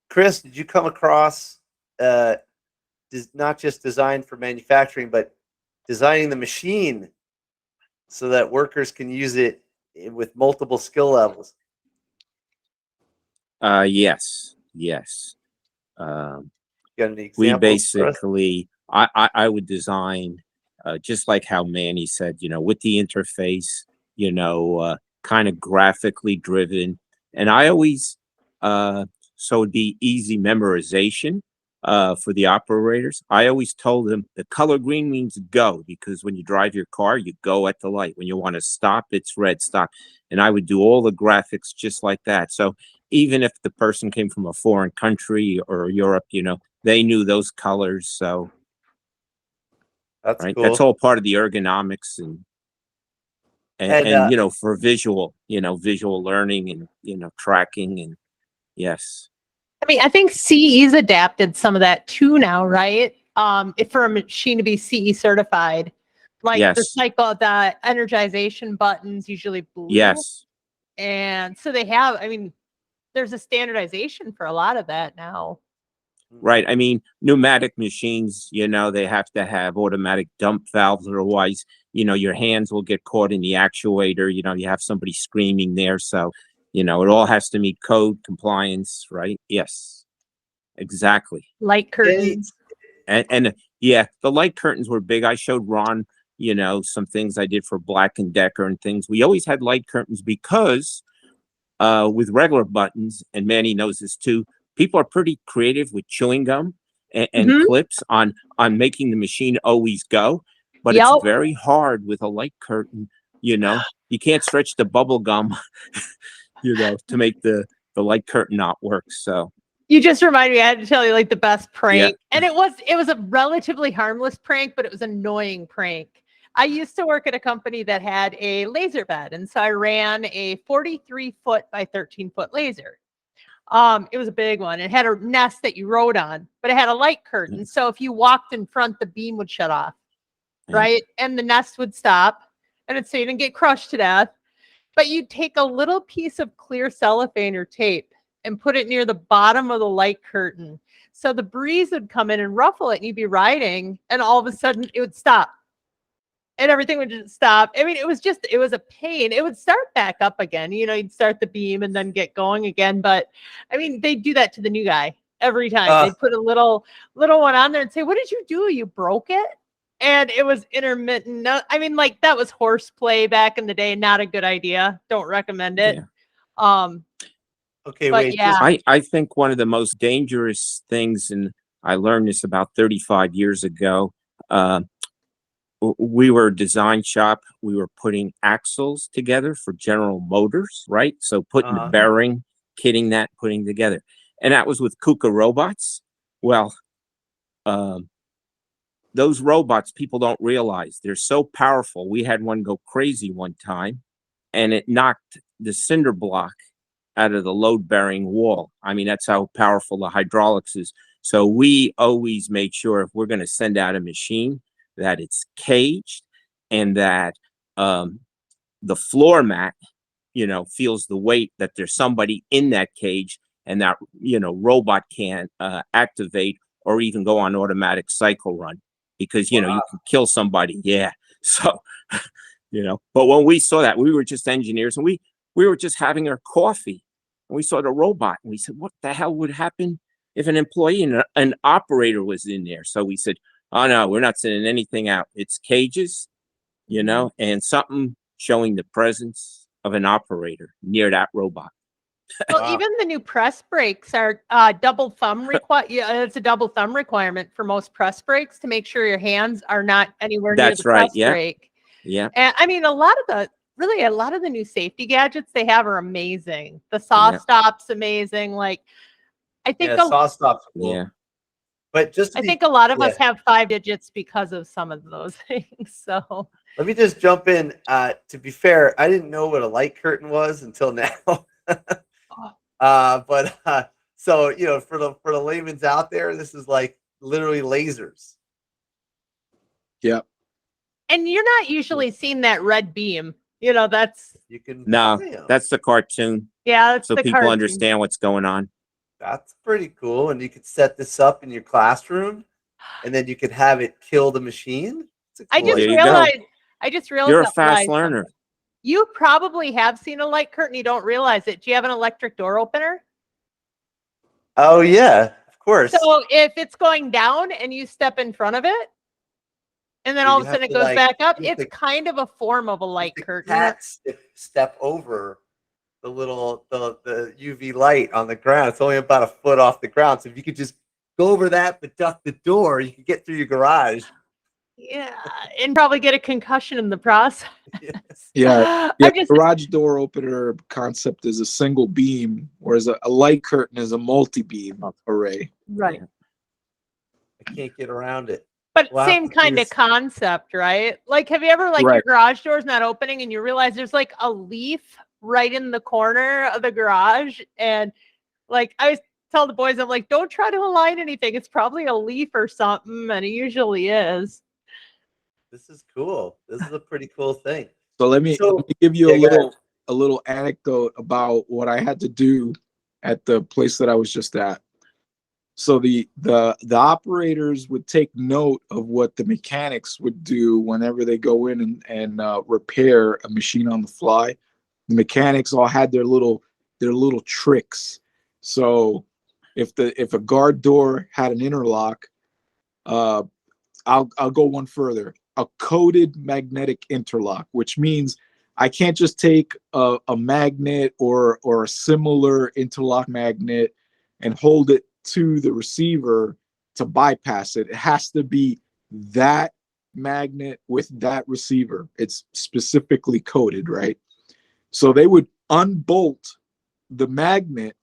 Chris, did you come across not just design for manufacturing, but designing the machine so that workers can use it with multiple skill levels? Yes, yes. Um, You got any we examples for us? basically, I would design, just like how Manny said, with the interface, kind of graphically driven. And I always, so it'd be easy memorization for the operators. I always told them the color green means go, because when you drive your car, you go at the light. When you want to stop, it's red, stop. And I would do all the graphics just like that. So even if the person came from a foreign country or Europe, they knew those colors. So, That's right, cool. that's all part of the ergonomics and for visual learning and tracking and yes. I mean, I think CE's adapted some of that too now, right? If for a machine to be CE certified, like the Yes. cycle, the energization buttons usually blue. Yes. And so they have, I mean, there's a standardization for a lot of that now. Right. I mean, pneumatic machines, they have to have automatic dump valves. Otherwise, your hands will get caught in the actuator. You have somebody screaming there. So, it all has to meet code compliance, right? Yes, exactly. Light curtains. And yeah, the light curtains were big. I showed Ron, some things I did for Black & Decker and things. We always had light curtains because with regular buttons, and Manny knows this too, people are pretty creative with chewing gum and clips on making the machine always go. But it's very hard with a light curtain. You can't stretch the bubble gum, to make the light curtain not work. So you just remind me, I had to tell you like the best prank. Yeah. And it was a relatively harmless prank, but it was an annoying prank. I used to work at a company that had a laser bed. And so I ran a 43-foot by 13-foot laser. It was a big one. It had a nest that you rode on, but it had a light curtain. So if you walked in front, the beam would shut off, right? And the nest would stop, and so you didn't get crushed to death. But you'd take a little piece of clear cellophane or tape and put it near the bottom of the light curtain. So the breeze would come in and ruffle it, and you'd be riding, and all of a sudden it would stop. And everything would just stop. I mean, it was a pain. It would start back up again. You'd start the beam and then get going again. But I mean, they do that to the new guy every time. They put a little one on there and say, "What did you do? You broke it?" And it was intermittent. No, I mean, like that was horseplay back in the day. Not a good idea. Don't recommend it. Yeah. Okay, but wait. Yeah. I think one of the most dangerous things, and I learned this about 35 years ago. We were a design shop. We were putting axles together for General Motors, right? So putting the bearing, kitting that, putting together. And that was with KUKA robots. Well, those robots, people don't realize they're so powerful. We had one go crazy one time, and it knocked the cinder block out of the load-bearing wall. I mean, that's how powerful the hydraulics is. So we always make sure if we're going to send out a machine, that it's caged and that the floor mat, feels the weight, that there's somebody in that cage, and that, robot can't activate or even go on automatic cycle run because, you can kill somebody. Yeah. So, but when we saw that, we were just engineers and we were just having our coffee and we saw the robot and we said, what the hell would happen if an employee and an operator was in there? So we said, oh no, we're not sending anything out. It's cages, and something showing the presence of an operator near that robot. Well, even the new press brakes are double thumb it's a double thumb requirement for most press brakes to make sure your hands are not anywhere near the press brake. Yeah. And I mean, a lot of really a lot of the new safety gadgets they have are amazing. The saw Yeah. stop's amazing. Like I think Yeah, saw stops cool. Yeah. But just to I be, think a lot of yeah. us have 5 digits because of some of those things. So Let me just jump in. To be fair, I didn't know what a light curtain was until now. So for the layman's out there, this is like literally lasers. Yeah. and you're not usually seeing that red beam. That's You can No, buy 'em. that's the cartoon, that's so the people cartoon. understand what's going on. That's pretty cool. And you could set this up in your classroom, and then you could have it kill the machine. It's a I cool just There you go. realized. I just realized. You're a fast learner. something. You probably have seen a light curtain. You don't realize it. Do you have an electric door opener? Oh yeah, of course. So if it's going down and you step in front of it, and then So all you of a have sudden it to, goes like, back up, you have it's to- kind of a form of a light the curtain. cat step over the UV light on the ground. It's only about a foot off the ground. So if you could just go over that but duck the door, you could get through your garage. Yeah, and probably get a concussion in the process. Yeah. I'm just Garage door opener concept is a single beam, whereas a light curtain is a multi-beam array. right. I can't get around it. But We'll have same to kind do of this. concept, right? Like, have you ever, like, your Right. garage door's not opening and you realize there's like a leaf right in the corner of the garage? And like, I always tell the boys, I'm like, don't try to align anything. It's probably a leaf or something. And it usually is. This is cool. This is a pretty cool thing. So let me So give you yeah, go ahead. a little anecdote about what I had to do at the place that I was just at. So the operators would take note of what the mechanics would do whenever they go in and repair a machine on the fly. The mechanics all had their little tricks. So if a guard door had an interlock, I'll go one further. A coated magnetic interlock, which means I can't just take a magnet or a similar interlock magnet and hold it to the receiver to bypass it. It has to be that magnet with that receiver. It's specifically coated, right? So they would unbolt the magnet,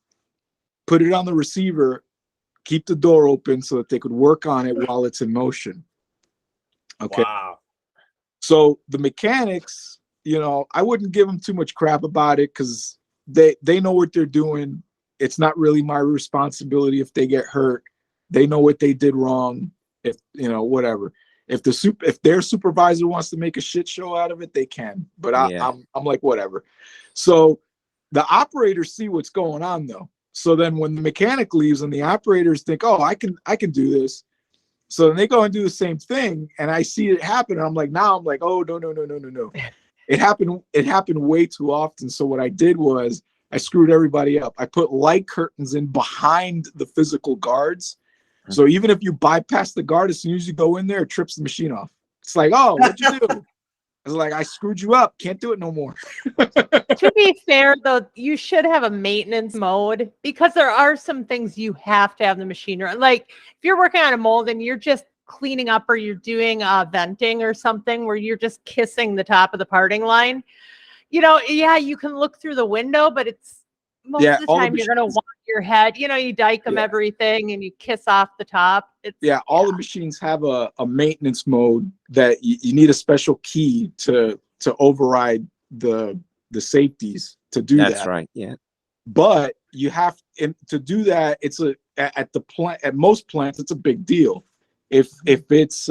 put it on the receiver, keep the door open so that they could work on it while it's in motion. Okay. Wow. So the mechanics, I wouldn't give them too much crap about it because they know what they're doing. It's not really my responsibility if they get hurt. They know what they did wrong. If whatever. If their supervisor wants to make a shit show out of it, they can. But I'm like whatever. So the operators see what's going on though. So then when the mechanic leaves and the operators think, oh, I can do this. So then they go and do the same thing, and I see it happen. And I'm like, oh no. It happened way too often. So what I did was I screwed everybody up. I put light curtains in behind the physical guards. So even if you bypass the guard, as soon as you go in there, it trips the machine off. It's like, oh, what'd you do? I was like, I screwed you up. Can't do it no more. To be fair, though, you should have a maintenance mode because there are some things you have to have the machine run. Like if you're working on a mold and you're just cleaning up or you're doing venting or something where you're just kissing the top of the parting line, yeah, you can look through the window, but it's most of the time you're going to want your head, you dike them everything and you kiss off the top. All the machines have a maintenance mode that you need a special key to override the safeties to do that. That's right. Yeah. But you have to do that. It's at most plants, it's a big deal. If it's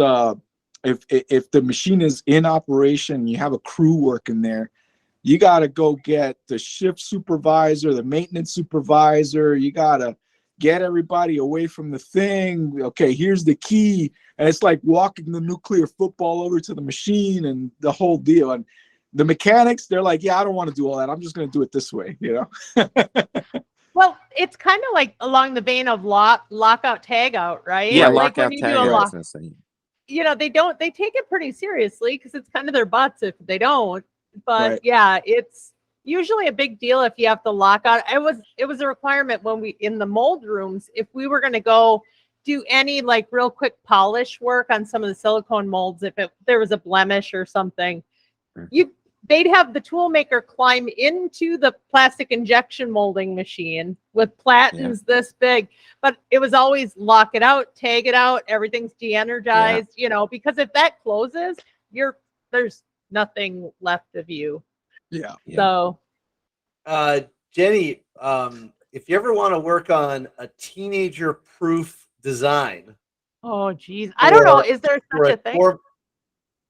if the machine is in operation, you have a crew working there, you got to go get the shift supervisor, the maintenance supervisor. You got to get everybody away from the thing. Okay, here's the key. And it's like walking the nuclear football over to the machine and the whole deal. And the mechanics, they're like, yeah, I don't want to do all that. I'm just going to do it this way, Well, it's kind of like along the vein of lockout, tagout, right? Yeah, like lockout, when you do a tagout. they take it pretty seriously because it's kind of their butts if they don't. But Right. yeah, it's usually a big deal if you have to lock out. It was a requirement when we in the mold rooms, if we were going to go do any like real quick polish work on some of the silicone molds, if there was a blemish or something, they'd have the tool maker climb into the plastic injection molding machine with platens this big, but it was always lock it out, tag it out, everything's de-energized, you know, because if that closes, there's nothing left of you. Yeah. So Jenny, if you ever want to work on a teenager proof design, oh geez, I don't know, is there for such a thing?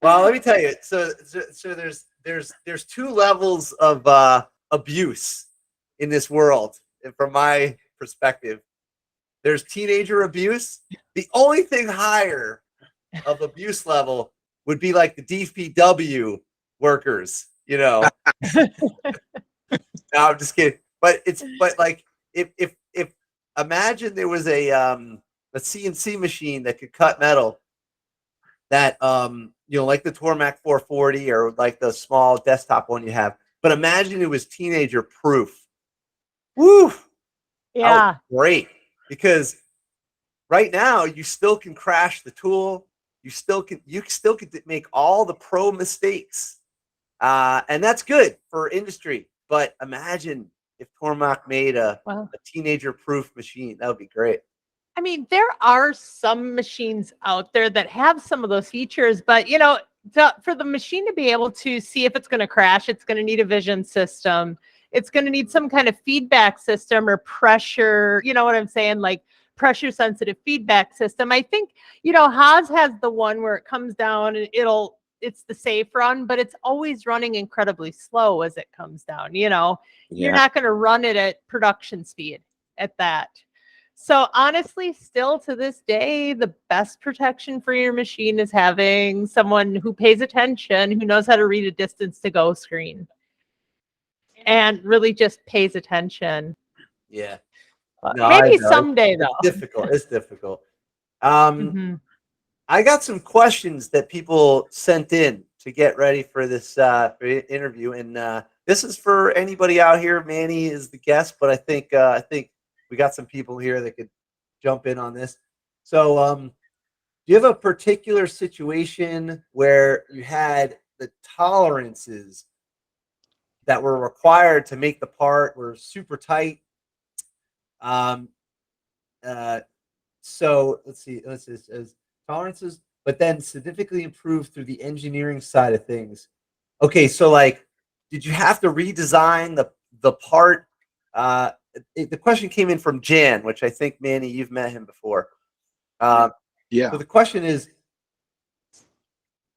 Well, let me tell you. So there's two levels of abuse in this world, and from my perspective. There's teenager abuse. The only thing higher of abuse level would be like the DPW workers, you know. No, I'm just kidding. But like if imagine there was a CNC machine that could cut metal that you know, like the Tormac 440 or like the small desktop one you have. But imagine it was teenager proof. Woo! Yeah. Great. Because right now you still can crash the tool. You still can make all the pro mistakes. And that's good for industry. But imagine if Tormac made a teenager proof machine. That would be great. I mean, there are some machines out there that have some of those features, but you know, for the machine to be able to see if it's going to crash, it's going to need a vision system. It's going to need some kind of feedback system or pressure, you know what I'm saying? Like pressure sensitive feedback system. I think, you know, Haas has the one where it comes down and it's the safe run, but it's always running incredibly slow as it comes down. You know, you're not going to run it at production speed at that. So honestly, still to this day, the best protection for your machine is having someone who pays attention, who knows how to read a distance to go screen and really just pays attention. Yeah. No, maybe someday though. It's difficult. It's difficult. I got some questions that people sent in to get ready for this interview, and this is for anybody out here. Manny is the guest, but I think we got some people here that could jump in on this. So, do you have a particular situation where you had the tolerances that were required to make the part were super tight? So let's see. As tolerances, but then significantly improved through the engineering side of things. Okay, so like, did you have to redesign the part? The question came in from Jan, which I think, Manny, you've met him before. Yeah. So the question is,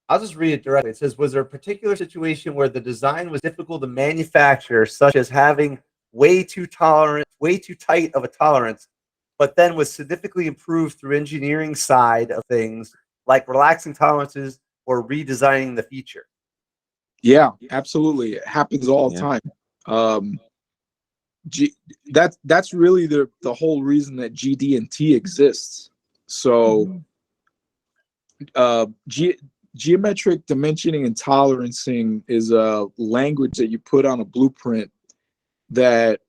I'll just read it directly. It says, was there a particular situation where the design was difficult to manufacture, such as having way too tight of a tolerance, but then was significantly improved through engineering side of things, like relaxing tolerances or redesigning the feature? Yeah, absolutely. It happens all the time. That's really the whole reason that GD&T exists. So geometric dimensioning and tolerancing is a language that you put on a blueprint that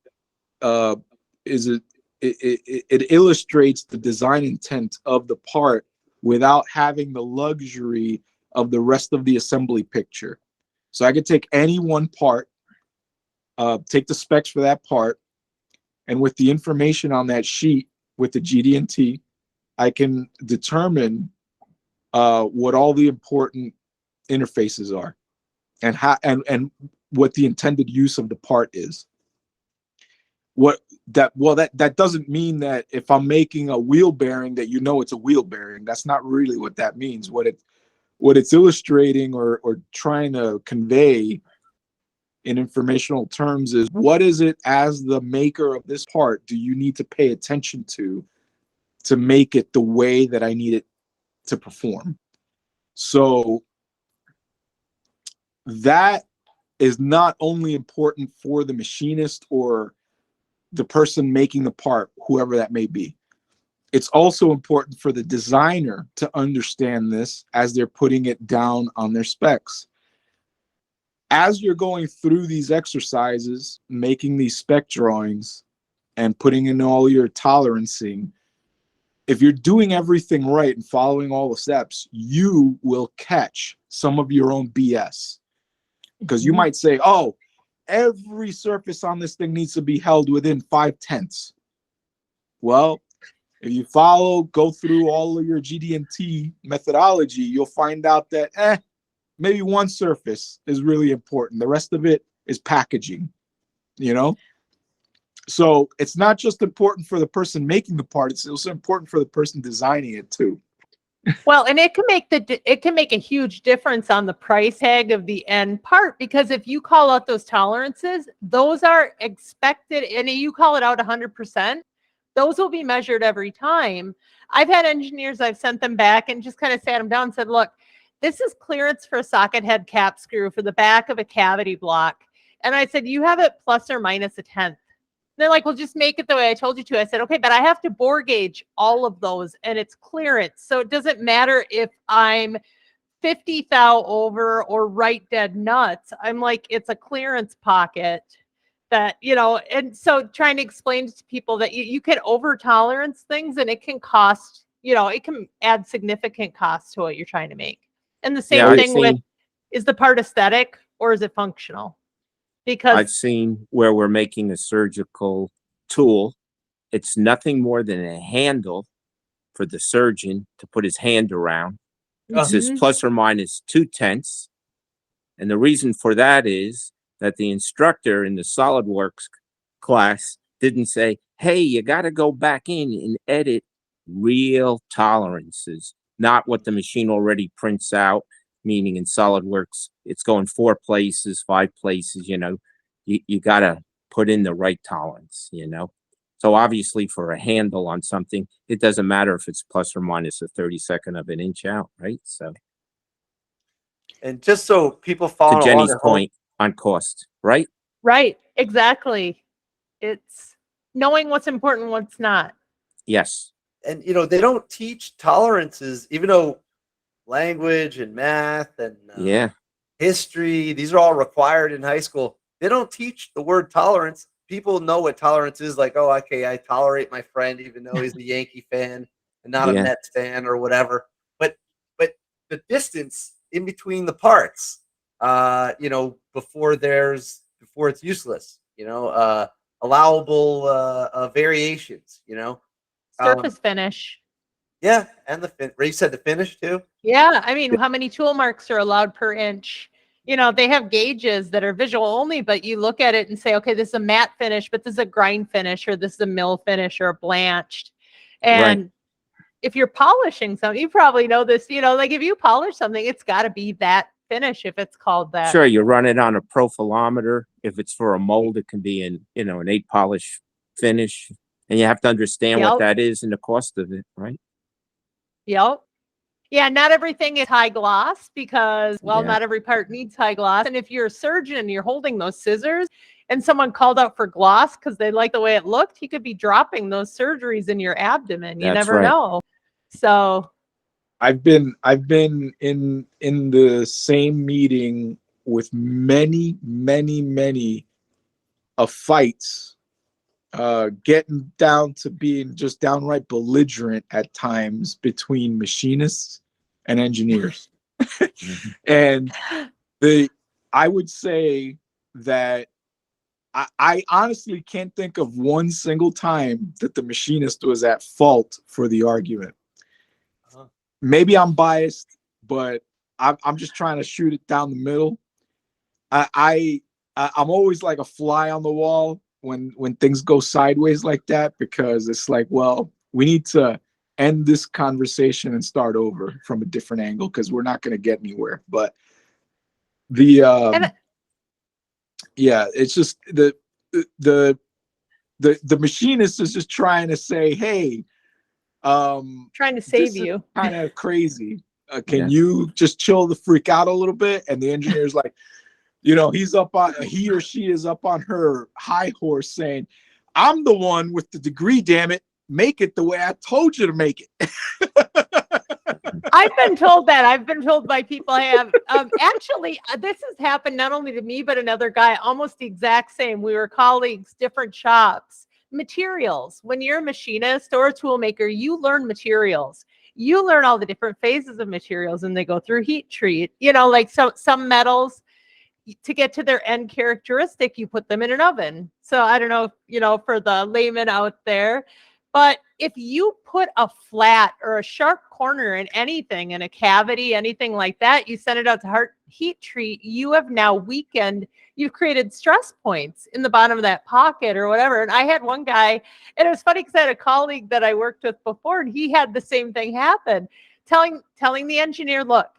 it illustrates the design intent of the part without having the luxury of the rest of the assembly picture. So I could take any one part, take the specs for that part, and with the information on that sheet with the GD&T, I can determine what all the important interfaces are and how and what the intended use of the part is. That doesn't mean that if I'm making a wheel bearing that you know it's a wheel bearing. That's not really what that means. What it's illustrating or trying to convey in informational terms is, what is it as the maker of this part do you need to pay attention to make it the way that I need it to perform? So that is not only important for the machinist or the person making the part, whoever that may be. It's also important for the designer to understand this as they're putting it down on their specs. As you're going through these exercises, making these spec drawings and putting in all your tolerancing, if you're doing everything right and following all the steps, you will catch some of your own BS. because you might say, oh, every surface on this thing needs to be held within 5/10. Well, if you go through all of your GD&T methodology, you'll find out that maybe one surface is really important. The rest of it is packaging, you know? So it's not just important for the person making the part, it's also important for the person designing it too. Well, and it can make a huge difference on the price tag of the end part, because if you call out those tolerances, those are expected, and you call it out 100%, those will be measured every time. I've had engineers, I've sent them back and just kind of sat them down and said, look, this is clearance for a socket head cap screw for the back of a cavity block. And I said, you have it plus or minus 1/10. They're like, well, just make it the way I told you to. I said, okay, but I have to bore gauge all of those and it's clearance. So it doesn't matter if I'm 50 thou over or right dead nuts. I'm like, it's a clearance pocket that, and so trying to explain to people that you can over tolerance things and it can cost, it can add significant cost to what you're trying to make. And the same thing with, is the part aesthetic or is it functional? Because I've seen where we're making a surgical tool. It's nothing more than a handle for the surgeon to put his hand around. It says plus or minus 2/10. And the reason for that is that the instructor in the SolidWorks class didn't say, hey, you got to go back in and edit real tolerances, not what the machine already prints out. Meaning in SolidWorks, it's going 4 places, 5 places, you got to put in the right tolerance, So obviously for a handle on something, it doesn't matter if it's plus or minus a 32nd of an inch out, right? So. And just so people follow to Jenny's point on cost, right? Right, exactly. It's knowing what's important and what's not. Yes. And, they don't teach tolerances, even though language and math and history, these are all required in high school. They don't teach the word tolerance. People know what tolerance is, like, oh, okay, I tolerate my friend even though he's a Yankee fan and not a Mets fan or whatever. But the distance in between the parts, before it's useless, allowable variations, surface finish. Yeah, and you said the finish too? Yeah, I mean, how many tool marks are allowed per inch? They have gauges that are visual only, but you look at it and say, okay, this is a matte finish, but this is a grind finish, or this is a mill finish, or a blanched. And if you're polishing something, you probably know this, like if you polish something, it's got to be that finish if it's called that. Sure, you run it on a profilometer. If it's for a mold, it can be an 8 polish finish. And you have to understand what that is and the cost of it, right? Yep. Yeah, not everything is high gloss because, not every part needs high gloss. And if you're a surgeon and you're holding those scissors and someone called out for gloss because they like the way it looked, he could be dropping those surgeries in your abdomen. You never know. So I've been in the same meeting with many of fights, getting down to being just downright belligerent at times between machinists and engineers. And I would say that I honestly can't think of one single time that the machinist was at fault for the argument. Maybe I'm biased, but I'm just trying to shoot it down the middle. I'm always like a fly on the wall when things go sideways like that, because it's like, well, we need to end this conversation and start over from a different angle because we're not going to get anywhere. But it's just the machinist is just trying to say, hey, trying to save you. Kind of crazy. Can you just chill the freak out a little bit? And the engineer's like, he or she is up on her high horse saying, I'm the one with the degree, damn it. Make it the way I told you to make it. I've been told that. I've been told by people I have. Actually, this has happened not only to me, but another guy, almost the exact same. We were colleagues, different shops. Materials. When you're a machinist or a tool maker, you learn materials. You learn all the different phases of materials and they go through heat treat. Like some metals, to get to their end characteristic, you put them in an oven. So I don't know if, for the layman out there, but if you put a flat or a sharp corner in anything, in a cavity, anything like that, you send it out to heat treat, you have now weakened, you've created stress points in the bottom of that pocket or whatever. And I had one guy, and it was funny because I had a colleague that I worked with before, and he had the same thing happen, telling the engineer, look,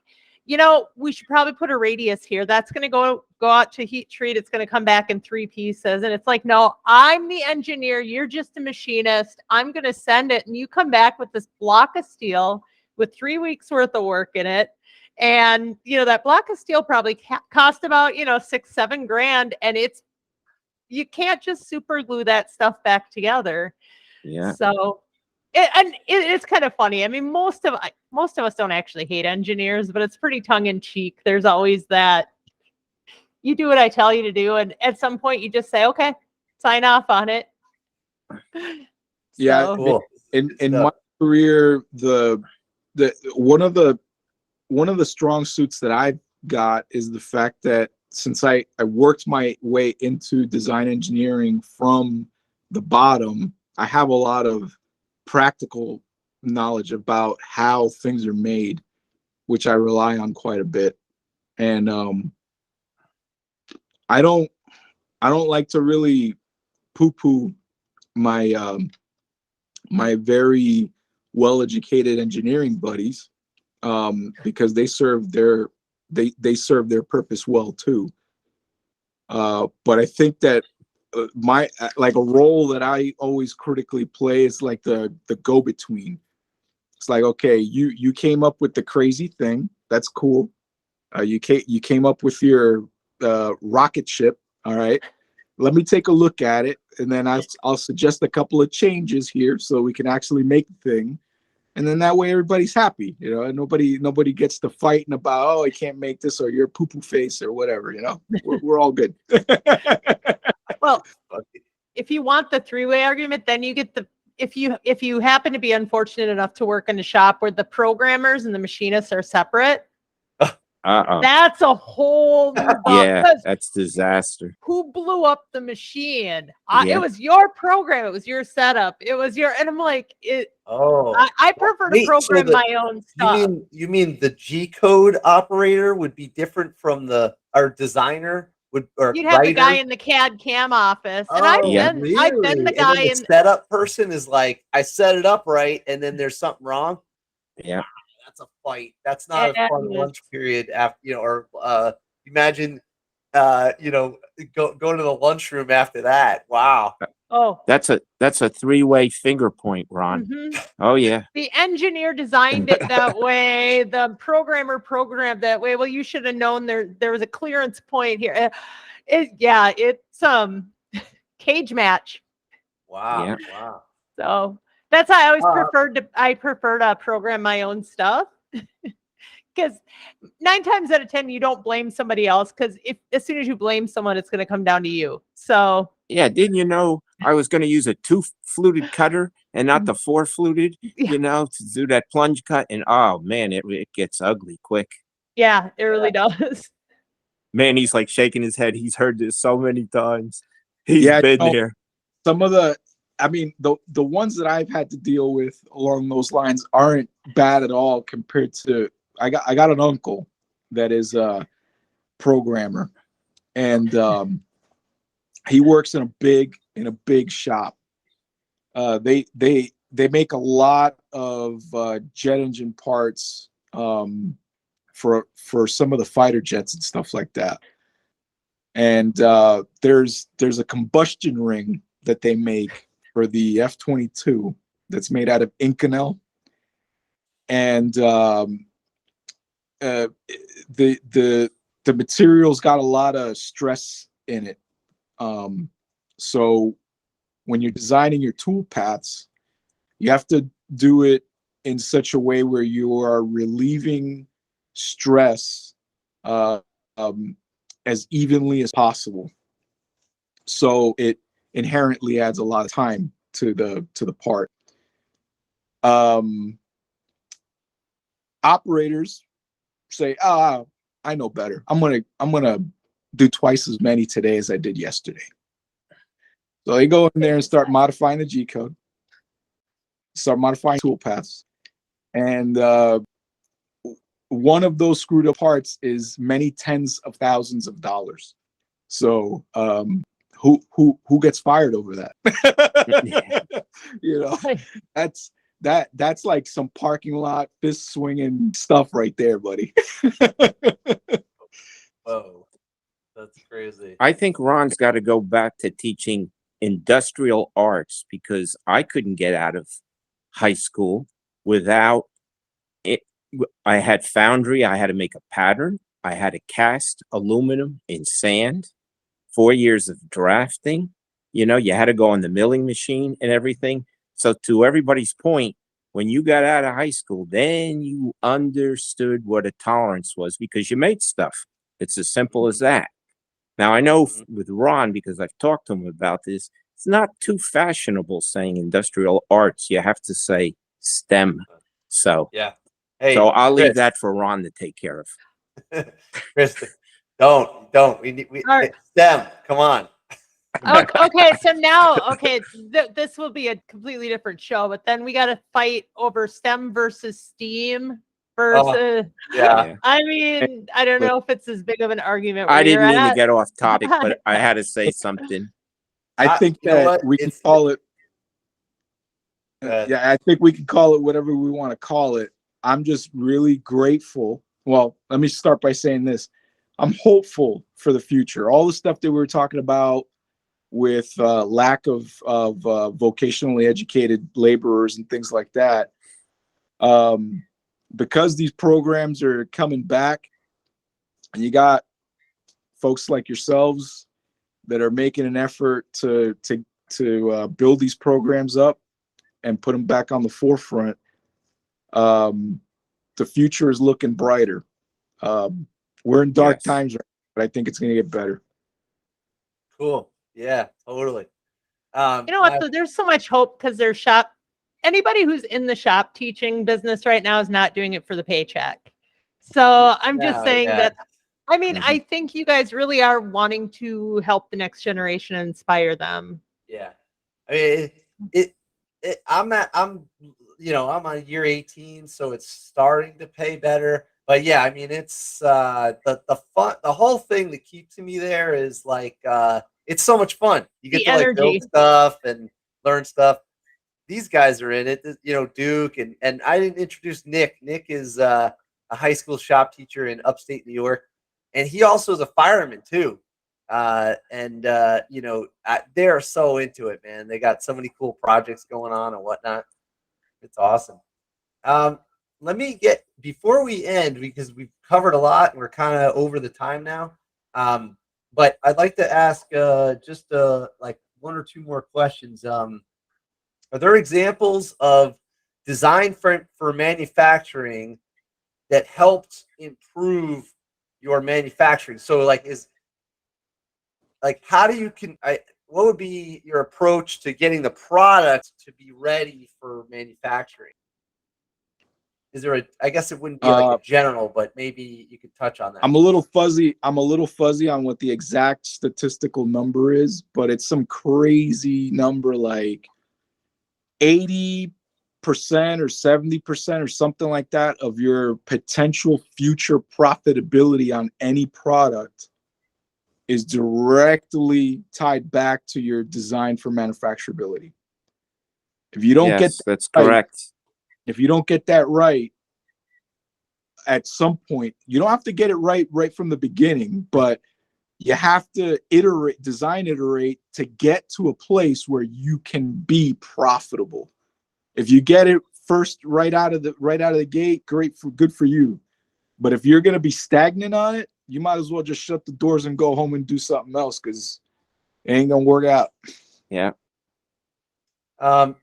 we should probably put a radius here. That's going to go out to heat treat. It's going to come back in 3 pieces. And it's like, no, I'm the engineer. You're just a machinist. I'm going to send it. And you come back with this block of steel with 3 weeks worth of work in it. And, that block of steel probably cost about, 6-7 grand. And you can't just super glue that stuff back together. Yeah. So it's kind of funny. I mean, most of us don't actually hate engineers, but it's pretty tongue in cheek. There's always that, you do what I tell you to do, and at some point you just say, okay, sign off on it. Yeah, So, Cool. in my career, the one of the strong suits that I've got is the fact that since I worked my way into design engineering from the bottom, I have a lot of practical knowledge about how things are made, which I rely on quite a bit. And I don't like to really poo-poo my my very well-educated engineering buddies, because they serve their purpose well too. But I think that like a role that I always critically play is like the go-between. It's like, okay, you came up with the crazy thing. That's cool. You came up with your rocket ship. All right. Let me take a look at it, and then I'll suggest a couple of changes here so we can actually make the thing. And then that way everybody's happy, and nobody gets to fighting about, oh, I can't make this, or you're a poo-poo face or whatever, we're all good. well, if you want the three-way argument, then you get if you happen to be unfortunate enough to work in a shop where the programmers and the machinists are separate, that's a whole new yeah, that's disaster. Who blew up the machine? Yeah. It was your program. It was your setup. It was and I'm like, I prefer to program my own stuff. You mean the G code operator would be different from our designer? You'd have the guy in the CAD CAM office, and I've been the guy in the setup person is like, I set it up right, and then there's something wrong. Yeah, that's a fight. That's not a fun lunch period after, or imagine going to the lunchroom after that. Wow. Oh, that's a 3-way finger point, Ron. Mm-hmm. Oh yeah. The engineer designed it that way. The programmer programmed that way. Well, you should have known there was a clearance point here. It's cage match. Wow. Yeah. Wow. So that's how I always prefer to program my own stuff. Because 9 times out of 10, you don't blame somebody else, because as soon as you blame someone, it's going to come down to you. So yeah, didn't you know I was going to use a 2-fluted cutter and not the 4-fluted, to do that plunge cut? And oh man, it gets ugly quick. Yeah, it really does. Man, he's like shaking his head. He's heard this so many times. He's been there. Some of the ones that I've had to deal with along those lines aren't bad at all compared to. I got an uncle that is a programmer, and he works in a big shop. They make a lot of jet engine parts for some of the fighter jets and stuff like that. And there's a combustion ring that they make for the F-22 that's made out of Inconel, and the material's got a lot of stress in it. So when you're designing your tool paths, you have to do it in such a way where you are relieving stress as evenly as possible. So it inherently adds a lot of time to the part. Operators say, I know better. I'm gonna do twice as many today as I did yesterday. So they go in there and start modifying the G code, start modifying tool paths, and one of those screwed up parts is many tens of thousands of dollars. So who gets fired over that? You know, that's like some parking lot fist swinging stuff right there, buddy. Whoa, that's crazy. I think Ron's got to go back to teaching industrial arts because I couldn't get out of high school without it. I had foundry. I had to make a pattern. I had to cast aluminum in sand, 4 years of drafting. You know, you had to go on the milling machine and everything. So to everybody's point, when you got out of high school, then you understood what a tolerance was because you made stuff. It's as simple as that. Now, I know with Ron, because I've talked to him about this, it's not too fashionable saying industrial arts. You have to say STEM. So, Yeah. Hey, so I'll leave Chris. that for Ron to take care of. Chris, don't. We All right. STEM. Come on. Okay, so now, this will be a completely different show, but then we got to fight over STEM versus STEAM versus. Yeah. I mean, I don't know if it's as big of an argument. I Where didn't you're mean to at. get off topic, but I had to say something. I think you know that what? we can It's- call it. Good. Yeah, I think we can call it whatever we want to call it. I'm just really grateful. Well, let me start by saying this. I'm hopeful for the future. All the stuff that we were talking about with lack of vocationally educated laborers and things like that, because these programs are coming back, and you got folks like yourselves that are making an effort to build these programs up and put them back on the forefront. The future is looking brighter. We're in dark times, but I think it's going to get better. Cool. Yeah, totally. You know what? Though, there's so much hope because there's shop. Anybody who's in the shop teaching business right now is not doing it for the paycheck. So I'm just saying that. I mean, I think you guys really are wanting to help the next generation and inspire them. Yeah. I mean, I'm on year 18, so it's starting to pay better. But yeah, I mean, it's the whole thing that keeps me there is like it's so much fun. You get The to like build energy. stuff and learn stuff. These guys are in it, Duke and I didn't introduce Nick. Nick is a high school shop teacher in upstate New York, and he also is a fireman too. They are so into it, man. They got so many cool projects going on and whatnot. It's awesome. Let me get before we end because we've covered a lot and we're kind of over the time now. But I'd like to ask just like one or two more questions. Are there examples of design for manufacturing that helped improve your manufacturing? So how do you what would be your approach to getting the product to be ready for manufacturing? Is there I guess it wouldn't be like a general, but maybe you could touch on that. I'm a little fuzzy on what the exact statistical number is, but it's some crazy number like 80% or 70% or something like that of your potential future profitability on any product is directly tied back to your design for manufacturability. If you don't get that's correct. If you don't get that right at some point, you don't have to get it right from the beginning, but you have to iterate to get to a place where you can be profitable. If you get it first right out of the gate, good for you. But if you're gonna be stagnant on it, you might as well just shut the doors and go home and do something else because it ain't gonna work out. Yeah.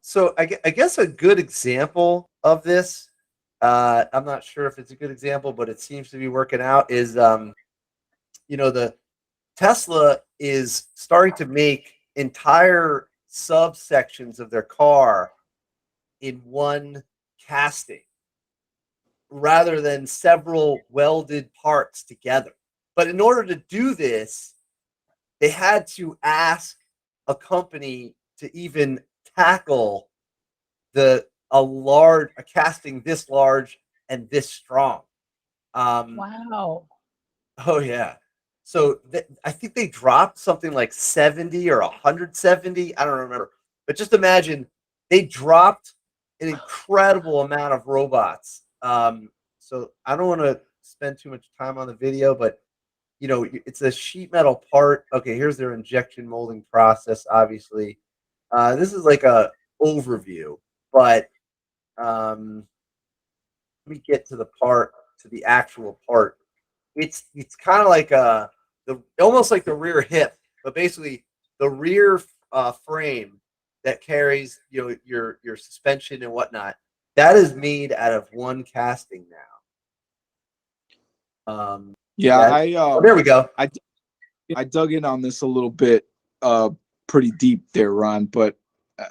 So I guess a good example of this, I'm not sure if it's a good example, but it seems to be working out, is the Tesla is starting to make entire subsections of their car in one casting rather than several welded parts together. But in order to do this, they had to ask a company to even tackle a casting this large and this strong. Wow. Oh yeah. So I think they dropped something like 70 or 170. I don't remember. But just imagine they dropped an incredible amount of robots. So I don't want to spend too much time on the video, but it's a sheet metal part. Okay, here's their injection molding process. Obviously, this is like a overview, but let me get to the actual part. It's kind of like almost like the rear hip, but basically the rear frame that carries your suspension and whatnot. That is made out of one casting now. Yeah, there we go. I dug in on this a little bit, pretty deep there, Ron. But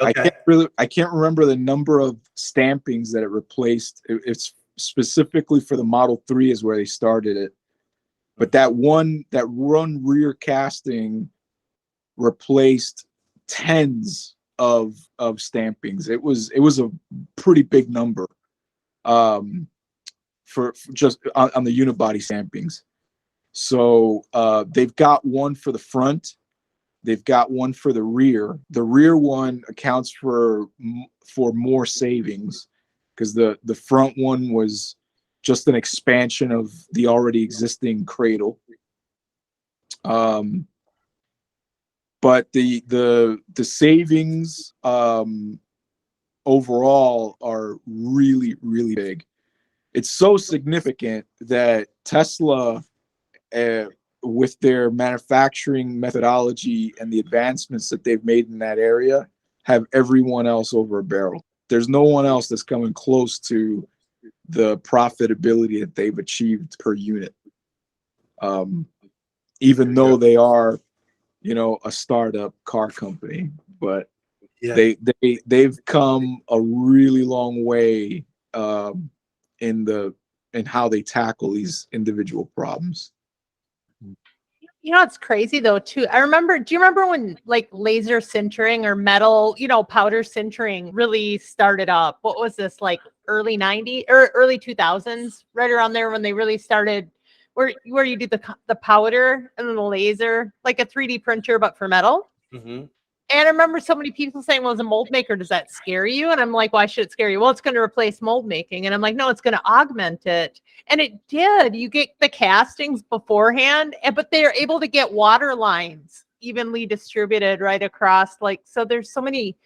Okay. I can't remember the number of stampings that it replaced. It's specifically for the Model 3 is where they started it. But that one rear casting replaced tens of stampings. It was a pretty big number, for just on the unibody stampings. So they've got one for the front, they've got one for the rear. The rear one accounts for more savings because the front one was just an expansion of the already existing cradle. But the savings overall are really, really big. It's so significant that Tesla, with their manufacturing methodology and the advancements that they've made in that area, have everyone else over a barrel. There's no one else that's coming close to the profitability that they've achieved per unit. Even though they are, a startup car company, but Yeah. they've come a really long way in how they tackle these individual problems. It's crazy though too. Do you remember when like laser sintering or metal, powder sintering really started up? What was this, like early 90s or early 2000s, right around there when they really started where you do the powder and then the laser, like a 3D printer, but for metal. Mm-hmm. And I remember so many people saying, well, as a mold maker, does that scare you? And I'm like, why should it scare you? Well, it's going to replace mold making. And I'm like, no, it's going to augment it. And it did. You get the castings beforehand, but they're able to get water lines evenly distributed right across. So there's so many.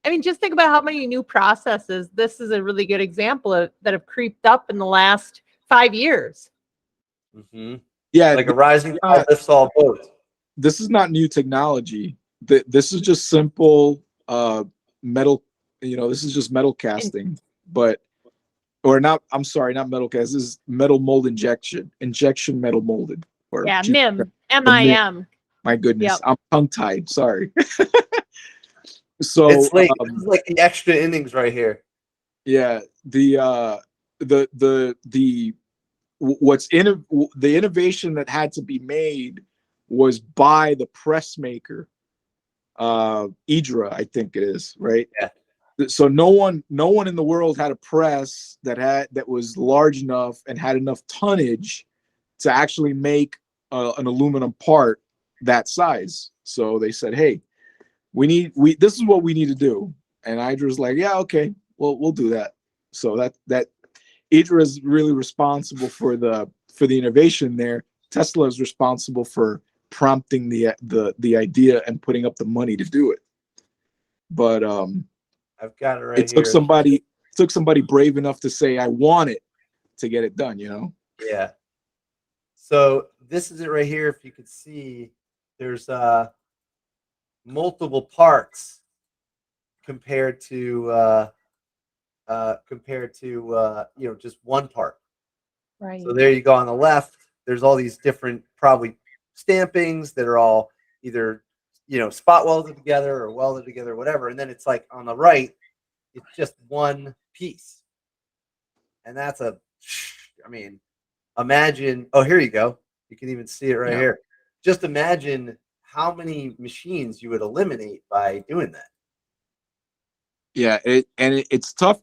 I mean, just think about how many new processes. This is a really good example of that have creeped up in the last 5 years. Mm-hmm. Yeah, like a rising tide lifts all boats. This is not new technology. This is just simple metal. This is just metal casting, I'm sorry, not metal cast. This is metal mold injection metal molded. MIM, MIM. My goodness, Yep. I'm tongue tied. Sorry. So it's late. This is like the extra innings right here. Yeah, the innovation that had to be made was by the press maker, Idra, I think it is, right? Yeah. So no one in the world had a press that was large enough and had enough tonnage to actually make an aluminum part that size. So they said, "Hey, this is what we need to do." And Idra's like, "Yeah, okay, well, we'll do that." So that Idra is really responsible for the innovation there. Tesla is responsible for prompting the idea and putting up the money to do it. But I've got it right it took here. somebody brave enough to say, "I want it," to get it done. Yeah. So this is it right here. If you could see, there's multiple parts compared to just one part. Right. So there you go. On the left, there's all these different probably stampings that are all either spot welded together or welded together, whatever. And then it's like on the right, it's just one piece. And that's imagine, oh, here you go. You can even see it right Yeah. here. Just imagine how many machines you would eliminate by doing that. Yeah, it's tough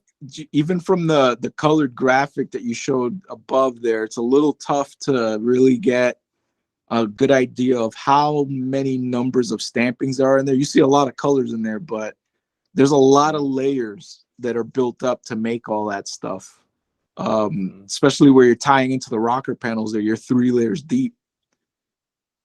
even from the colored graphic that you showed above there. It's a little tough to really get a good idea of how many numbers of stampings are in there. You see a lot of colors in there, but there's a lot of layers that are built up to make all that stuff. Especially where you're tying into the rocker panels there, you're 3 layers deep.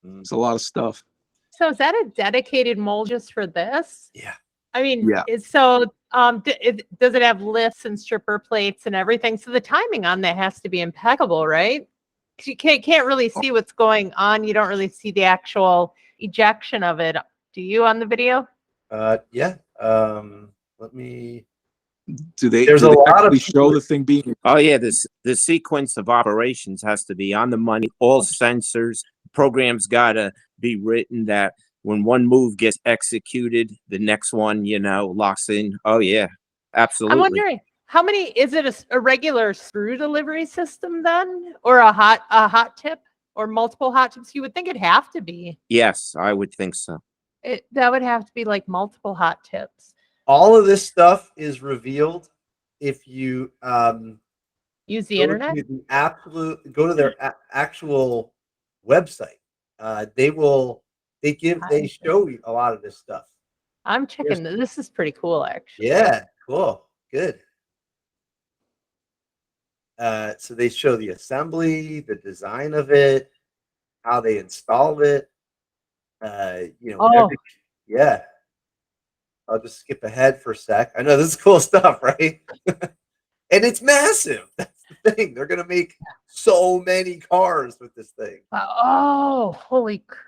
It's a lot of stuff. So is that a dedicated mold just for this? Yeah. I mean, Yeah. does it have lifts and stripper plates and everything? So the timing on that has to be impeccable, right? 'Cause you can't really see what's going on. You don't really see the actual ejection of it. Do you on the video? Yeah. Let me. There's a lot of actually people show that- the thing being Oh yeah, the sequence of operations has to be on the money. All sensors, programs gotta be written that when one move gets executed, the next one, locks in. Oh yeah, absolutely. I'm wondering how many is it a regular screw delivery system then, or a hot tip, or multiple hot tips? You would think it'd have to be. Yes, I would think so. That would have to be like multiple hot tips. All of this stuff is revealed if you Use the go internet. to go to their actual website. They show you a lot of this stuff. I'm checking. This is pretty cool, actually. Yeah, cool, good. So they show the assembly, the design of it, how they installed it. Oh. Yeah. I'll just skip ahead for a sec. I know this is cool stuff, right? And it's massive. That's the thing. They're gonna make so many cars with this thing. Oh, holy crap.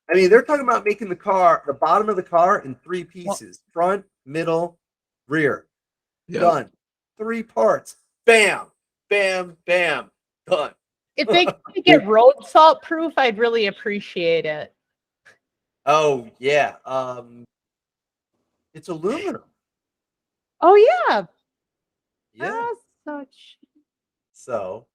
I mean, they're talking about making the bottom of the car in 3 pieces: front, middle, rear. Yep. Done. 3 parts. Bam, bam, bam. Done. If they could get road salt proof, I'd really appreciate it. Oh yeah. It's aluminum. Oh yeah. Yeah. Such. So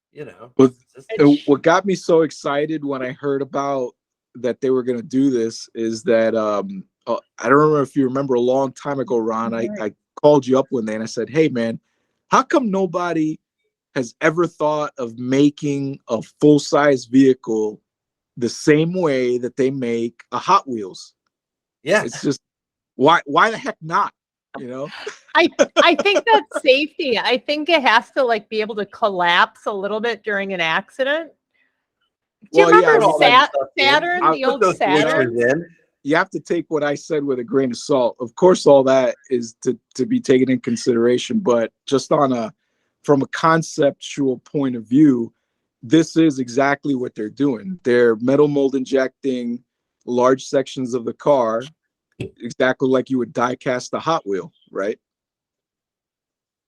But just- what got me so excited when I heard about that they were going to do this is that I don't remember if you remember a long time ago, Ron, I called you up one day and I said, hey man, how come nobody has ever thought of making a full-size vehicle the same way that they make a Hot Wheels? Yeah. It's just why the heck not? I think that's safety. I think it has to be able to collapse a little bit during an accident. Do you remember all that stuff in. Saturn, I'll the put old those Saturn? features in. You have to take what I said with a grain of salt. Of course, all that is to be taken in consideration, but just from a conceptual point of view, this is exactly what they're doing. They're metal mold injecting large sections of the car, exactly like you would die cast a Hot Wheel, right?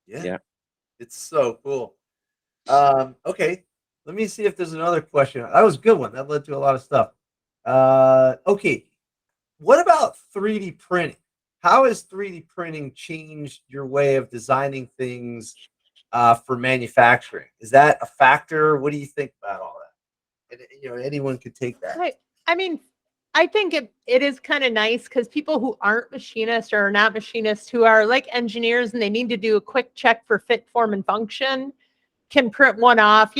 Yeah. It's so cool. Okay. Let me see if there's another question. That was a good one. That led to a lot of stuff. Okay. What about 3D printing? How has 3D printing changed your way of designing things for manufacturing? Is that a factor? What do you think about all that? And, anyone could take that. I mean, I think it is kind of nice because people who aren't machinists or are not machinists who are like engineers and they need to do a quick check for fit, form, and function can print one off.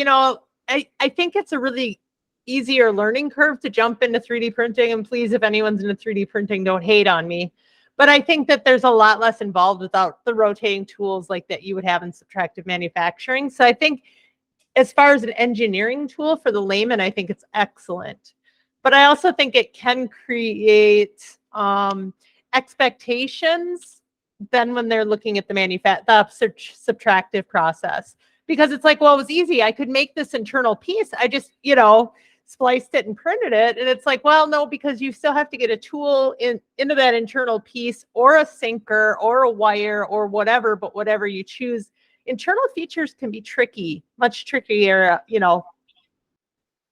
I think it's a really easier learning curve to jump into 3D printing. And please, if anyone's into 3D printing, don't hate on me. But I think that there's a lot less involved without the rotating tools like that you would have in subtractive manufacturing. So I think as far as an engineering tool for the layman, I think it's excellent. But I also think it can create expectations then when they're looking at the subtractive process. Because it's like, well, it was easy. I could make this internal piece. I just, spliced it and printed it. And it's like, well, no, because you still have to get a tool into that internal piece or a sinker or a wire or whatever, but whatever you choose. Internal features can be tricky, much trickier,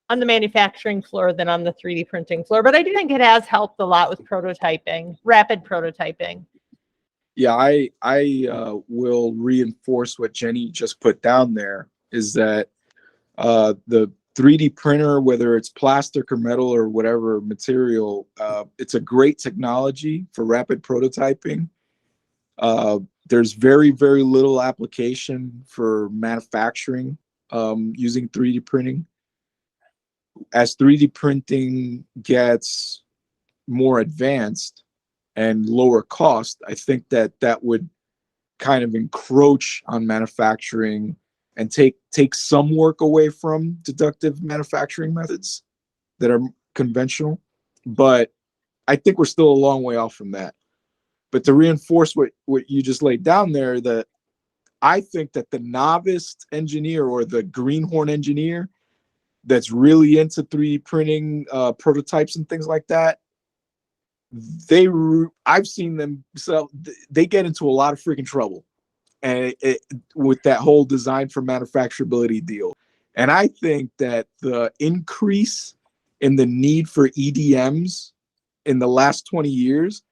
on the manufacturing floor than on the 3D printing floor. But I do think it has helped a lot with prototyping, rapid prototyping. Yeah, I will reinforce what Jenny just put down there is that the 3D printer, whether it's plastic or metal or whatever material, it's a great technology for rapid prototyping. There's very, very little application for manufacturing using 3D printing. As 3D printing gets more advanced and lower cost, I think that that would kind of encroach on manufacturing and take some work away from deductive manufacturing methods that are conventional. But I think we're still a long way off from that. But to reinforce what you just laid down there, that I think that the novice engineer or the greenhorn engineer that's really into 3D printing prototypes and things like that, I've seen them, so they get into a lot of freaking trouble, and with that whole design for manufacturability deal. And I think that the increase in the need for EDMs in the last 20 years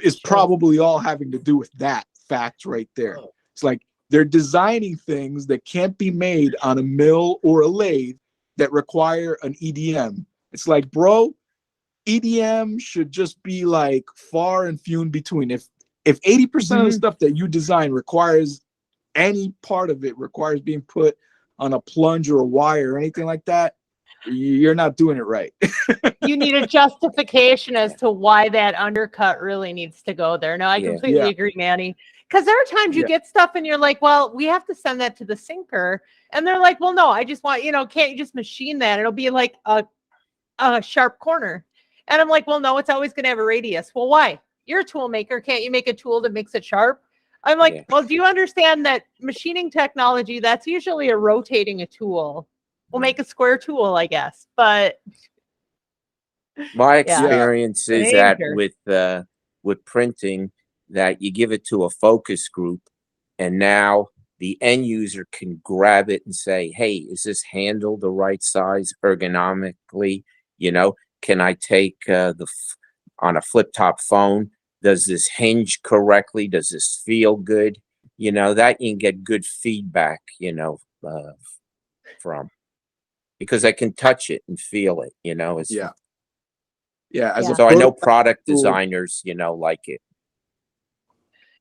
is probably all having to do with that fact right there. It's like they're designing things that can't be made on a mill or a lathe that require an EDM. It's like, bro, EDM should just be like far and few in between. If 80% of the stuff that you design requires any part of it requires being put on a plunge or a wire or anything like that, you're not doing it right. You need a justification as to why that undercut really needs to go there. No, I completely agree, Manny. Because there are times you get stuff and you're like, well, we have to send that to the sinker. And they're like, well, no, I just want, can't you just machine that? It'll be like a sharp corner. And I'm like, well, no, it's always going to have a radius. Well, why? You're a tool maker. Can't you make a tool that makes it sharp? I'm like, well, do you understand that machining technology, that's usually a rotating a tool? We'll make a square tool, I guess. But my experience is that with printing, that you give it to a focus group, and now the end user can grab it and say, hey, is this handle the right size ergonomically? Can I take on a flip top phone? Does this hinge correctly? Does this feel good? That you can get good feedback, from, because I can touch it and feel it, So I know product designers, like it.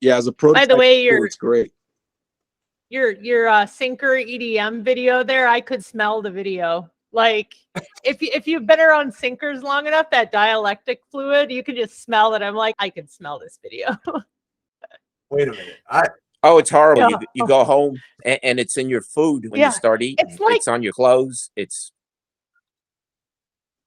Yeah, as a prototype, by the way, it's great. Your sinker EDM video there, I could smell the video. Like if you've been around sinkers long enough, that dielectric fluid, you can just smell it. I'm like, I can smell this video. Wait a minute. Oh, it's horrible. You go home and it's in your food when you start eating. It's on your clothes.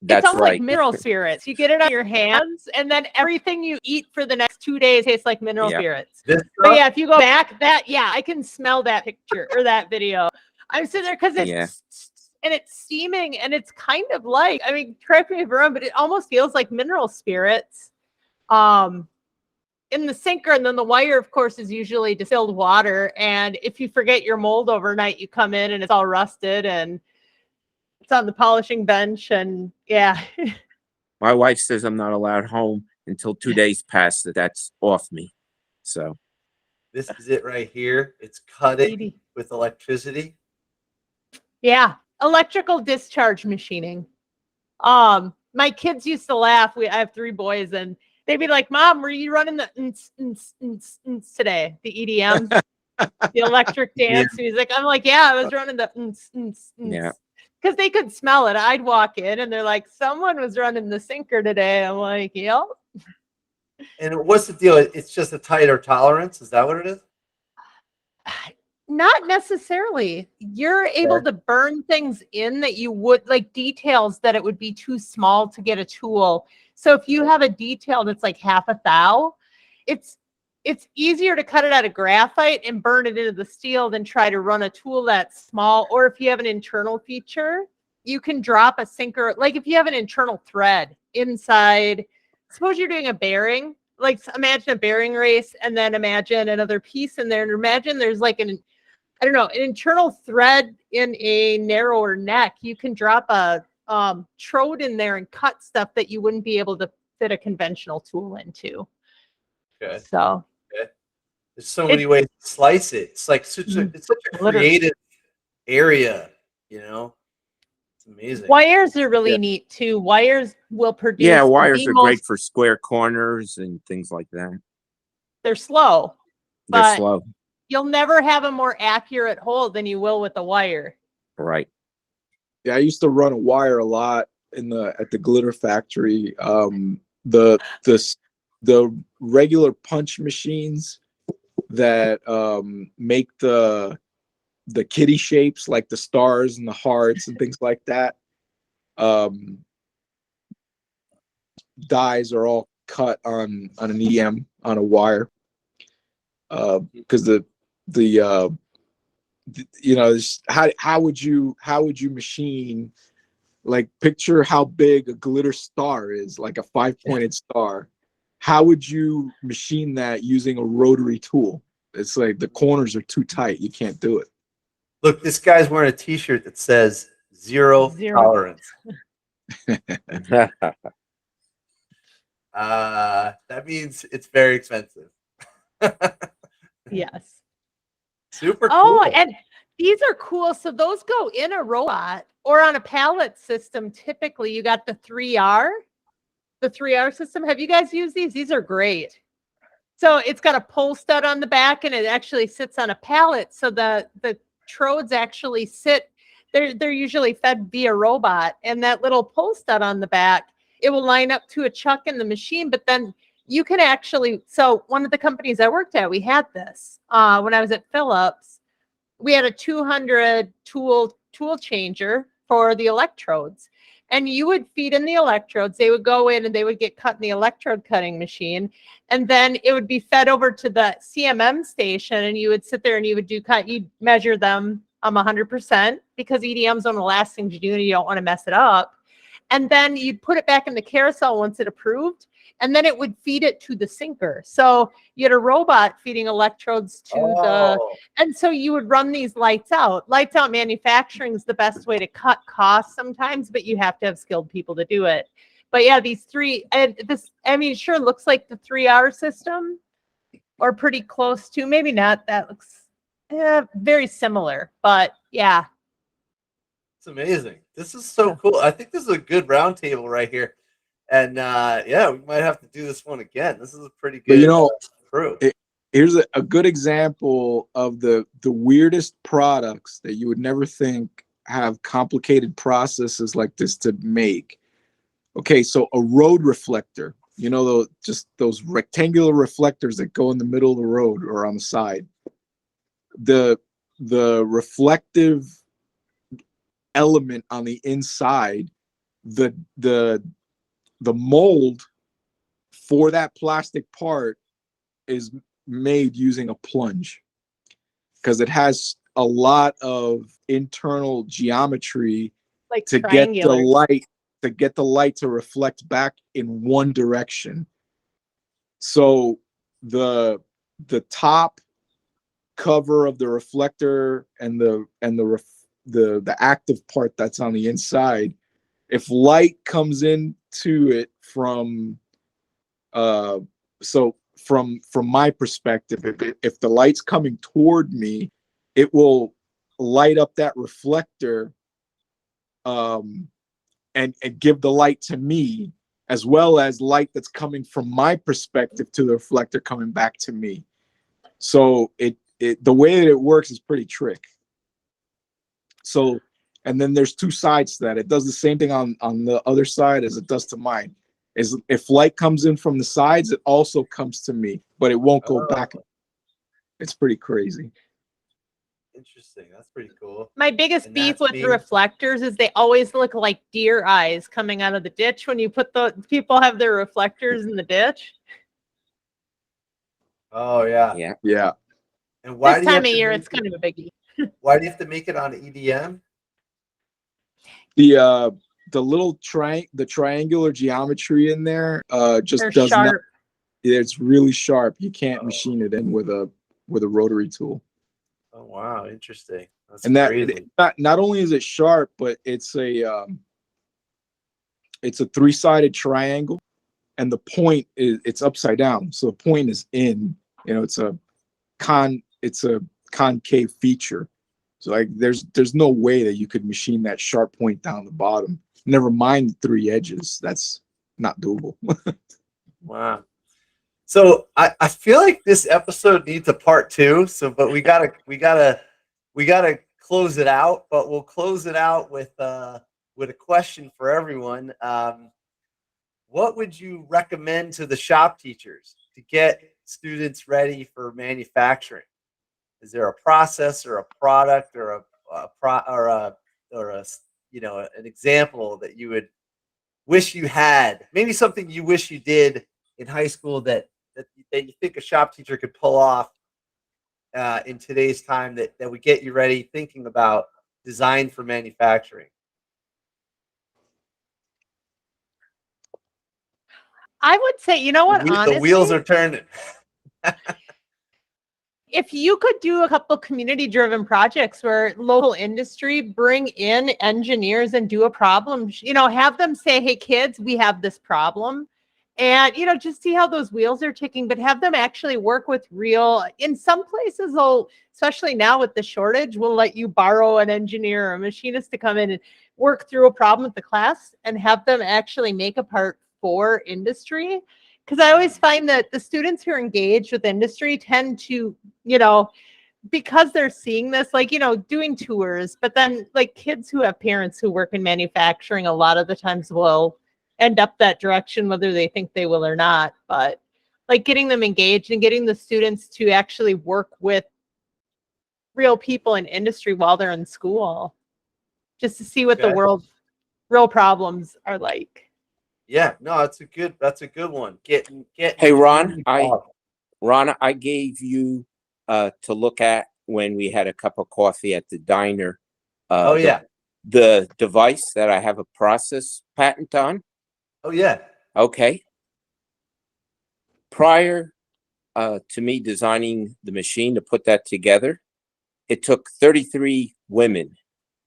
That's right. Like mineral spirits. You get it on your hands, and then everything you eat for the next 2 days tastes like mineral spirits. But if you go back, I can smell that picture or that video. I'm sitting there because it's steaming, and it's kind of like, correct me if I'm wrong, but it almost feels like mineral spirits in the sinker. And then the wire, of course, is usually distilled water. And if you forget your mold overnight, you come in and it's all rusted and it's on the polishing bench. And my wife says I'm not allowed home until 2 days pass. That's off me. So this is it right here. It's cutting with electricity. Yeah. Electrical discharge machining. My kids used to laugh. I have 3 boys, and they'd be like, Mom, were you running the today? The EDM, the electric dance music. I'm like, yeah, I was running the because they could smell it. I'd walk in and they're like, someone was running the sinker today. I'm like, yep. And what's the deal? It's just a tighter tolerance. Is that what it is? Not necessarily. You're able to burn things in that you would, like details that it would be too small to get a tool. So if you have a detail that's like half a thou, it's easier to cut it out of graphite and burn it into the steel than try to run a tool that's small. Or if you have an internal feature, you can drop a sinker. Like if you have an internal thread inside, suppose you're doing a bearing, like imagine a bearing race, and then imagine another piece in there, and imagine there's like an internal thread in a narrower neck. You can drop a trode in there and cut stuff that you wouldn't be able to fit a conventional tool into. Okay. So there's so many ways to slice it. It's like it's such a creative area, It's amazing. Wires are really Yeah. neat too. Wires will produce Yeah, wires the are most, great for square corners and things like that. they're slow, They're but slow, you'll never have a more accurate hole than you will with a wire. right? Yeah, I used to run a wire a lot at the glitter factory. The the regular punch machines that make the kitty shapes, like the stars and the hearts and things like that. Dies are all cut on an EM on a wire, because how would you machine, like, picture how big a glitter star is, like a 5-pointed star. How would you machine that using a rotary tool? It's like the corners are too tight. You can't do it. Look, this guy's wearing a T-shirt that says zero tolerance. That means it's very expensive. Yes. Super Oh, cool. and these are cool. So those go in a robot or on a pallet system. Typically, you got the 3R system. Have you guys used these? These are great. So it's got a pull stud on the back, and it actually sits on a pallet. So the trodes actually sit. They're usually fed via robot, and that little pull stud on the back, it will line up to a chuck in the machine. But then you can actually. So one of the companies I worked at, we had this when I was at Phillips. We had a 200 tool changer for the electrodes, and you would feed in the electrodes. They would go in and they would get cut in the electrode cutting machine, and then it would be fed over to the CMM station, and you would sit there and you would you'd measure them 100%, because EDM's one of the last things you do and you don't want to mess it up. And then you'd put it back in the carousel once it approved, and then it would feed it to the sinker. So you had a robot feeding electrodes to and so you would run these lights out. Lights out manufacturing is the best way to cut costs sometimes, but you have to have skilled people to do it. But yeah, these three, and this, I mean, it sure looks like the 3R system, or pretty close to, maybe not. That looks very similar, but yeah. It's amazing. This is so cool. I think this is a good round table right here. And yeah, we might have to do this one again. This is a pretty good crew. Here's a good example of the weirdest products that you would never think have complicated processes like this to make. Okay, so a road reflector, just those rectangular reflectors that go in the middle of the road or on the side. The reflective element on the inside, the mold for that plastic part is made using a plunge, because it has a lot of internal geometry, Like to get the light to reflect back in one direction. So the top cover of the reflector and the active part that's on the inside, if light comes into it from from my perspective, if the light's coming toward me, it will light up that reflector, and give the light to me, as well as light that's coming from my perspective to the reflector coming back to me. So the way that it works is pretty trick. So, and then there's two sides to that. It does the same thing on the other side as it does to mine. Is if light comes in from the sides, it also comes to me, but it won't go back. It's pretty crazy. Interesting. That's pretty cool. My biggest beef with reflectors is they always look like deer eyes coming out of the ditch when you put people have their reflectors in the ditch. Oh yeah. Yeah. And why this time of year, it's kind of a biggie. Why do you have to make it on EDM? The little triangular geometry in there just They're does sharp. not. It's really sharp. You can't machine it in with a rotary tool. Oh wow, interesting. That's And that crazy. not only is it sharp, but it's a 3-sided triangle, and the point it's upside down. So the point is in. It's a concave feature. So like there's no way that you could machine that sharp point down the bottom. Never mind the 3 edges. That's not doable. Wow. So I feel like this episode needs a part 2. So, but we gotta close it out. But we'll close it out with a question for everyone. What would you recommend to the shop teachers to get students ready for manufacturing? Is there a process or a product or a an example that you would wish you had? Maybe something you wish you did in high school that you think a shop teacher could pull off in today's time that would get you ready thinking about design for manufacturing. I would say, you know what, The wheels honestly, are turning. if you could do a couple community driven projects where local industry bring in engineers and do a problem, have them say, hey kids, we have this problem, and just see how those wheels are ticking, but have them actually work with real, in some places they'll, especially now with the shortage, will let you borrow an engineer or a machinist to come in and work through a problem with the class and have them actually make a part for industry. Because I always find that the students who are engaged with industry tend to, because they're seeing this, like, doing tours, but then like kids who have parents who work in manufacturing a lot of the times will end up that direction, whether they think they will or not. But like getting them engaged and getting the students to actually work with real people in industry while they're in school, just to see what the Okay. world's real problems are like. Yeah, no, that's a good one. Hey, Ron, I gave you to look at when we had a cup of coffee at the diner. Oh yeah. The device that I have a process patent on. Oh yeah. Okay. Prior to me designing the machine to put that together, it took 33 women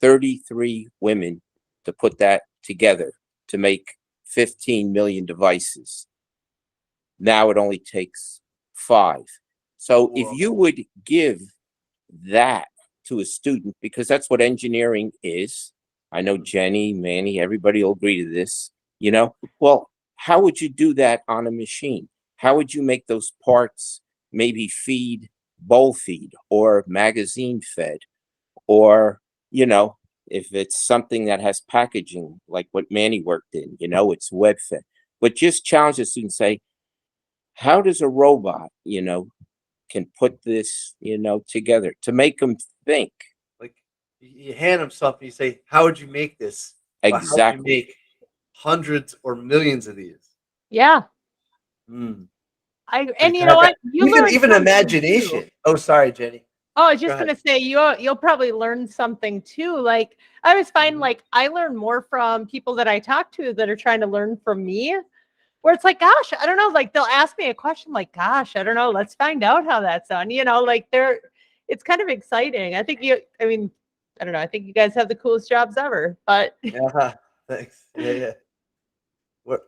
to put that together to make 15 million devices. Now it only takes 5. So if you would give that to a student, because that's what engineering is, I know Jenny, Manny, everybody will agree to this, well, how would you do that on a machine? How would you make those parts maybe bowl feed or magazine fed, or, if it's something that has packaging, like what Manny worked in, it's web fed. But just challenge the student, say, how does a robot, can put this, together to make them think? Like you hand them something, you say, "How would you make this?" Well, how would you Exactly. make hundreds or millions of these? Yeah. Mm. And you know what? You learn Even something imagination. too. Oh, sorry, Jenny. Oh, I was Go just ahead. gonna say you'll probably learn something too. Like I always find like I learn more from people that I talk to that are trying to learn from me. Where it's like, gosh, I don't know. Like they'll ask me a question, like, gosh, I don't know. Let's find out how that's done. Like it's kind of exciting. I mean, I don't know. I think you guys have the coolest jobs ever. But Yeah, thanks. Yeah.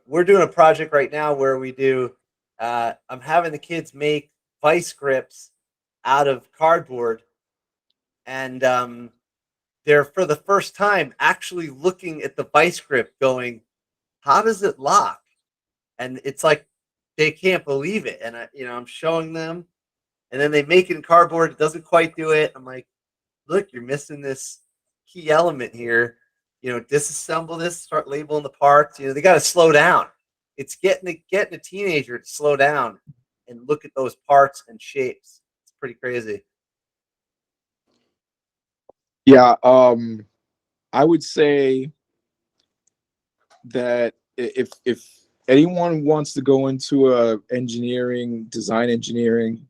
We're doing a project right now where we do. I'm having the kids make vice grips out of cardboard, and they're for the first time actually looking at the vice grip, going, "How does it lock?" And it's like they can't believe it. And I'm showing them, and then they make it in cardboard. It doesn't quite do it. I'm like, "Look, you're missing this key element here. Disassemble this, start labeling the parts. They got to slow down. It's getting a teenager to slow down and look at those parts and shapes. It's pretty crazy." Yeah, I would say that if anyone wants to go into design engineering,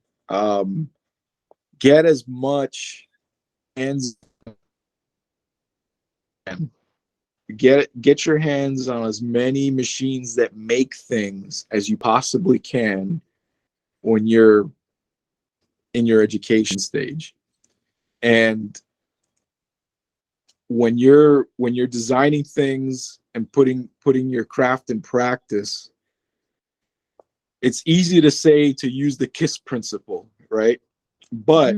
get as much hands get your hands on as many machines that make things as you possibly can when you're in your education stage. And when you're designing things and putting your craft in practice, it's easy to say to use the KISS principle, right? But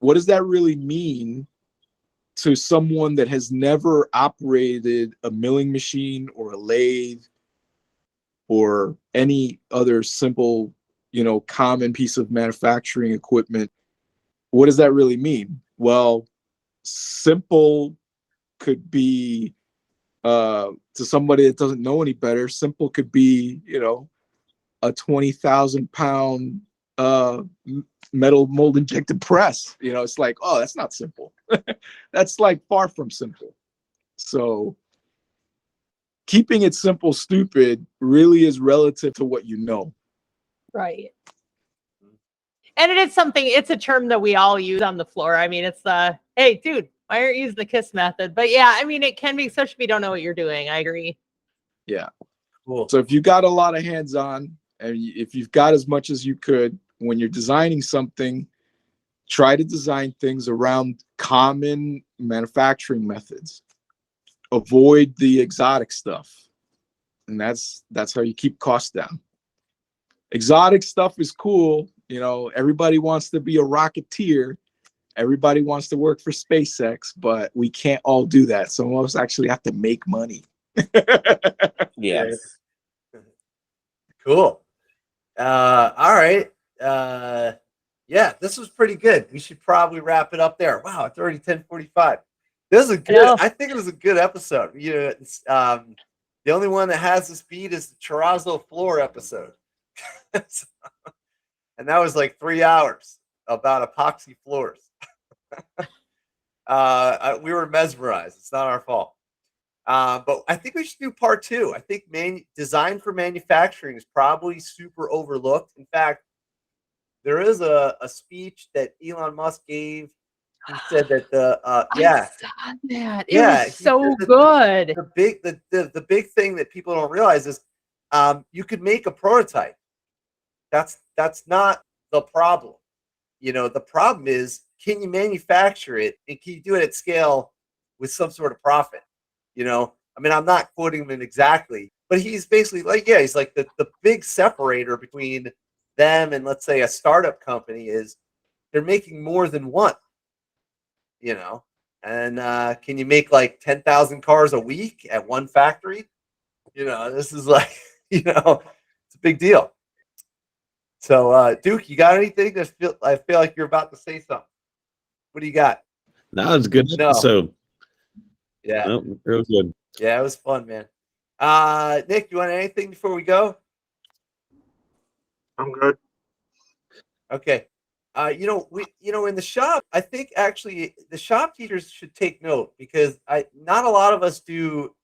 what does that really mean to someone that has never operated a milling machine or a lathe or any other simple, common piece of manufacturing equipment, what does that really mean? Well, simple could be, to somebody that doesn't know any better, simple could be, a 20,000 pound metal mold injected press. It's like, oh, that's not simple. That's like far from simple. So keeping it simple stupid really is relative to what you know. Right. And it is something, it's a term that we all use on the floor. I mean, it's hey, dude, why aren't you using the KISS method? But yeah, I mean, it can be, especially if you don't know what you're doing. I agree. Yeah. Cool. So if you got a lot of hands-on, and if you've got as much as you could, when you're designing something, try to design things around common manufacturing methods. Avoid the exotic stuff. And that's how you keep costs down. Exotic stuff is cool. Everybody wants to be a Rocketeer. Everybody wants to work for SpaceX, but we can't all do that. Some of us actually have to make money. Yes. Cool. All right. Yeah, this was pretty good. We should probably wrap it up there. Wow, it's already 10:45. This is a good. I think it was a good episode. The only one that has the speed is the terrazzo floor episode, and that was like 3 hours about epoxy floors. We were mesmerized. It's not our fault. But I think we should do part 2. I think design for manufacturing is probably super overlooked. In fact, there is a speech that Elon Musk gave. He said that I saw that. It yeah, was so good. The big thing that people don't realize is you could make a prototype. That's not the problem. The problem is, can you manufacture it and can you do it at scale with some sort of profit? I mean, I'm not quoting him exactly, but he's basically like, yeah, he's like the big separator between them and, let's say, a startup company is they're making more than one, and can you make like 10,000 cars a week at one factory? This is like, it's a big deal. So, Duke, you got anything? I feel like you're about to say something. What do you got? No, it's good. No. So, Yeah. no, real good. Yeah, it was fun, man. Nick, you want anything before we go? I'm good. Okay. In the shop, I think actually the shop teachers should take note because not a lot of us do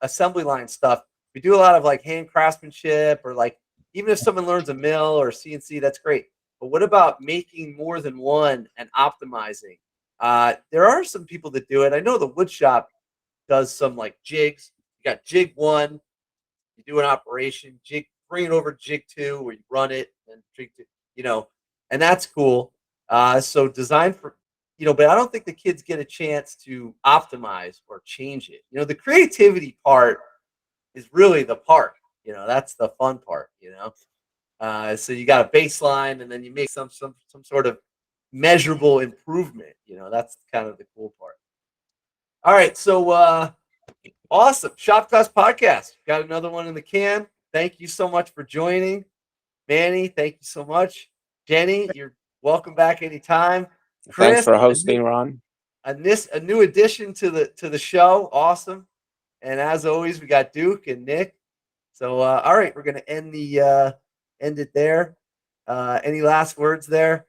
assembly line stuff. We do a lot of like hand craftsmanship, or like even if someone learns a mill or CNC, that's great. But what about making more than one and optimizing? There are some people that do it. I know the wood shop does some like jigs. You got jig 1, you do an operation, bring it over to jig 2 where you run it, and jig 2, and that's cool. So design for, but I don't think the kids get a chance to optimize or change it. The creativity part is really the part, that's the fun part, so you got a baseline and then you make some sort of measurable improvement, that's kind of the cool part. All right. So, awesome. Shop Class Podcast. Got another one in the can. Thank you so much for joining. Manny, thank you so much. Jenny, you're welcome back anytime. Chris, Thanks for hosting, Ron. A new addition to the show. Awesome. And as always, we got Duke and Nick. So, all right, we're gonna end it there. Any last words there?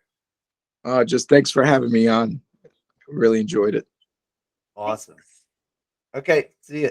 Just thanks for having me on. Really enjoyed it. Awesome. Okay, see you.